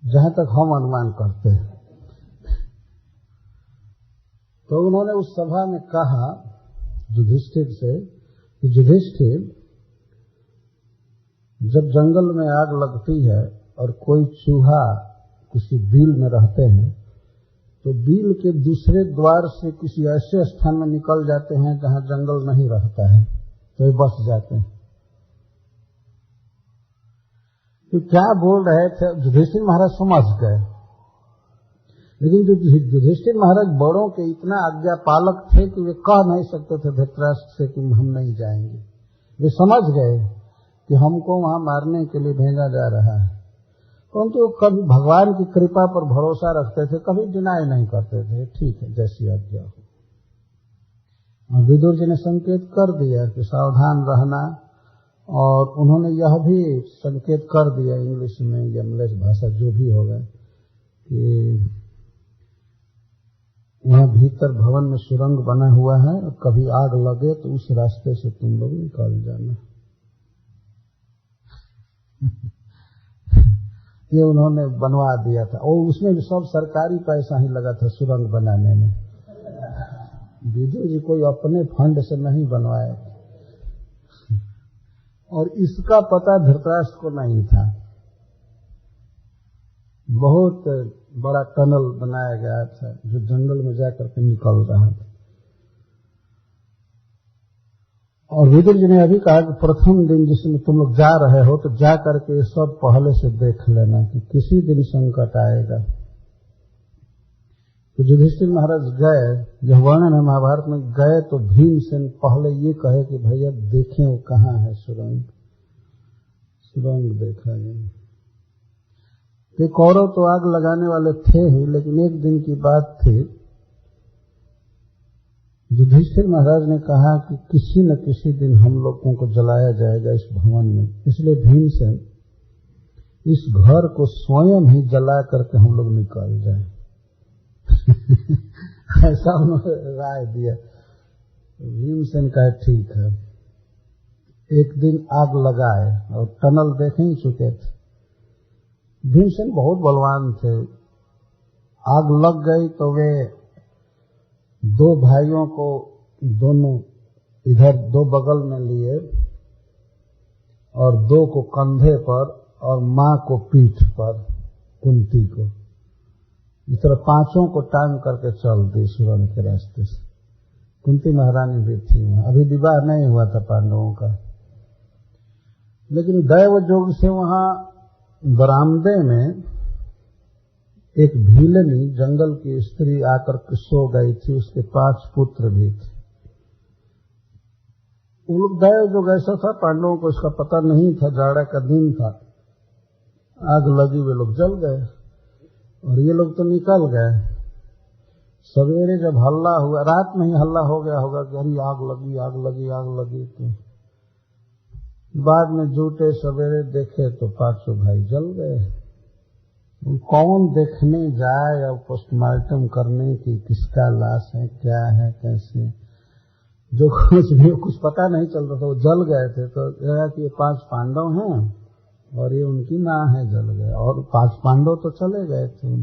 जहां तक हम अनुमान करते हैं। तो उन्होंने उस सभा में कहा युधिष्ठिर से कि युधिष्ठिर, जब जंगल में आग लगती है और कोई चूहा किसी बील में रहते हैं, तो बील के दूसरे द्वार से किसी ऐसे स्थान में निकल जाते हैं जहां जंगल नहीं रहता है, तो ये बच जाते हैं। तो क्या बोल रहे थे युधिष्ठिर महाराज समझ गए, लेकिन युधिष्ठिर महाराज बड़ों के इतना आज्ञा पालक थे कि वे कह नहीं सकते थे धृतराष्ट्र से कि हम नहीं जाएंगे। वे समझ गए कि हमको वहां मारने के लिए भेजा जा रहा है, परंतु कभी भगवान की कृपा पर भरोसा रखते थे, कभी डिनाई नहीं करते थे, ठीक है जैसी आज्ञा हो। और विदुर जी ने संकेत कर दिया कि सावधान रहना, और उन्होंने यह भी संकेत कर दिया इंग्लिश में या म्लेच्छ भाषा जो भी होगा कि वहां भीतर भवन में सुरंग बना हुआ है, और कभी आग लगे तो उस रास्ते से तुम लोग निकल जाना। ये उन्होंने बनवा दिया था, और उसमें भी सब सरकारी पैसा ही लगा था सुरंग बनाने में। विदुर जी कोई अपने फंड से नहीं बनवाए, और इसका पता धृतराष्ट्र को नहीं था। बहुत बड़ा टनल बनाया गया था जो जंगल में जाकर के निकल रहा था। और विदुर जी ने अभी कहा कि प्रथम दिन जिसमें तुम लोग जा रहे हो तो जा करके सब पहले से देख लेना कि किसी दिन संकट आएगा। तो युधिष्ठिर महाराज गए, यह वर्णन है महाभारत में, गए तो भीमसेन पहले ये कहे कि भैया देखें वो कहाँ है सुरंग। सुरंग देखा गया। ये कौरव तो आग लगाने वाले थे ही, लेकिन एक दिन की बात थी, युधिष्ठिर महाराज ने कहा कि किसी न किसी दिन हम लोगों को जलाया जाएगा इस भवन में, इसलिए भीमसेन इस घर को स्वयं ही जला करके हम लोग निकल जाए। ऐसा उन्होंने राय दिया। भीमसेन कहा ठीक है। एक दिन आग लगाए और टनल देख ही चुके थे। भीमसेन बहुत बलवान थे। आग लग गई तो वे दो भाइयों को दोनों इधर दो बगल में लिए और दो को कंधे पर और मां को पीठ पर, कुंती को, इस तरह पांचों को टांग करके चल दी सुरंग के रास्ते से। कुंती महारानी भी थी वहां, अभी विवाह नहीं हुआ था पांडवों का, लेकिन दैव जोग से वहां बरामदे में एक भीलनी जंगल की स्त्री आकर के सो गई थी, उसके 5 पुत्र भी थे। वो लोग दैव जोग ऐसा था, पांडवों को इसका पता नहीं था, जाड़ा का दिन था, आग लगी, वे लोग जल गए और ये लोग तो निकल गए। सवेरे जब हल्ला हुआ, रात में ही हल्ला हो गया होगा कि अरे आग लगी आग लगी आग लगी, तो बाद में जुटे, सवेरे देखे तो 5 भाई जल गए। कौन देखने जाए और पोस्टमार्टम करने की किसका लाश है, क्या है, कैसे, जो कुछ पता नहीं चल रहा था, वो जल गए थे। तो कहा कि ये 5 पांडव हैं और ये उनकी मां है, जल गए। और 5 पांडव तो चले गए थे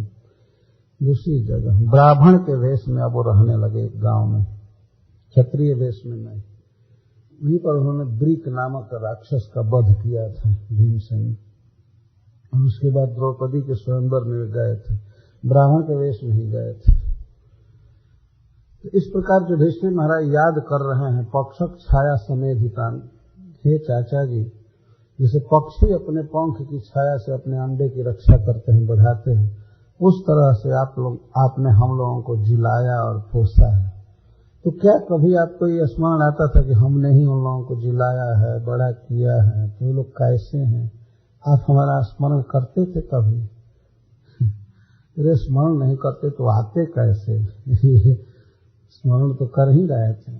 दूसरी जगह, ब्राह्मण के वेश में अब वो रहने लगे एक गांव में, क्षत्रिय वेश में नहीं। वहीं पर उन्होंने ब्रीक नामक राक्षस का वध किया था भीमसेन, और उसके बाद द्रौपदी के स्वयंवर में गए थे, ब्राह्मण के वेश में ही गए थे। तो इस प्रकार जो युधिष्ठिर महाराज याद कर रहे हैं, पक्षक छाया समेधितान, हे चाचा जी, जैसे पक्षी अपने पंख की छाया से अपने अंडे की रक्षा करते हैं, बढ़ाते हैं, उस तरह से आपने हम लोगों को जिलाया और पोसा है। तो क्या कभी आपको ये स्मरण आता था कि हमने ही उन लोगों को जिलाया है, बड़ा किया है, तो ये लोग कैसे हैं? आप हमारा स्मरण करते थे कभी? अरे स्मरण नहीं करते तो आते कैसे? स्मरण तो कर ही रहे थे।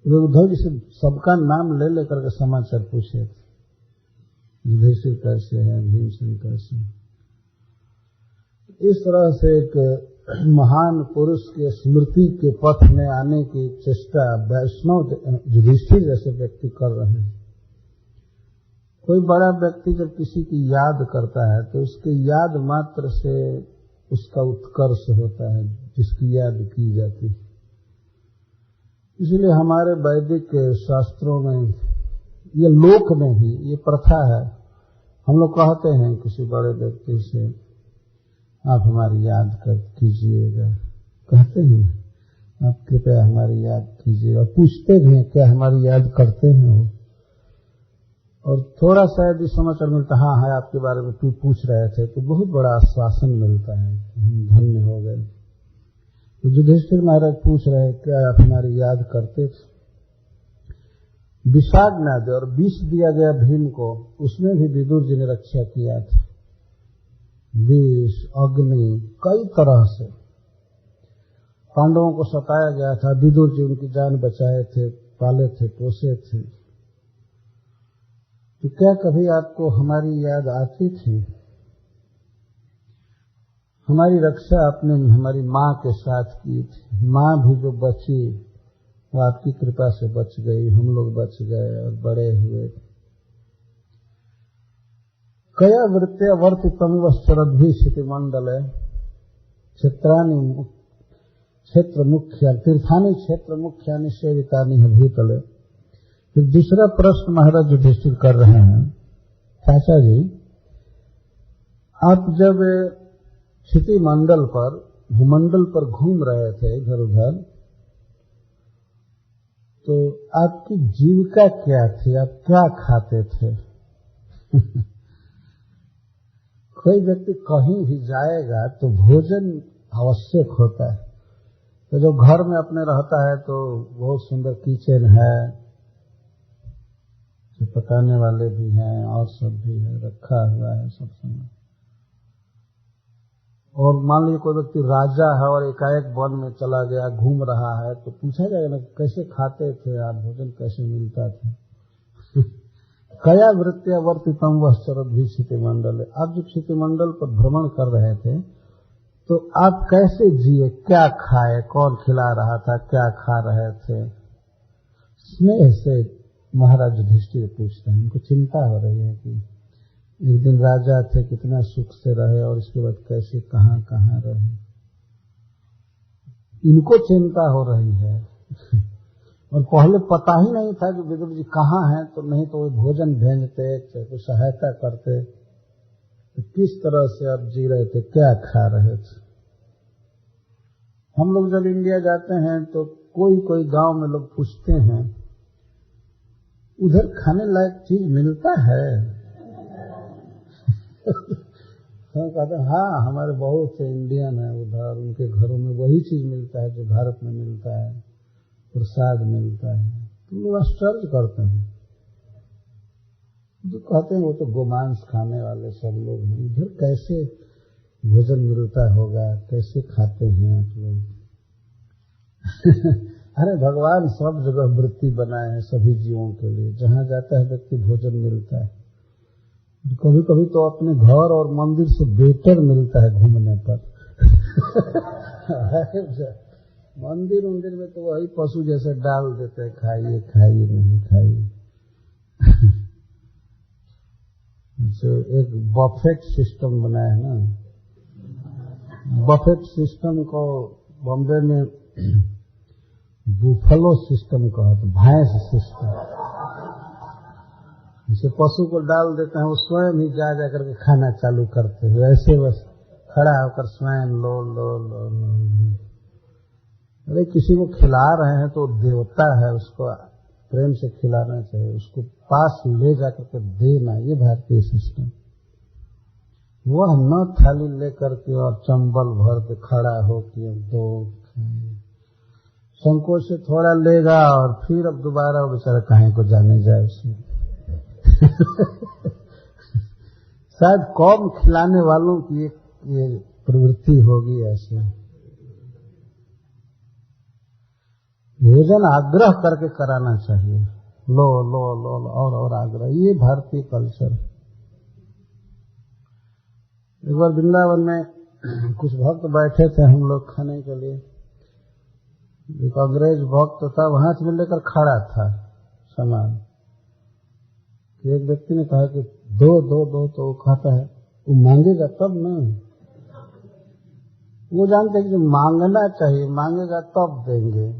वे उद्धव जी से सबका नाम ले लेकर के समाचार पूछे थे, युधिष्ठिर कैसे है, भीमसेन कैसे है। इस तरह से एक महान पुरुष के स्मृति के पथ में आने की चेष्टा वैष्णव युधिष्ठिर जैसे व्यक्ति कर रहे हैं। कोई बड़ा व्यक्ति जब किसी की याद करता है तो उसके याद मात्र से उसका उत्कर्ष होता है, जिसकी याद की जाती है। इसलिए हमारे वैदिक शास्त्रों में, ये लोक में भी ये प्रथा है। हम लोग कहते हैं किसी बड़े व्यक्ति से, आप हमारी याद कीजिएगा, कहते हैं, आप कृपया हमारी याद कीजिए, और पूछते भी हैं क्या हमारी याद करते हैं वो। और थोड़ा सा यदि समाचार मिलता, हाँ है आपके बारे में पूछ रहे थे, तो बहुत बड़ा आश्वासन मिलता है, हम धन्य हो गए। तो युधिष्ठिर महाराज पूछ रहे क्या आप हमारी याद करते थे? विषाग्ना दे और विष दिया गया भीम को, उसमें भी विदुर जी ने रक्षा किया था। विष, अग्नि, कई तरह से पांडवों को सताया गया था, विदुर जी उनकी जान बचाए थे, पाले थे, पोसे थे। तो क्या कभी आपको हमारी याद आती थी? हमारी रक्षा आपने हमारी माँ के साथ की थी, माँ भी जो बची वो आपकी कृपा से बच गई, हम लोग बच गए और बड़े हुए। कया वृत्ते वर्तितम वश्चरद्भि स्थिति मंडल क्षेत्रानि क्षेत्र मुख्या तीर्थानि क्षेत्र मुख्यानि सेवितानि भूतले। फिर दूसरा प्रश्न महाराज युधिष्ठिर कर रहे हैं, चाचा जी आप जब क्षिति मंडल पर, भूमंडल पर घूम रहे थे इधर उधर, तो आपकी जीविका क्या थी, आप क्या खाते थे? कोई व्यक्ति कहीं भी जाएगा तो भोजन आवश्यक होता है। तो जो घर में अपने रहता है तो बहुत सुंदर किचन है, जो पकाने वाले भी हैं और सब भी है, रखा हुआ है सब समय। और मान लीजिए कोई व्यक्ति राजा है और एकाएक वन में चला गया, घूम रहा है, तो पूछा जाएगा ना कैसे खाते थे आप, भोजन कैसे मिलता था? कया वृत्तिया वर्तितम वह शरद भी क्षितिमंडल है। आप जब क्षितिमंडल पर भ्रमण कर रहे थे तो आप कैसे जिए, क्या खाए, कौन खिला रहा था, क्या खा रहे थे? स्नेह से महाराज युधिष्ठिर पूछते हैं, उनको चिंता हो रही है कि एक दिन राजा थे, कितना सुख से रहे और इसके बाद कैसे कहाँ कहाँ रहे, इनको चिंता हो रही है। और पहले पता ही नहीं था कि विदुर जी कहाँ हैं, तो नहीं तो वो भोजन भेजते, चाहे कोई सहायता करते। तो किस तरह से आप जी रहे थे, क्या खा रहे थे? हम लोग जब इंडिया जाते हैं तो कोई कोई गांव में लोग पूछते हैं उधर खाने लायक चीज मिलता है? हम कहते हैं हाँ, हमारे बहुत से इंडियन है उधर, उनके घरों में वही चीज मिलता है जो भारत में मिलता है, प्रसाद मिलता है। तो लोग आश्चर्य करते हैं, जो कहते हैं वो तो गोमांस खाने वाले सब लोग हैं, उधर कैसे भोजन मिलता होगा, कैसे खाते हैं आप लोग? अरे भगवान सब जगह वृत्ति बनाए हैं सभी जीवों के लिए, जहाँ जाता है व्यक्ति भोजन मिलता है। कभी कभी तो अपने घर और मंदिर से बेटर मिलता है घूमने पर। मंदिर में तो वही पशु जैसे डाल देते हैं, खाइए खाइए नहीं खाइए। एक बफेट सिस्टम बनाया है ना, बफेट सिस्टम को बॉम्बे में बुफलो सिस्टम कहते, भैंस सिस्टम। जैसे पशु को डाल देते हैं, वो स्वयं ही जा करके खाना चालू करते हैं, ऐसे बस खड़ा होकर स्वयं लो लो लो लो। अरे किसी को खिला रहे हैं तो देवता है, उसको प्रेम से खिलाना चाहिए, उसको पास ले जाकर के देना, ये भारतीय सिस्टम। वह न थाली लेकर के और चंबल भर के खड़ा हो के दो, संकोच से थोड़ा लेगा और फिर अब दोबारा वो बेचारा कहीं को जाने जाए उसमें। शायद कौम खिलाने वालों की ये प्रवृत्ति होगी ऐसे। भोजन आग्रह करके कराना चाहिए, लो लो लो, लो और आग्रह, ये भारतीय कल्चर। एक बार वृंदावन में कुछ भक्त बैठे थे हम लोग खाने के लिए, एक अंग्रेज भक्त था, वहां से लेकर खड़ा था सामान। एक व्यक्ति ने कहा कि दो दो दो, तो वो खाता है, वो मांगेगा तब ना, वो जानते हैं कि मांगना चाहिए, मांगेगा तब देंगे।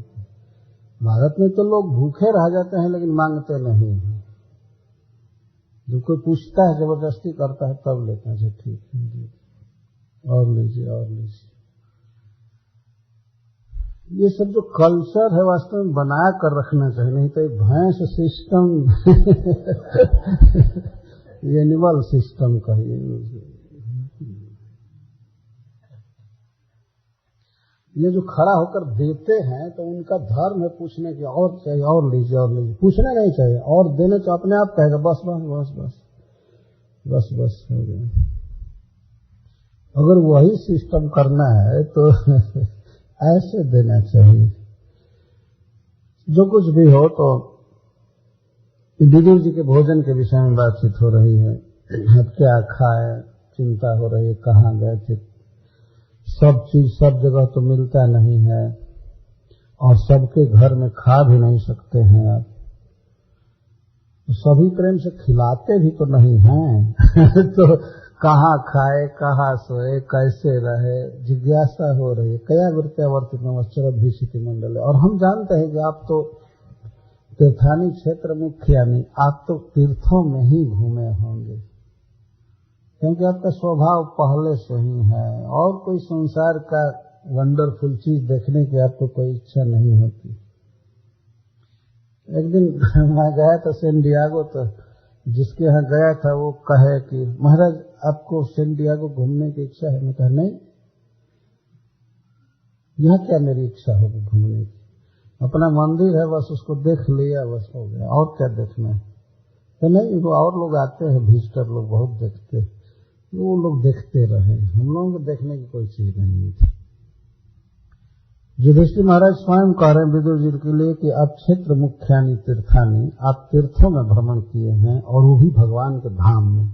भारत में तो लोग भूखे रह जाते हैं लेकिन मांगते नहीं हैं। जब कोई पूछता है, जबरदस्ती करता है, तब लेते हैं, ठीक है और लीजिए और लीजिए। ये सब जो कल्चर है वास्तव में बना कर रखना चाहिए, नहीं तो भैंस सिस्टम एनिमल सिस्टम कहिए। ये जो खड़ा होकर देते हैं तो उनका धर्म है पूछने की, और चाहिए और लीजिए और लीजिए, पूछना नहीं चाहिए, और देने तो अपने आप कहेगा बस बस बस बस बस बस हो गया। अगर वही सिस्टम करना है तो ऐसे देना चाहिए। जो कुछ भी हो, तो विदुर जी के भोजन के विषय में बातचीत हो रही है, क्या खाए, चिंता हो रही है, कहाँ गए थे। सब चीज सब जगह तो मिलता नहीं है और सबके घर में खा भी नहीं सकते हैं आप, सभी प्रेम से खिलाते भी तो नहीं हैं। तो कहाँ खाए, कहाँ सोए, कैसे रहे, जिज्ञासा हो रही है। कया वृत्तिया वर्तित नमश्चरद भी क्षितिमंडल है। और हम जानते हैं कि आप तो तीर्थानी क्षेत्र मुख्य नहीं, आप तो तीर्थों में ही घूमे होंगे, क्योंकि आपका स्वभाव पहले से ही है, और कोई संसार का वंडरफुल चीज देखने की आपको कोई इच्छा नहीं होती। एक दिन मैं गया था सैन डिएगो, तो जिसके यहाँ गया था वो कहे कि महाराज आपको सैन डिएगो घूमने की इच्छा है? मैं कहा नहीं, यहाँ क्या मेरी इच्छा होगी घूमने की, अपना मंदिर है बस उसको देख लिया बस हो गया, और क्या देखना है। तो नहीं, वो और लोग आते हैं, विजिटर लोग बहुत देखते हैं, वो लोग देखते रहे, हम लोगों को देखने की कोई चीज नहीं थी। युधिष्ठिर महाराज स्वयं कह रहे हैं विदुर जी के लिए कि आप क्षेत्र मुख्यानि तीर्थानि, आप तीर्थों में भ्रमण किए हैं और वो भी भगवान के धाम में।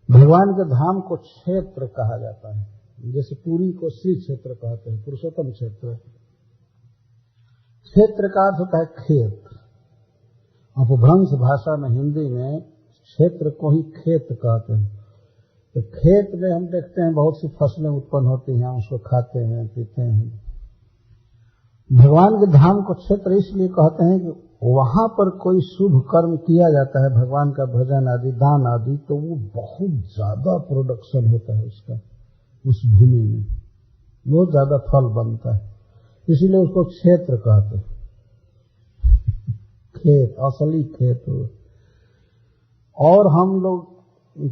भगवान के धाम को क्षेत्र कहा जाता है, जैसे पुरी को श्री क्षेत्र कहते हैं, पुरुषोत्तम क्षेत्र। क्षेत्र का अर्थ होता है खेत। अपभ्रंश भाषा में हिंदी में क्षेत्र को ही खेत कहते हैं। तो खेत में हम देखते हैं बहुत सी फसलें उत्पन्न होती हैं, उसको खाते हैं पीते हैं। भगवान के धाम को क्षेत्र इसलिए कहते हैं कि वहां पर कोई शुभ कर्म किया जाता है, भगवान का भजन आदि, दान आदि, तो वो बहुत ज्यादा प्रोडक्शन होता है उसका, उस भूमि में बहुत ज्यादा फल बनता है, इसीलिए उसको क्षेत्र कहते हैं। खेत, असली खेत। और हम लोग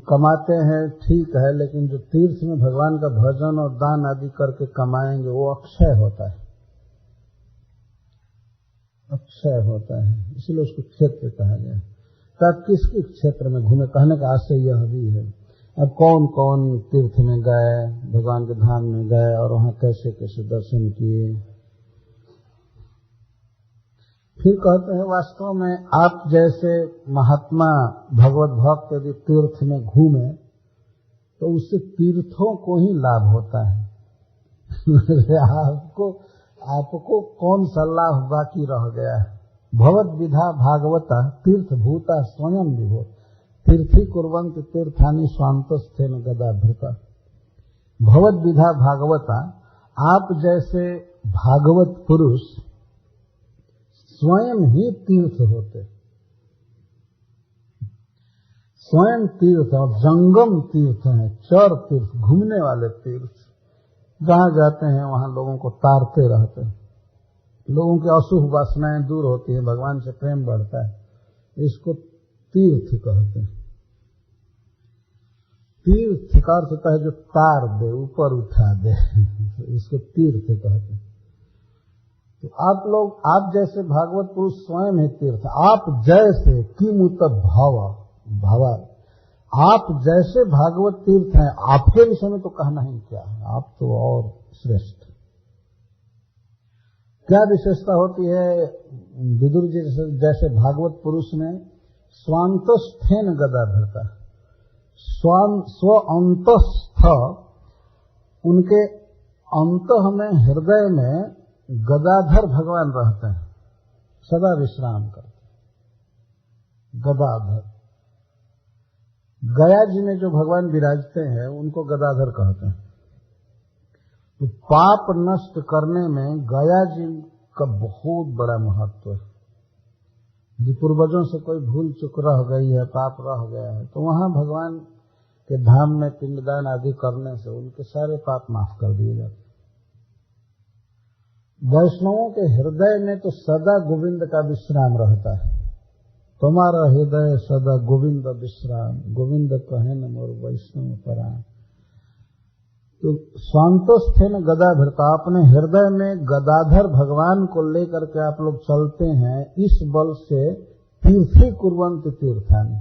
कमाते हैं ठीक है, लेकिन जो तीर्थ में भगवान का भजन और दान आदि करके कमाएंगे वो अक्षय होता है, अक्षय होता है, इसलिए उसको क्षेत्र कहा गया। तो आप किस किस क्षेत्र में घूमे, कहने का आशय यह भी है। अब कौन कौन तीर्थ में गए, भगवान के धाम में गए और वहां कैसे कैसे दर्शन किए। फिर कहते हैं वास्तव में आप जैसे महात्मा भगवत भक्त यदि तीर्थ में घूमे तो उससे तीर्थों को ही लाभ होता है। आपको कौन सा लाभ बाकी रह गया है। भगवत विधा भागवता तीर्थ भूता स्वयं विभो तीर्थी कुर्वन्त तीर्थानि स्वांतस्थेन गदाभृता। भगवत विधा भागवता, आप जैसे भागवत पुरुष स्वयं ही तीर्थ होते, स्वयं तीर्थ और जंगम तीर्थ हैं, चर तीर्थ, घूमने वाले तीर्थ, जहां जाते हैं वहां लोगों को तारते रहते हैं, लोगों की अशुभ वासनाएं दूर होती है, भगवान से प्रेम बढ़ता है, इसको तीर्थ कहते हैं। तीर्थ का अर्थ होता है जो तार दे, ऊपर उठा दे, इसको तीर्थ कहते हैं। तो आप जैसे भागवत पुरुष स्वयं है तीर्थ। आप जैसे किमुत भव, आप जैसे भागवत तीर्थ हैं, आपके विषय में तो कहना ही क्या है, आप तो और श्रेष्ठ। क्या विशेषता होती है विदुर जी जैसे भागवत पुरुष में? स्वांतस्थेन गदाधरता, स्व अंतस्थ, उनके अंतः में, हृदय में गदाधर भगवान रहते हैं, सदा विश्राम करते। गदाधर, गया जी में जो भगवान विराजते हैं उनको गदाधर कहते हैं। तो पाप नष्ट करने में गया जी का बहुत बड़ा महत्व है। यदि पूर्वजों से कोई भूल चूक रह गई है, पाप रह गया है, तो वहां भगवान के धाम में पिंडदान आदि करने से उनके सारे पाप माफ कर दिए जाते। वैष्णवों के हृदय में तो सदा गोविंद का विश्राम रहता है। तुम्हारा हृदय सदा गोविंद विश्राम, गोविंद कहे न मोर वैष्णव पराण। तो स्वांतस्थेन गदाधरता, अपने हृदय में गदाधर भगवान को लेकर के आप लोग चलते हैं, इस बल से तीर्थी कुर्वन्त तीर्थानि,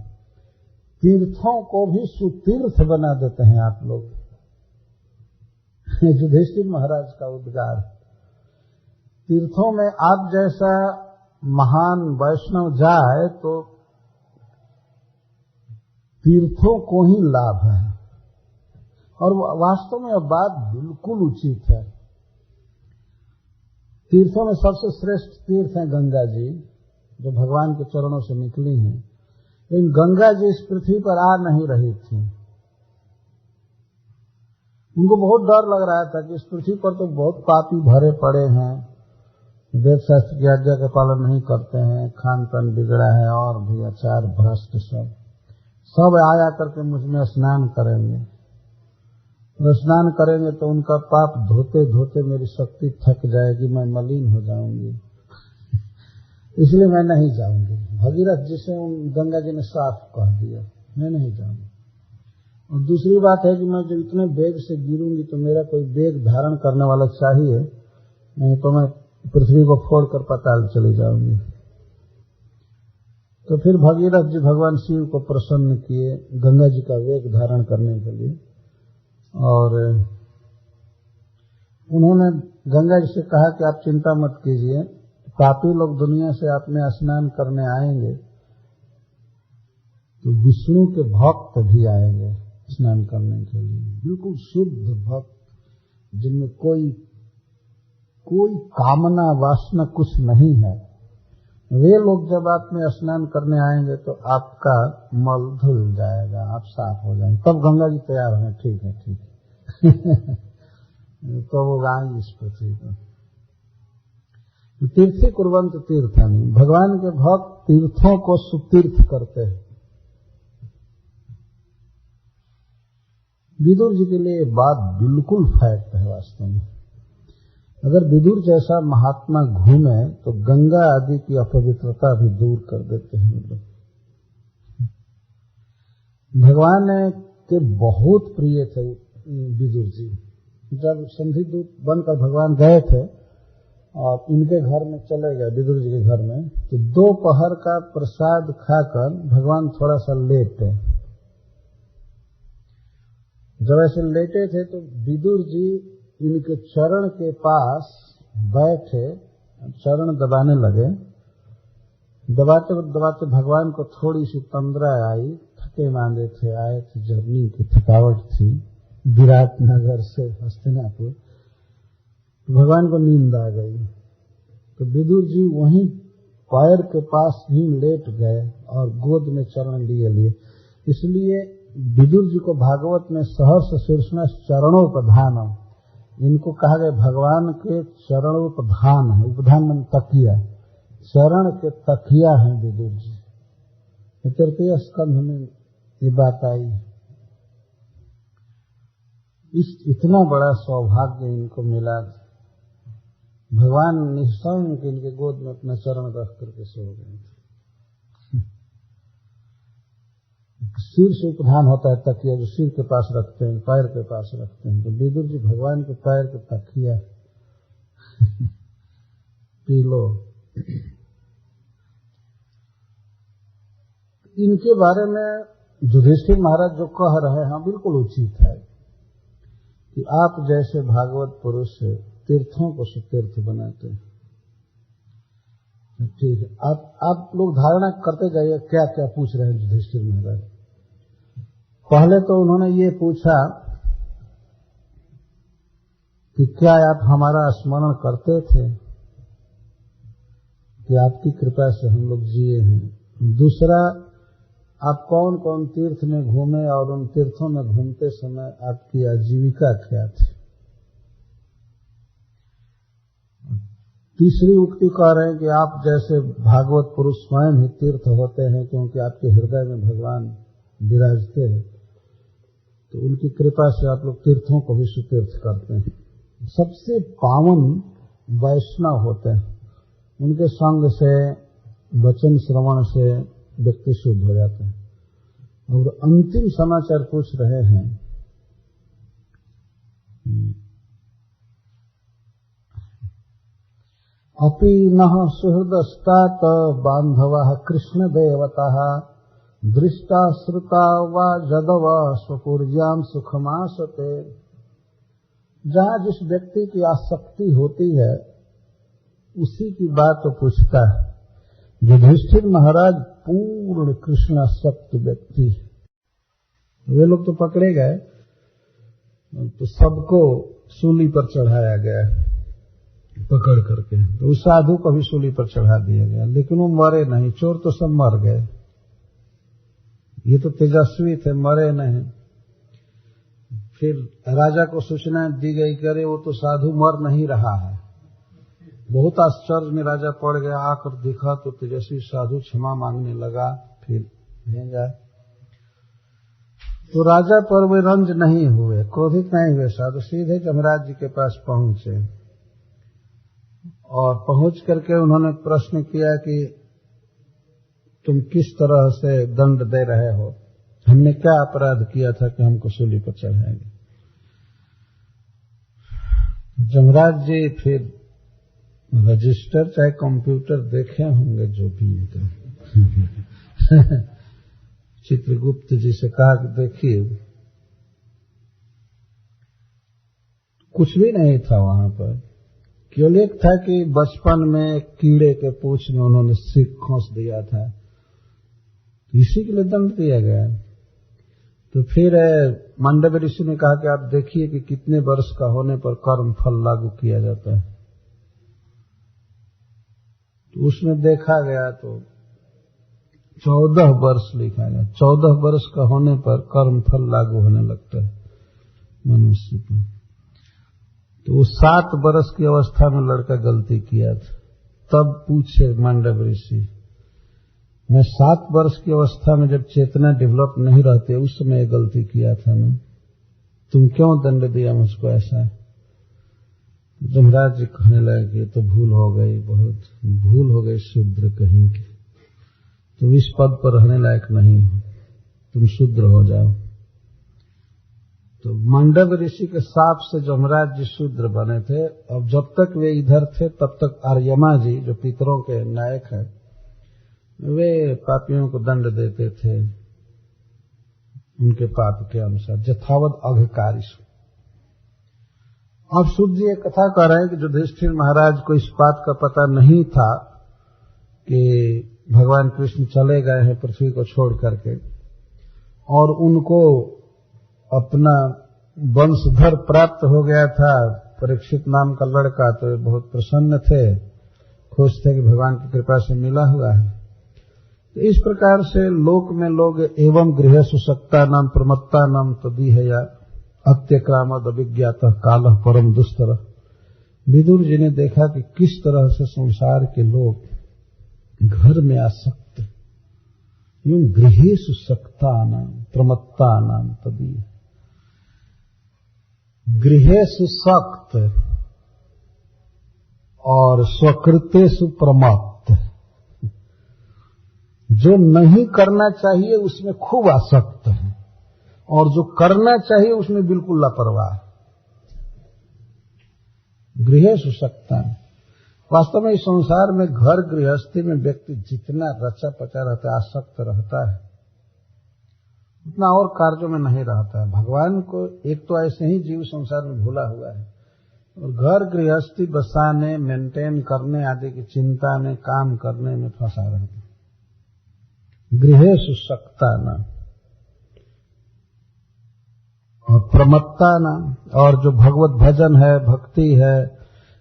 तीर्थों को भी सुतीर्थ बना देते हैं आप लोग। युधिष्ठिर महाराज का उद्गार, तीर्थों में आप जैसा महान वैष्णव जाए तो तीर्थों को ही लाभ है। और वास्तव में यह बात बिल्कुल उचित है। तीर्थों में सबसे श्रेष्ठ तीर्थ है गंगा जी, जो भगवान के चरणों से निकली हैं। लेकिन गंगा जी इस पृथ्वी पर आ नहीं रही थी। उनको बहुत डर लग रहा था कि इस पृथ्वी पर तो बहुत पापी भरे पड़े हैं, वेद शास्त्र की आज्ञा का पालन नहीं करते हैं, खान पान बिगड़ा है और भी आचार भ्रष्ट, सब आया करके मुझ में स्नान करेंगे। स्नान करेंगे तो उनका पाप धोते धोते मेरी शक्ति थक जाएगी, मैं मलिन हो जाऊंगी। इसलिए मैं नहीं जाऊंगी। भगीरथ जी से गंगा जी ने साफ कह दिया, मैं नहीं जाऊंगी। और दूसरी बात है कि मैं जब इतने वेग से गिरूंगी तो मेरा कोई वेग धारण करने वाला चाहिए, नहीं तो मैं पृथ्वी को फोड़कर पाताल चले जाऊंगी। तो फिर भगीरथ जी भगवान शिव को प्रसन्न किए गंगा जी का वेग धारण करने के लिए, और उन्होंने गंगा जी से कहा कि आप चिंता मत कीजिए, पापी लोग दुनिया से आप में स्नान करने आएंगे तो विष्णु के भक्त भी आएंगे स्नान करने के लिए, बिल्कुल शुद्ध भक्त जिनमें कोई कामना वासना कुछ नहीं है। वे लोग जब आप में स्नान करने आएंगे तो आपका मल धुल जाएगा, आप साफ हो जाएंगे। तब गंगा जी तैयार हैं, ठीक है ठीक है तो वो आएंगे इस पृथ्वी पर। तीर्थी कुर्वंत तीर्थानि, भगवान के भक्त तीर्थों को सुतीर्थ करते हैं। विदुर जी के लिए ये बात बिल्कुल फैक्ट है वास्तव में। अगर विदुर जैसा महात्मा घूमे तो गंगा आदि की अपवित्रता भी दूर कर देते हैं लोग। भगवान के बहुत प्रिय थे विदुर जी। जब संधि दूत बनकर भगवान गए थे और इनके घर में चले गए, विदुर जी के घर में, तो दोपहर का प्रसाद खाकर भगवान थोड़ा सा लेटे। जब ऐसे लेटे थे तो विदुर जी इनके चरण के पास बैठे, चरण दबाने लगे। दबाते दबाते भगवान को थोड़ी सी तंद्रा आई, थके मांदे थे, आए थे, जर्नी की थकावट थी विराट नगर से हस्तिनापुर, तो भगवान को नींद आ गई। तो विदुर जी वहीं पैर के पास ही लेट गए और गोद में चरण लिए। इसलिए विदुर जी को भागवत में सहर्ष शीर्षण चरणोपधानम, इनको कहा गया भगवान के चरणोपधान है। उपधान में तकिया, चरण के तकिया हैं विदुर जी। तृतीय स्कंध में ये बात आई। इतना बड़ा सौभाग्य इनको मिला, भगवान निःसंग इनके गोद में अपना चरण रख करके सो गए थे। सिर से उपधान होता है तकिया, जो सिर के पास रखते हैं, पैर के पास रखते हैं, तो विदुर जी भगवान के पैर के तकिया पी लो। इनके बारे में युधिष्ठिर महाराज जो कह रहे हैं बिल्कुल उचित है कि आप जैसे भागवत पुरुष तीर्थों को सुतीर्थ बनाते हैं। ठीक है, आप लोग धारणा करते जाइए क्या क्या पूछ रहे हैं युधिष्ठिर महाराज। पहले तो उन्होंने ये पूछा कि क्या आप हमारा स्मरण करते थे कि आपकी कृपा से हम लोग जिए हैं। दूसरा, आप कौन कौन तीर्थ में घूमे और उन तीर्थों में घूमते समय आपकी आजीविका क्या थी। तीसरी उक्ति कह रहे हैं कि आप जैसे भागवत पुरुष स्वयं ही तीर्थ होते हैं, क्योंकि आपके हृदय में भगवान विराजते हैं, तो उनकी कृपा से आप लोग तीर्थों को भी सुतीर्थ करते हैं। सबसे पावन वैष्णव होते हैं, उनके संग से, वचन श्रवण से व्यक्ति शुद्ध हो जाते हैं। और अंतिम समाचार पूछ रहे हैं, अपि नः सुहृदस्तात बांधवः कृष्ण देवतः दृष्टा श्रुता वा जदव स्वपूर्याम सुखमासते। जहाँ जिस व्यक्ति की आसक्ति होती है उसी की बात तो पूछता है। युधिष्ठिर महाराज पूर्ण कृष्णासक्त व्यक्ति, वे लोग तो पकड़े गए तो सबको सूली पर चढ़ाया गया पकड़ करके, तो उस साधु को भी सूली पर चढ़ा दिया गया, लेकिन वो मरे नहीं। चोर तो सब मर गए, ये तो तेजस्वी थे, मरे नहीं। फिर राजा को सूचना दी गई कि अरे वो तो साधु मर नहीं रहा है। बहुत आश्चर्य में राजा पड़ गया, आकर देखा तो तेजस्वी साधु क्षमा मांगने लगा। फिर भेजा तो राजा पर वे रंज नहीं हुए, क्रोधित नहीं हुए साधु, सीधे जमराज जी के पास पहुंचे और पहुंच करके उन्होंने प्रश्न किया कि तुम किस तरह से दंड दे रहे हो, हमने क्या अपराध किया था कि हमको सूली पर चढ़ाएंगे। जमराज जी फिर रजिस्टर चाहे कंप्यूटर देखे होंगे जो भी चित्रगुप्त जी से कहा कि देखिए कुछ भी नहीं था वहां पर, केवल एक था कि बचपन में कीड़े के पूंछ में उन्होंने सिर खोस दिया था, इसी के लिए दंड दिया गया। तो फिर मांडव्य ऋषि ने कहा कि आप देखिए कि कितने वर्ष का होने पर कर्म फल लागू किया जाता है। तो उसमें देखा गया तो 14 वर्ष लिखा गया, 14 वर्ष का होने पर कर्म फल लागू होने लगता है मनुष्य पर। तो वो 7 वर्ष की अवस्था में लड़का गलती किया था, तब पूछे मांडव्य ऋषि, मैं 7 वर्ष की अवस्था में जब चेतना डेवलप नहीं रहती उस समय गलती किया था ना, तुम क्यों दंड दिया मुझको ऐसा। जमराज जी कहने लगे कि तो भूल हो गई, बहुत भूल हो गई, शूद्र कहीं की, तुम इस पद पर रहने लायक नहीं हो, तुम शूद्र हो जाओ। तो मांडव्य ऋषि के शाप से जमराज जी शूद्र बने थे। और जब तक वे इधर थे तब तक आर्यमा जी जो पितरों के नायक हैं, वे पापियों को दंड देते थे उनके पाप के अनुसार, यथावत अघकारिषु। अब सूत जी एक कथा कह रहे हैं कि युधिष्ठिर महाराज को इस बात का पता नहीं था कि भगवान कृष्ण चले गए हैं पृथ्वी को छोड़ करके, और उनको अपना वंशधर प्राप्त हो गया था, परीक्षित नाम का लड़का, तो बहुत प्रसन्न थे, खुश थे कि भगवान की कृपा से मिला हुआ है। तो इस प्रकार से लोक में लोग एवं गृह सुशक्ता नाम प्रमत्ता नाम तदी है या अत्यक्रामद अभिज्ञात काल परम दुस्तर। विदुर जी ने देखा कि किस तरह से संसार के लोग घर में आसक्त, यूं गृह सुशक्ता नाम प्रमत्ता नाम तदी, गृह सुशक्त और स्वकृते सुप्रमत्त, जो नहीं करना चाहिए उसमें खूब आसक्त है और जो करना चाहिए उसमें बिल्कुल लापरवाह। गृह सुशक्ता, वास्तव में इस संसार में घर गृहस्थी में व्यक्ति जितना रचा पचा रहता है, आसक्त रहता है, उतना और कार्यों में नहीं रहता है। भगवान को एक तो ऐसे ही जीव संसार में भूला हुआ है, और घर गृहस्थी बसाने, मेंटेन करने आदि की चिंता में, काम करने में फंसा रहता है। गृह सुशक्ता नाम और प्रमत्ता नाम, और जो भगवत भजन है, भक्ति है,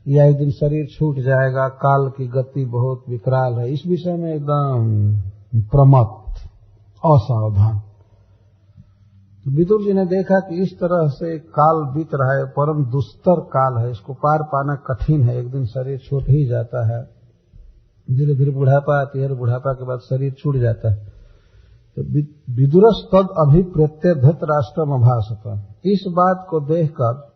या एक दिन शरीर छूट जाएगा, काल की गति बहुत विकराल है, इस विषय में एकदम प्रमत्त, असावधान। तो विदुर जी ने देखा कि इस तरह से काल बीत रहा है, परम दुस्तर काल है, इसको पार पाना कठिन है, एक दिन शरीर छूट ही जाता है, धीरे धीरे बुढ़ापा आती है, बुढ़ापा के बाद शरीर छूट जाता है। तो विदुरस तद अभिप्रेत्य धृतराष्ट्रम अभासत, इस बात को देखकर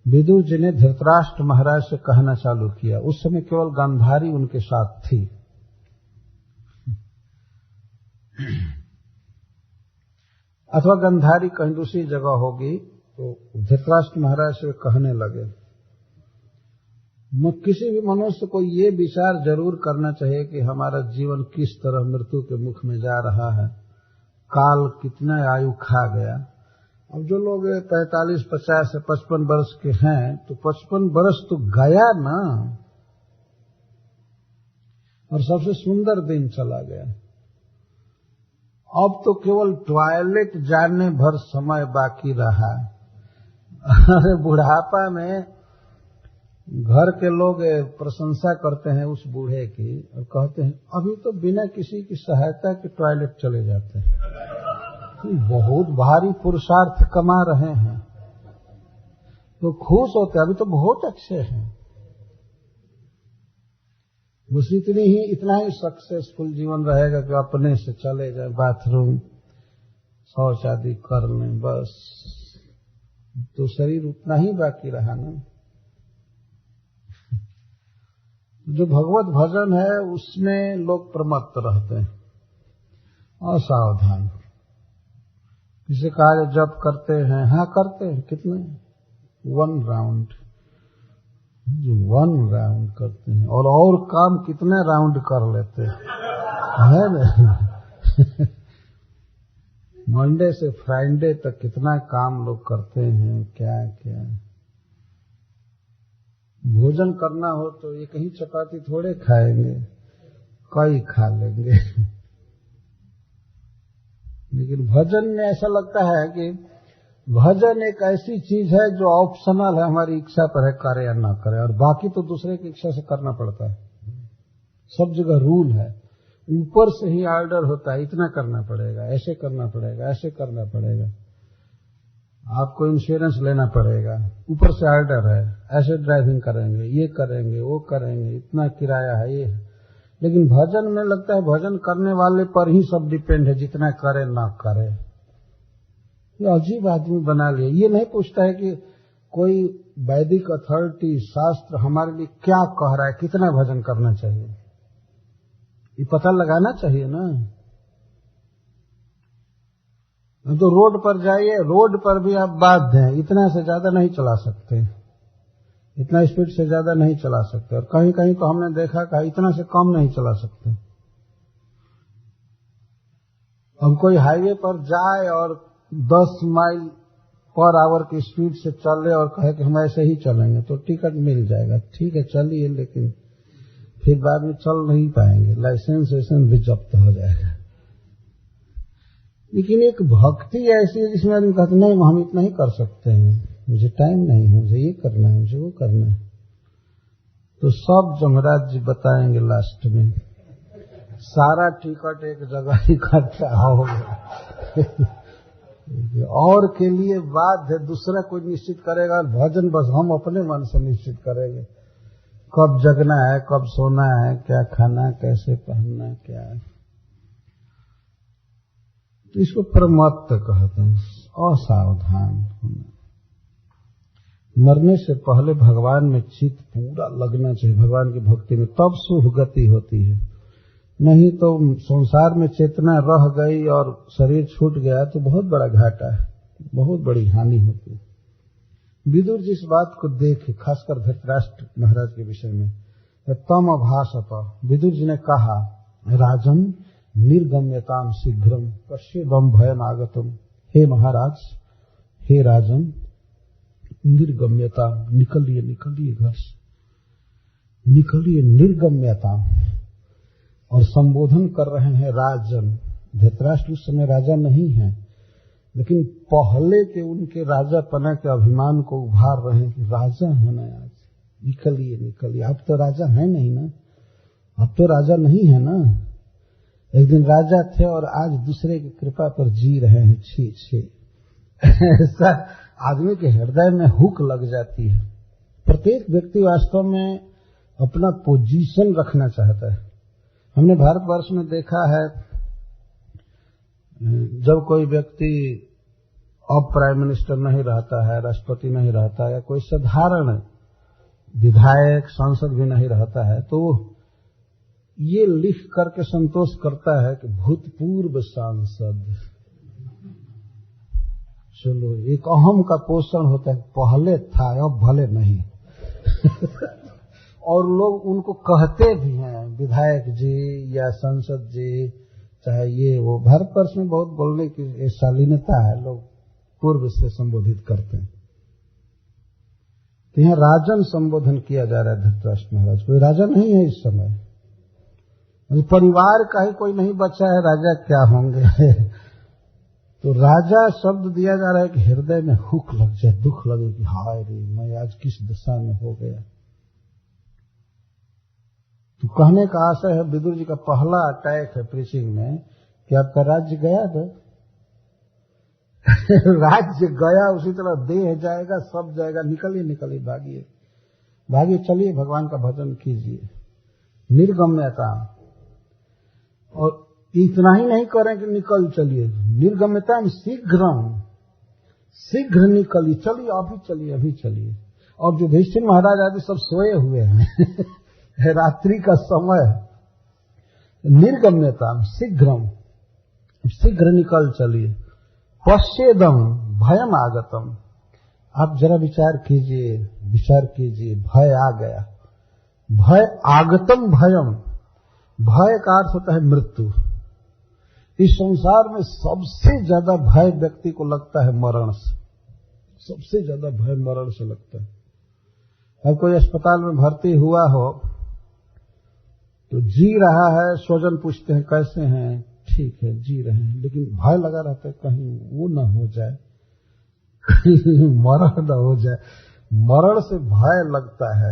विदुर जी ने धृतराष्ट्र महाराज से कहना चालू किया। उस समय केवल गांधारी उनके साथ थी। अथवा गंधारी कहीं दूसरी जगह होगी। तो धृतराष्ट्र महाराज से कहने लगे, किसी भी मनुष्य को ये विचार जरूर करना चाहिए कि हमारा जीवन किस तरह मृत्यु के मुख में जा रहा है, काल कितना आयु खा गया। अब जो लोग 45, 50 से 55 वर्ष के हैं, तो 55 वर्ष तो गया ना, और सबसे सुंदर दिन चला गया। अब तो केवल टॉयलेट जाने भर समय बाकी रहा। अरे बुढ़ापा में घर के लोग प्रशंसा करते हैं उस बूढ़े की और कहते हैं अभी तो बिना किसी की सहायता के टॉयलेट चले जाते हैं, बहुत भारी पुरुषार्थ कमा रहे हैं, तो खुश होते हैं, अभी तो बहुत अच्छे हैं। बस इतना ही सक्सेसफुल जीवन रहेगा कि अपने से चले जाए बाथरूम, शौच आदि कर लें, बस तो शरीर उतना ही बाकी रहा ना। जो भगवत भजन है उसमें लोग प्रमत्त रहते हैं, असावधान। किसी कार्य जप करते हैं, हाँ करते हैं, कितने 1 राउंड, जो 1 राउंड करते हैं, और काम कितने राउंड कर लेते हैं, है ना। मंडे से फ्राइडे तक कितना काम लोग करते हैं, क्या क्या। भोजन करना हो तो एक ही चपाती थोड़े खाएंगे, कई खा लेंगे। लेकिन भजन में ऐसा लगता है कि भजन एक ऐसी चीज है जो ऑप्शनल है, हमारी इच्छा पर है, करे या ना करे, और बाकी तो दूसरे की इच्छा से करना पड़ता है। सब जगह रूल है, ऊपर से ही ऑर्डर होता है, इतना करना पड़ेगा, ऐसे करना पड़ेगा, ऐसे करना पड़ेगा, आपको इंश्योरेंस लेना पड़ेगा, ऊपर से ऑर्डर है, ऐसे ड्राइविंग करेंगे, ये करेंगे, वो करेंगे, इतना किराया है, ये है। लेकिन भजन में लगता है भजन करने वाले पर ही सब डिपेंड है, जितना करे ना करे। ये अजीब आदमी बना लिया। ये नहीं पूछता है कि कोई वैदिक अथॉरिटी, शास्त्र हमारे लिए क्या कह रहा है, कितना भजन करना चाहिए, ये पता लगाना चाहिए ना। तो रोड पर जाइए, रोड पर भी आप बाध्य हैं, इतना से ज्यादा नहीं चला सकते, इतना स्पीड से ज्यादा नहीं चला सकते, और कहीं कहीं तो हमने देखा कि इतना से कम नहीं चला सकते। अब कोई हाईवे पर जाए और 10 माइल पर आवर की स्पीड से चले और कहे कि हम ऐसे ही चलेंगे, तो टिकट मिल जाएगा, ठीक है चलिए, लेकिन फिर बाद में चल नहीं पाएंगे, लाइसेंस भी जब्त हो जाएगा। लेकिन एक भक्ति ऐसी है जिसमें आदमी कहते नहीं, हम इतना ही कर सकते हैं, मुझे टाइम नहीं है, मुझे ये करना है, मुझे वो करना है। तो सब जमराज जी बताएंगे लास्ट में, सारा टिकट एक जगह इकट्ठा होगा और के लिए बाध्य, दूसरा कोई निश्चित करेगा, भजन बस हम अपने मन से निश्चित करेंगे, कब जगना है, कब सोना है, क्या खाना, कैसे पहनना, क्या है। तो इसको प्रमत्त कहते हैं, असावधान होना। मरने से पहले भगवान में चित्त पूरा लगना चाहिए, भगवान की भक्ति में, तब शुभ गति होती है। नहीं तो संसार में चेतना रह गई और शरीर छूट गया तो बहुत बड़ा घाटा है, बहुत बड़ी हानि होती है। विदुर जी इस बात को देखे, खासकर धृतराष्ट्र महाराज के विषय में, तम अभाषत, विदुर जी ने कहा, राजन निर्गम्यताम शीघ्रम पश्येदम भयम आगतम। हे महाराज, हे राजन, निर्गम्यता, निकलिए, निकलिए घर से, निकलिए, निर्गम्यता। और संबोधन कर रहे हैं राजन। धृतराष्ट्र उस समय राजा नहीं है, लेकिन पहले के उनके राजापना के अभिमान को उभार रहे हैं कि राजा है ना, आज निकलिए, निकलिए। अब तो राजा है नहीं ना, अब तो राजा नहीं है ना, एक दिन राजा थे और आज दूसरे की कृपा पर जी रहे हैं, छी छी। ऐसा आदमी के हृदय में हुक लग जाती है। प्रत्येक व्यक्ति वास्तव में अपना पोजीशन रखना चाहता है। हमने भारतवर्ष में देखा है, जब कोई व्यक्ति अब प्राइम मिनिस्टर नहीं रहता है, राष्ट्रपति नहीं रहता है, या कोई साधारण विधायक, सांसद भी नहीं रहता है, तो ये लिख करके संतोष करता है कि भूतपूर्व सांसद। चलो, एक अहम का पोषण होता है, पहले था अब भले नहीं। और लोग उनको कहते भी हैं विधायक जी या संसद जी, चाहे ये वो। भारतवर्ष में बहुत बोलने की शालीनता है, लोग पूर्व से संबोधित करते हैं। तो यहाँ राजन संबोधन किया जा रहा है धृतराष्ट्र महाराज। कोई राजा नहीं है इस समय, परिवार का ही कोई नहीं बचा है, राजा क्या होंगे। तो राजा शब्द दिया जा रहा है कि हृदय में हुक लग जाए, दुख लगे कि हाय रे, मैं आज किस दशा में हो गया। तो कहने का आशय है, विदुर जी का पहला अटैक है प्रीचिंग में कि आपका राज्य गया था। राज्य गया, उसी तरह देह जाएगा, सब जाएगा, निकलिए, निकलिए, भागिए, भागिए, चलिए भगवान का भजन कीजिए। निर्गम्यता, और इतना ही नहीं करें कि निकल चलिए, निर्गम्यता में शीघ्रम, शीघ्र निकलिए, चलिए, अभी चलिए, अभी चलिए। और युधिष्ठिर महाराज आदि सब सोए हुए हैं। है रात्रि का समय, निर्गम्यता शीघ्रम, शीघ्र निकल चलिए। पश्चेदम भयम आगतम, आप जरा विचार कीजिए, विचार कीजिए, भय आ गया। भय आगतम भयम, भय का अर्थ होता है मृत्यु। इस संसार में सबसे ज्यादा भय व्यक्ति को लगता है मरण से, सबसे ज्यादा भय मरण से लगता है। अब कोई अस्पताल में भर्ती हुआ हो तो जी रहा है, स्वजन पूछते हैं कैसे हैं, ठीक है जी रहे हैं, लेकिन भय लगा रहता है कहीं वो न हो जाए, कहीं मरण न हो जाए। मरण से भय लगता है,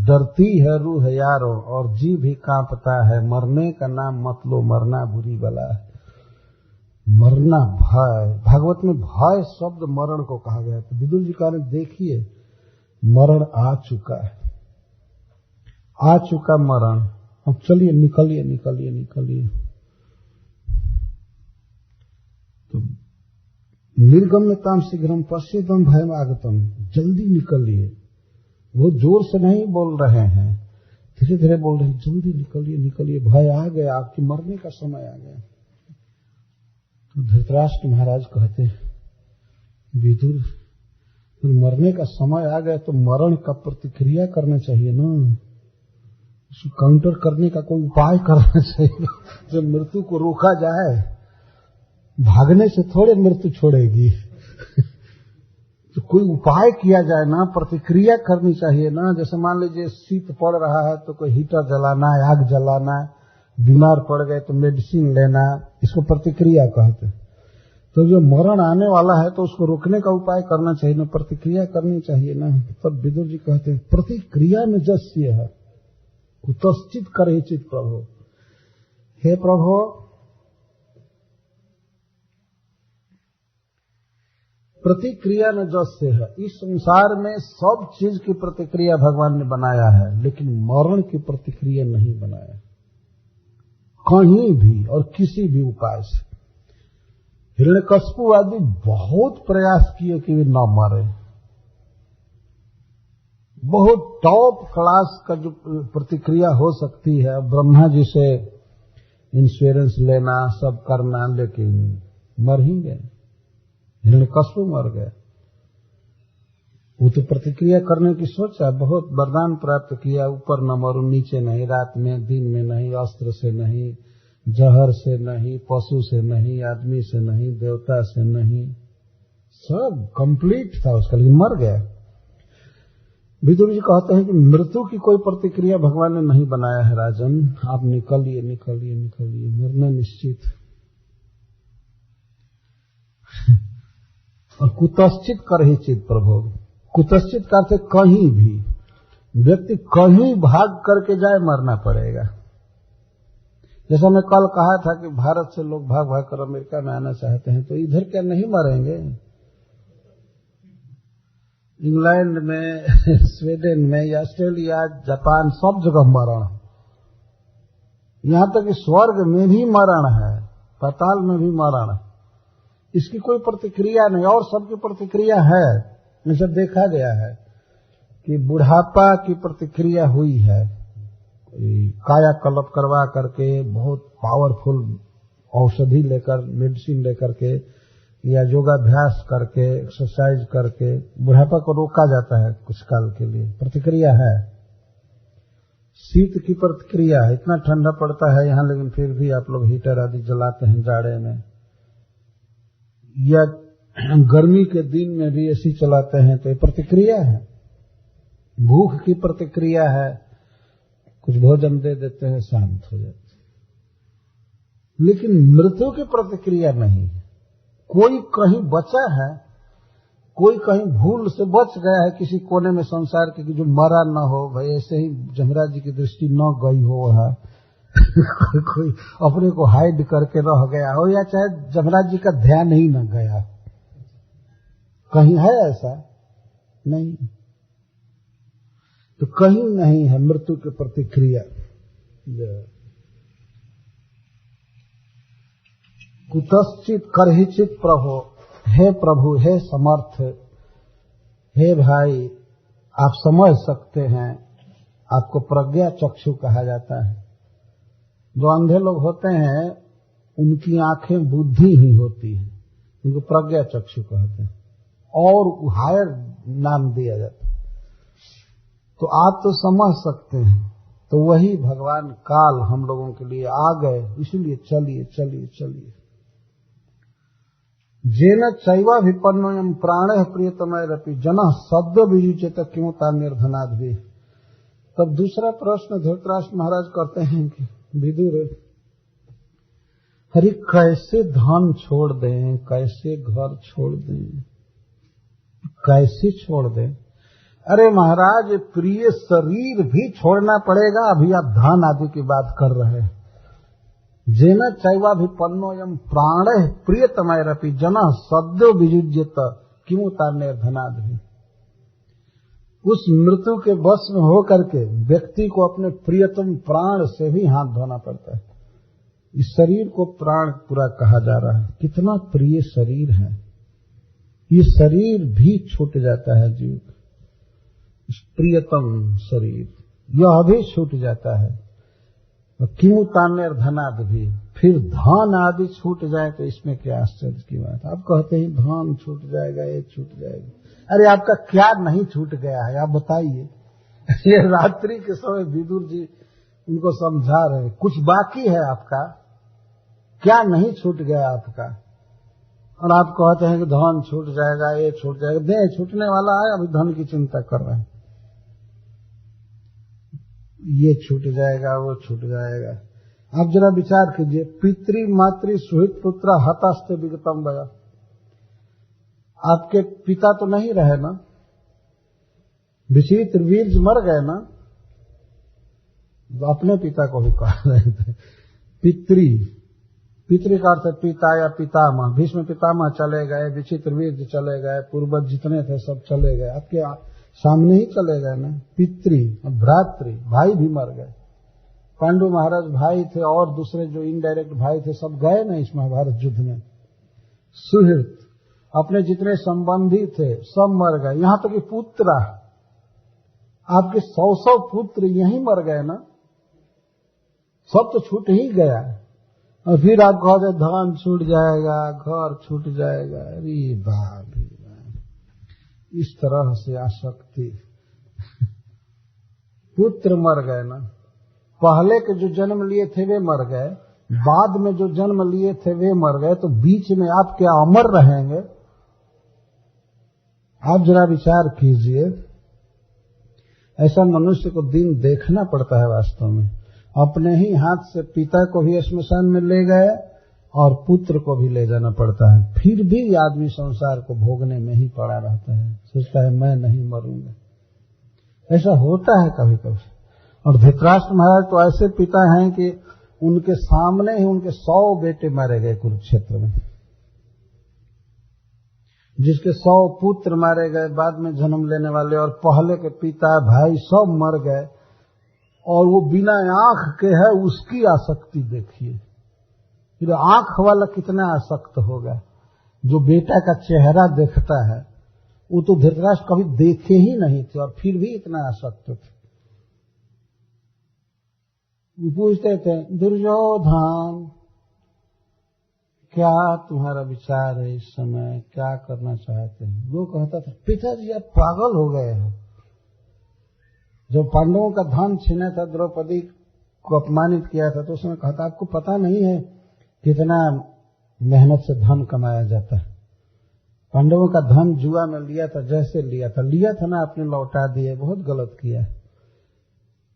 डरती है रूह यारो और जी भी कांपता है। मरने का नाम मत लो, मरना बुरी बला है। मरना भय, भागवत में भय शब्द मरण को कहा गया। तो विदुर जी कह रहे देखिए मरण आ चुका है, आ चुका मरण, अब चलिए निकलिए निकलिए निकलिए। तो निर्गम्यताम शीघ्रम पश्येदम भयम आगतम, जल्दी निकलिए। वो जोर से नहीं बोल रहे हैं, धीरे धीरे बोल रहे हैं, जल्दी निकलिए निकलिए, भय आ गया, आपकी मरने का समय आ गया। तो धृतराष्ट्र महाराज कहते हैं विदुर, मरने का समय आ गया तो मरण का प्रतिक्रिया करना चाहिए ना, उसको काउंटर करने का कोई उपाय करना चाहिए जो मृत्यु को रोका जाए। भागने से थोड़े मृत्यु छोड़ेगी तो कोई उपाय किया जाए ना, प्रतिक्रिया करनी चाहिए ना। जैसे मान लीजिए शीत पड़ रहा है तो कोई हीटर जलाना, आग जलाना, बीमार पड़ गए तो मेडिसिन लेना, इसको प्रतिक्रिया कहते हैं। तो जो मरण आने वाला है तो उसको रोकने का उपाय करना चाहिए ना, प्रतिक्रिया करनी चाहिए ना। तब विदुर जी कहते हैं प्रतिक्रिया में जस्य है, कुतश्चित करेचित प्रभु, हे प्रभु प्रतिक्रिया में जस्य है। इस संसार में सब चीज की प्रतिक्रिया भगवान ने बनाया है, लेकिन मरण की प्रतिक्रिया नहीं बनाया कहीं भी और किसी भी उपाय से। हिरण्यकश्यप आदि बहुत प्रयास किए कि वे न मरे, बहुत टॉप क्लास का जो प्रतिक्रिया हो सकती है, ब्रह्मा जी से इंश्योरेंस लेना, सब करना, लेकिन मर ही गए। हिरण्यकश्यप मर गए। वो तो प्रतिक्रिया करने की सोचा, बहुत वरदान प्राप्त किया, ऊपर न मरो, नीचे नहीं, रात में दिन में नहीं, अस्त्र से नहीं, जहर से नहीं, पशु से नहीं, आदमी से नहीं, देवता से नहीं, सब कंप्लीट था उसका, लेकिन मर गया। विदुर जी कहते हैं कि मृत्यु की कोई प्रतिक्रिया भगवान ने नहीं बनाया है राजन, आप निकलिए निकलिए निकलिए, मरना निश्चित। और कुतश्चित करहिचित प्रभु, कुतश्चित का अर्थ कहीं भी, व्यक्ति कहीं भाग करके जाए मरना पड़ेगा। जैसा मैं कल कहा था कि भारत से लोग भाग भाग कर अमेरिका में आना चाहते हैं, तो इधर क्या नहीं मरेंगे? इंग्लैंड में, स्वीडन में, ऑस्ट्रेलिया, जापान, सब जगह मरण, यहां तक कि स्वर्ग में भी मरण है, पाताल में भी मरण है। इसकी कोई प्रतिक्रिया नहीं, और सबकी प्रतिक्रिया है। जैसे देखा गया है कि बुढ़ापा की प्रतिक्रिया हुई है, कायाकल्प करवा करके, बहुत पावरफुल औषधि लेकर, मेडिसिन लेकर के, या योगाभ्यास करके, एक्सरसाइज करके बुढ़ापा को रोका जाता है कुछ काल के लिए, प्रतिक्रिया है। शीत की प्रतिक्रिया है, इतना ठंडा पड़ता है यहाँ, लेकिन फिर भी आप लोग हीटर आदि जलाते हैं जाड़े में, या गर्मी के दिन में भी एसी चलाते हैं, तो ये प्रतिक्रिया है। भूख की प्रतिक्रिया है, कुछ भोजन दे देते हैं, शांत हो जाते हैं। लेकिन मृत्यु की प्रतिक्रिया नहीं है। कोई कहीं बचा है, कोई कहीं भूल से बच गया है किसी कोने में संसार के, कि जो मरा न हो, भाई ऐसे ही जमराज जी की दृष्टि न गई हो है कोई अपने को हाइड करके रह गया हो, या चाहे जमराज जी का ध्यान ही न गया, कहीं है ऐसा? नहीं, तो कहीं नहीं है मृत्यु की प्रतिक्रिया। कुतश्चित करहिचित प्रभु, हे प्रभु, हे समर्थ, हे भाई, आप समझ सकते हैं आपको प्रज्ञा चक्षु कहा जाता है। जो अंधे लोग होते हैं उनकी आंखें बुद्धि ही होती है, उनको प्रज्ञा चक्षु कहते हैं और हायर नाम दिया जाता है। तो आप तो समझ सकते हैं, तो वही भगवान काल हम लोगों के लिए आ गए, इसलिए चलिए चलिए चलिए। जेन चैवा विपन्नोयम प्राणः प्रियतमैरपि जनः सद्य विजुचेत किमुता निर्धनाद् भी। तब दूसरा प्रश्न धृतराष्ट्र महाराज करते हैं कि विदुर, अरे कैसे धन छोड़ दें, कैसे घर छोड़ दें, कैसे छोड़ दें? अरे महाराज, प्रिय शरीर भी छोड़ना पड़ेगा। अभी आप धन आदि की बात कर रहे हैं। जेन चैवाभिपन्नोयम प्राणः प्रियतमैरपि जनः सद्यो वियुज्यत किमुता निर्धनाद् भी। उस मृत्यु के वश में होकर के व्यक्ति को अपने प्रियतम प्राण से भी हाथ धोना पड़ता है। इस शरीर को प्राण पूरा कहा जा रहा है। कितना प्रिय शरीर है, ये शरीर भी छूट जाता है जीव। इस प्रियतम शरीर यह भी छूट जाता है। किमुता निर्धनाद् भी, फिर धन आदि छूट जाए तो इसमें क्या आश्चर्य की बात। आप कहते हैं धन छूट जाएगा, ये छूट जाएगा। अरे आपका क्या नहीं छूट गया है, आप बताइए। ये रात्रि के समय विदुर जी उनको समझा रहे हैं, कुछ बाकी है आपका, क्या नहीं छूट गया आपका। और आप कहते हैं कि धन छूट जाएगा, ये छूट जाएगा। देह छूटने वाला है, अभी धन की चिंता कर रहे हैं। ये छूट जाएगा, वो छूट जाएगा। आप जरा विचार कीजिए, पितृ मातृ सुहित पुत्र हतास्ते विगतम भया। आपके पिता तो नहीं रहे ना, विचित्र वीर्य मर गए ना। अपने पिता को भी कह रहे थे पितृ का अर्थ पिता या पितामह। भीष्म पितामह चले गए, विचित्र वीर्य चले गए, पूर्वज जितने थे सब चले गए, आपके सामने ही चले गए ना। पितृ भ्रातृ भाई भी मर गए। पांडु महाराज भाई थे और दूसरे जो इनडायरेक्ट भाई थे सब गए ना इस महाभारत युद्ध में। सुहृत अपने जितने संबंधी थे सब मर गए, यहां तक कि पुत्र, आपके 100 पुत्र यहीं मर गए ना, सब तो छूट ही गया। और फिर आप कहते धन छूट जाएगा, घर छूट जाएगा। अरे बाप रे बाप, इस तरह से आसक्ति। पुत्र मर गए ना, पहले के जो जन्म लिए थे वे मर गए, बाद में जो जन्म लिए थे वे मर गए, तो बीच में आप क्या अमर रहेंगे? आप जरा विचार कीजिए। ऐसा मनुष्य को दिन देखना पड़ता है वास्तव में। अपने ही हाथ से पिता को भी श्मशान में ले गए और पुत्र को भी ले जाना पड़ता है, फिर भी आदमी संसार को भोगने में ही पड़ा रहता है, सोचता है मैं नहीं मरूंगा। ऐसा होता है कभी कभी। और धृतराष्ट्र महाराज तो ऐसे पिता हैं कि उनके सामने ही उनके 100 बेटे मारे गए कुरुक्षेत्र में, जिसके 100 पुत्र मारे गए, बाद में जन्म लेने वाले, और पहले के पिता भाई सब मर गए। और वो बिना आंख के है, उसकी आसक्ति देखिए। फिर आंख वाला कितना आसक्त होगा, जो बेटा का चेहरा देखता है। वो तो धृतराष्ट्र कभी देखे ही नहीं थे और फिर भी इतना आसक्त थे। पूछते थे दुर्योधन क्या तुम्हारा विचार है, इस समय क्या करना चाहते हैं? वो कहता था पिताजी आप पागल हो गए हैं। जब पांडवों का धन छीना था, द्रौपदी को अपमानित किया था, तो उसने कहा था आपको पता नहीं है कितना मेहनत से धन कमाया जाता है। पांडवों का धन जुआ में लिया था, जैसे लिया था ना, आपने लौटा दिया, बहुत गलत किया।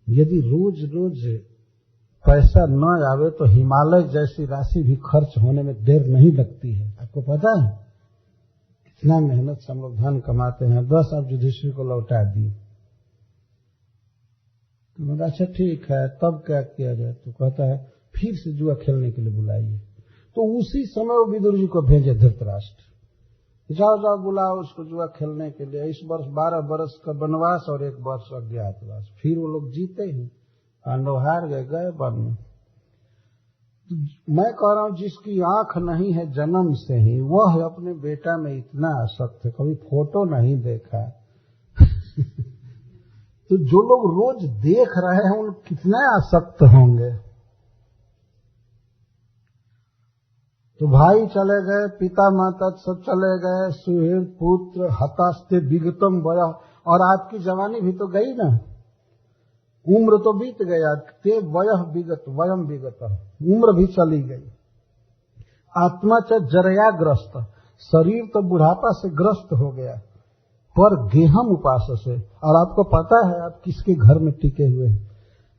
यदि रोज रोज पैसा न आवे तो हिमालय जैसी राशि भी खर्च होने में देर नहीं लगती है। आपको पता है इतना मेहनत से हम लोग धन कमाते हैं, बस आप युधिष्ठिर को लौटा दिए। तो अच्छा ठीक है, तब क्या किया जाए? तो कहता है फिर से जुआ खेलने के लिए बुलाइए। तो उसी समय वो विदुर जी को भेजे धृतराष्ट्र, जाओ जाओ बुलाओ उसको जुआ खेलने के लिए। इस वर्ष 12 वर्ष का वनवास और 1 वर्ष अज्ञातवास। फिर वो लोग जीते ही, पांडव हार गए वन में। मैं कह रहा हूं जिसकी आंख नहीं है जन्म से ही, वह अपने बेटा में इतना आसक्त है, कभी फोटो नहीं देखा तो जो लोग रोज देख रहे हैं उन कितने आसक्त होंगे। तो भाई चले गए, पिता माता सब चले गए, सुहृद पुत्र हतास्ते विगतम वय, और आपकी जवानी भी तो गई ना, उम्र तो बीत गया, ते वयः विगत वयम विगत, उम्र भी चली गई। आत्मा च जरयाग्रस्त, शरीर तो बुढ़ापा से ग्रस्त हो गया, पर गेहम उपास से। और आपको पता है आप किसके घर में टिके हुए हैं?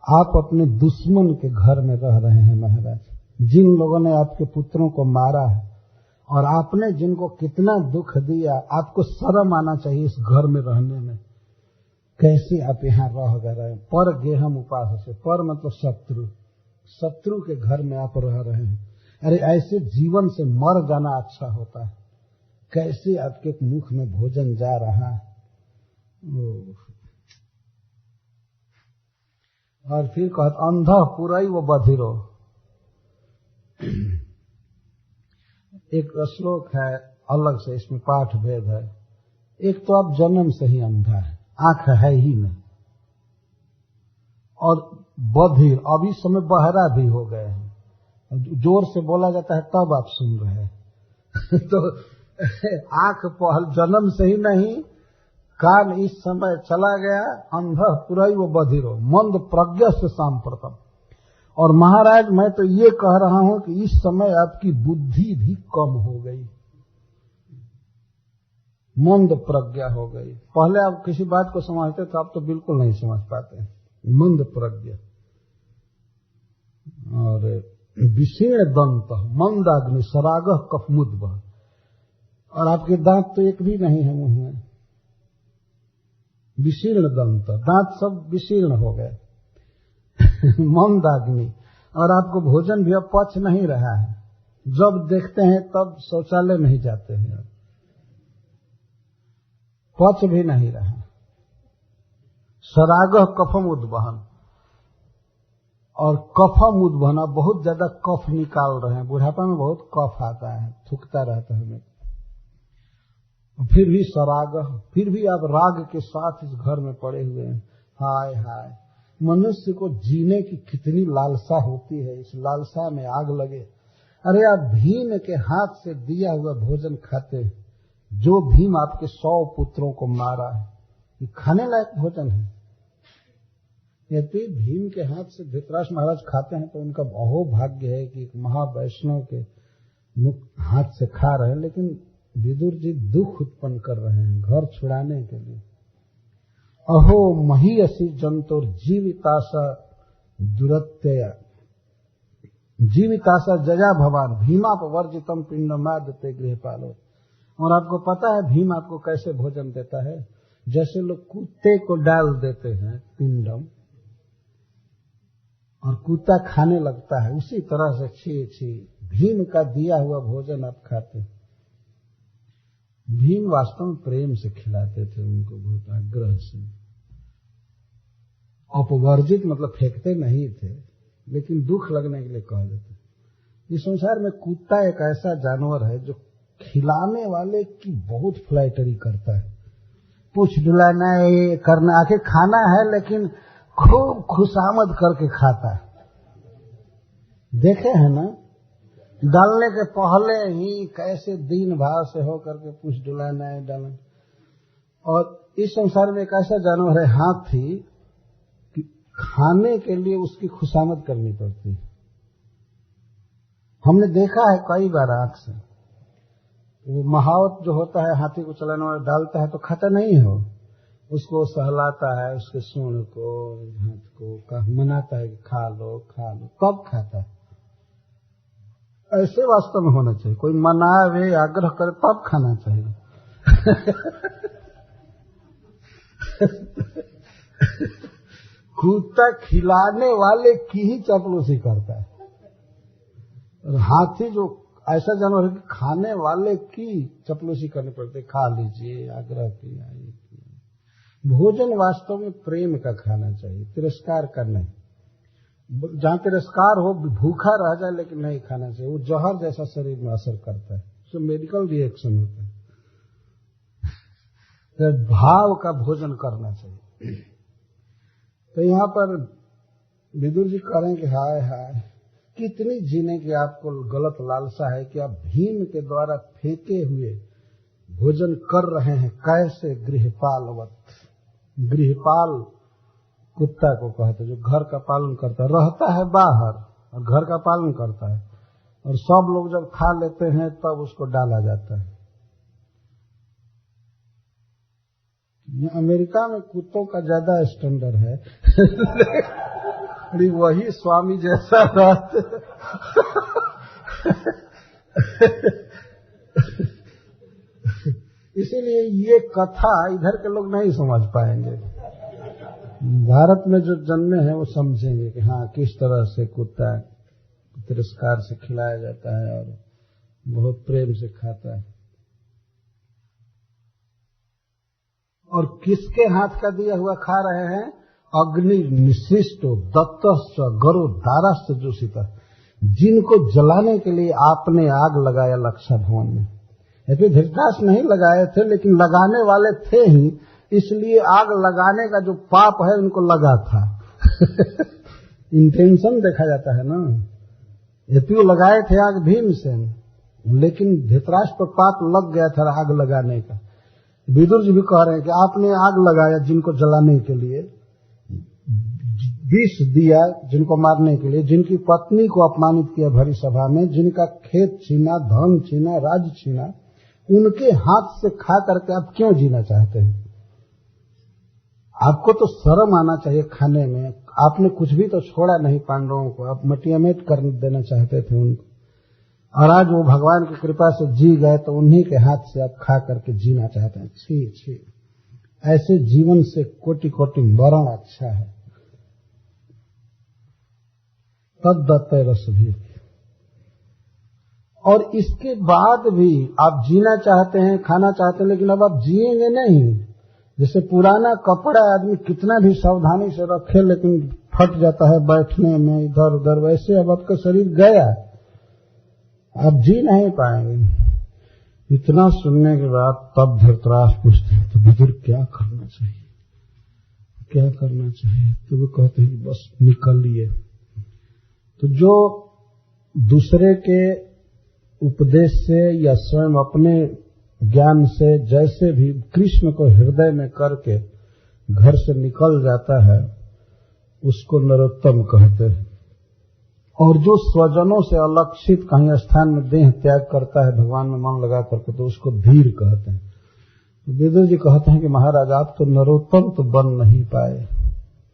आप अपने दुश्मन के घर में रह रहे हैं महाराज। जिन लोगों ने आपके पुत्रों को मारा है और आपने जिनको कितना दुख दिया, आपको शर्म आना चाहिए इस घर में रहने में। कैसे आप यहाँ रह गए? पर गेहम उपास से, पर मतलब शत्रु, शत्रु के घर में आप रह रहे हैं। अरे ऐसे जीवन से मर जाना अच्छा होता है। कैसे आपके मुख में भोजन जा रहा है। और फिर कहते अंधा पुराई वो बधिरो। एक श्लोक है अलग से, इसमें पाठ भेद है। एक तो आप जन्म से ही अंधा है, आंख है ही नहीं, और बधिर, अब इस समय बहरा भी हो गए हैं। जोर से बोला जाता है तब आप सुन रहे हैं। तो आंख पहल जन्म से ही नहीं, कान इस समय चला गया, अंधा पुराई वो बधिरो, मंद प्रज्ञा से सांप्रतम। और महाराज मैं तो ये कह रहा हूं कि इस समय आपकी बुद्धि भी कम हो गई, मंद प्रज्ञा हो गई। पहले आप किसी बात को समझते तो आप तो बिल्कुल नहीं समझ पाते, मंद प्रज्ञा। और विषीर्ण दंत मंदाग्नि सरागह कफमुद्भव, और आपके दांत तो एक भी नहीं है मुंह में। विशीर्ण दंत, दांत सब विशीर्ण हो गए। मंदाग्नि, और आपको भोजन भी अब पच नहीं रहा है। जब देखते हैं तब शौचालय नहीं जाते हैं, पच भी नहीं रहा। सरागह कफम उद्वहन, और कफम उद्वहन, बहुत ज्यादा कफ निकाल रहे हैं। बुढ़ापा में बहुत कफ आता है, थूकता रहता है हमें। फिर भी सराग, फिर भी आप राग के साथ इस घर में पड़े हुए हैं। हाय हाय, मनुष्य को जीने की कितनी लालसा होती है, इस लालसा में आग लगे। अरे आप भीम के हाथ से दिया हुआ भोजन खाते, जो भीम आपके 100 पुत्रों को मारा है, ये खाने लायक भोजन है। यदि भीम के हाथ से धृतराष्ट्र महाराज खाते हैं तो उनका अहो भाग्य है कि महावैष्णव के हाथ से खा रहे हैं। लेकिन विदुर जी दुख उत्पन्न कर रहे हैं घर छुड़ाने के लिए। अहो महीयसी जंतुर जीविताशा दुरत्यया, जीविताशा जया भवान भीमापवर्जितम पिंडमादते गृहपालो। और आपको पता है भीम आपको कैसे भोजन देता है? जैसे लोग कुत्ते को डाल देते हैं पिंडम और कुत्ता खाने लगता है, उसी तरह से छी छी भीम का दिया हुआ भोजन आप खाते। भीम वास्तव में प्रेम से खिलाते थे उनको, बहुत आग्रह से। अपवर्जित मतलब फेंकते नहीं थे, लेकिन दुख लगने के लिए कह देते। इस संसार में कुत्ता एक ऐसा जानवर है जो खिलाने वाले की बहुत फ्लैटरी करता है, पूछ डुलाना ये करना, आखिर खाना है लेकिन खूब खुशामद करके खाता है। देखे हैं ना, डालने के पहले ही कैसे दीन भाव से हो करके पूछ डुलाना है डालना। और इस संसार में एक ऐसा जानवर है हाथी, कि खाने के लिए उसकी खुशामद करनी पड़ती है। हमने देखा है कई बार आंख से। वो महावत जो होता है हाथी को चलाने वाला, डालता है तो खाता नहीं है, उसको सहलाता है, उसके सूंड को हाथ को मनाता है कि खा लो खा लो, तब खाता है। ऐसे वास्तव में होना चाहिए, कोई मनावे आग्रह करे तब खाना चाहिए। कुत्ता खिलाने वाले की ही चापलूसी करता है, और हाथी जो ऐसा जानवर है कि खाने वाले की चापलूसी करनी पड़ती है। खा लीजिए, आग्रह किया। भोजन वास्तव में प्रेम का खाना चाहिए, तिरस्कार का नहीं। जहां तिरस्कार हो, भूखा रह जाए लेकिन नहीं खाना चाहिए, वो जहर जैसा शरीर में असर करता है, उससे मेडिकल रिएक्शन होता है। भाव का भोजन करना चाहिए। तो यहाँ पर विदुर जी कह रहे हैं कि हाय हाय, कितनी जीने की आपको गलत लालसा है कि आप भीम के द्वारा फेंके हुए भोजन कर रहे हैं। कैसे गृहपालवत, गृहपाल कुत्ता को कहते जो घर का पालन करता है, रहता है बाहर और घर का पालन करता है, और सब लोग जब खा लेते हैं तब उसको डाला जाता है। अमेरिका में कुत्तों का ज्यादा स्टैंडर्ड है वही स्वामी जैसा रहते इसीलिए ये कथा इधर के लोग नहीं समझ पाएंगे। भारत में जो जन्मे हैं वो समझेंगे कि हाँ किस तरह से कुत्ता तिरस्कार से खिलाया जाता है और बहुत प्रेम से खाता है। और किसके हाथ का दिया हुआ खा रहे हैं? अग्नि निशिष्टो दत्तश्च गरो दाराश्च जोषिता, जिनको जलाने के लिए आपने आग लगाया लक्षा भवन में। यदि धृतराष्ट्र नहीं लगाए थे, लेकिन लगाने वाले थे ही, इसलिए आग लगाने का जो पाप है उनको लगा था इंटेंशन देखा जाता है ना। यदि लगाए थे आग भीमसेन, लेकिन धृतराष्ट्र पर पाप लग गया था आग लगाने का। विदुर जी भी कह रहे हैं कि आपने आग लगाया जिनको जलाने के लिए, विष दिया जिनको मारने के लिए, जिनकी पत्नी को अपमानित किया भरी सभा में, जिनका खेत छीना, धन छीना, राज छीना, उनके हाथ से खा करके आप क्यों जीना चाहते हैं? आपको तो शर्म आना चाहिए खाने में। आपने कुछ भी तो छोड़ा नहीं पांडवों को, आप मटियामेट कर देना चाहते थे उनको, और आज वो भगवान की कृपा से जी गए तो उन्हीं के हाथ से आप खा करके जीना चाहते हैं। छी छी, ऐसे जीवन से कोटि कोटि मरण अच्छा है। तद्दत्त रस भी। और इसके बाद भी आप जीना चाहते हैं, खाना चाहते हैं, लेकिन अब आप जिएंगे नहीं। जैसे पुराना कपड़ा आदमी कितना भी सावधानी से रखे लेकिन फट जाता है बैठने में इधर उधर, वैसे अब आपका शरीर गया, आप जी नहीं पाएंगे। इतना सुनने के बाद तब धृतराष्ट्र पूछते हैं तो विदुर क्या करना चाहिए, क्या करना चाहिए? तो वो कहते हैं बस निकलिए। तो जो दूसरे के उपदेश से या स्वयं अपने ज्ञान से जैसे भी कृष्ण को हृदय में करके घर से निकल जाता है, उसको नरोत्तम कहते हैं। और जो स्वजनों से अलक्षित कहीं स्थान में देह त्याग करता है भगवान में मन लगा करके, तो उसको धीर कहते हैं। विदुर जी कहते हैं कि महाराज आप तो नरोत्तम तो बन नहीं पाए।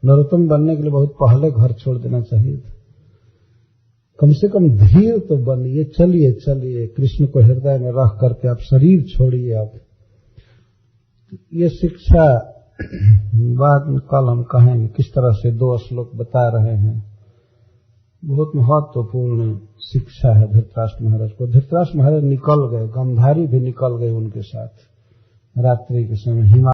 नरोत्तम बनने के लिए बहुत पहले घर छोड़ देना चाहिए था। कम से कम धीर तो बनिए, चलिए चलिए कृष्ण को हृदय में रख करके आप शरीर छोड़िए। आप ये शिक्षा बाद में कल हम कहेंगे किस तरह से 2 श्लोक बता रहे हैं। बहुत महत्वपूर्ण शिक्षा है धृतराष्ट्र महाराज को। धृतराष्ट्र महाराज निकल गए, गांधारी भी निकल गए उनके साथ रात्रि के समय।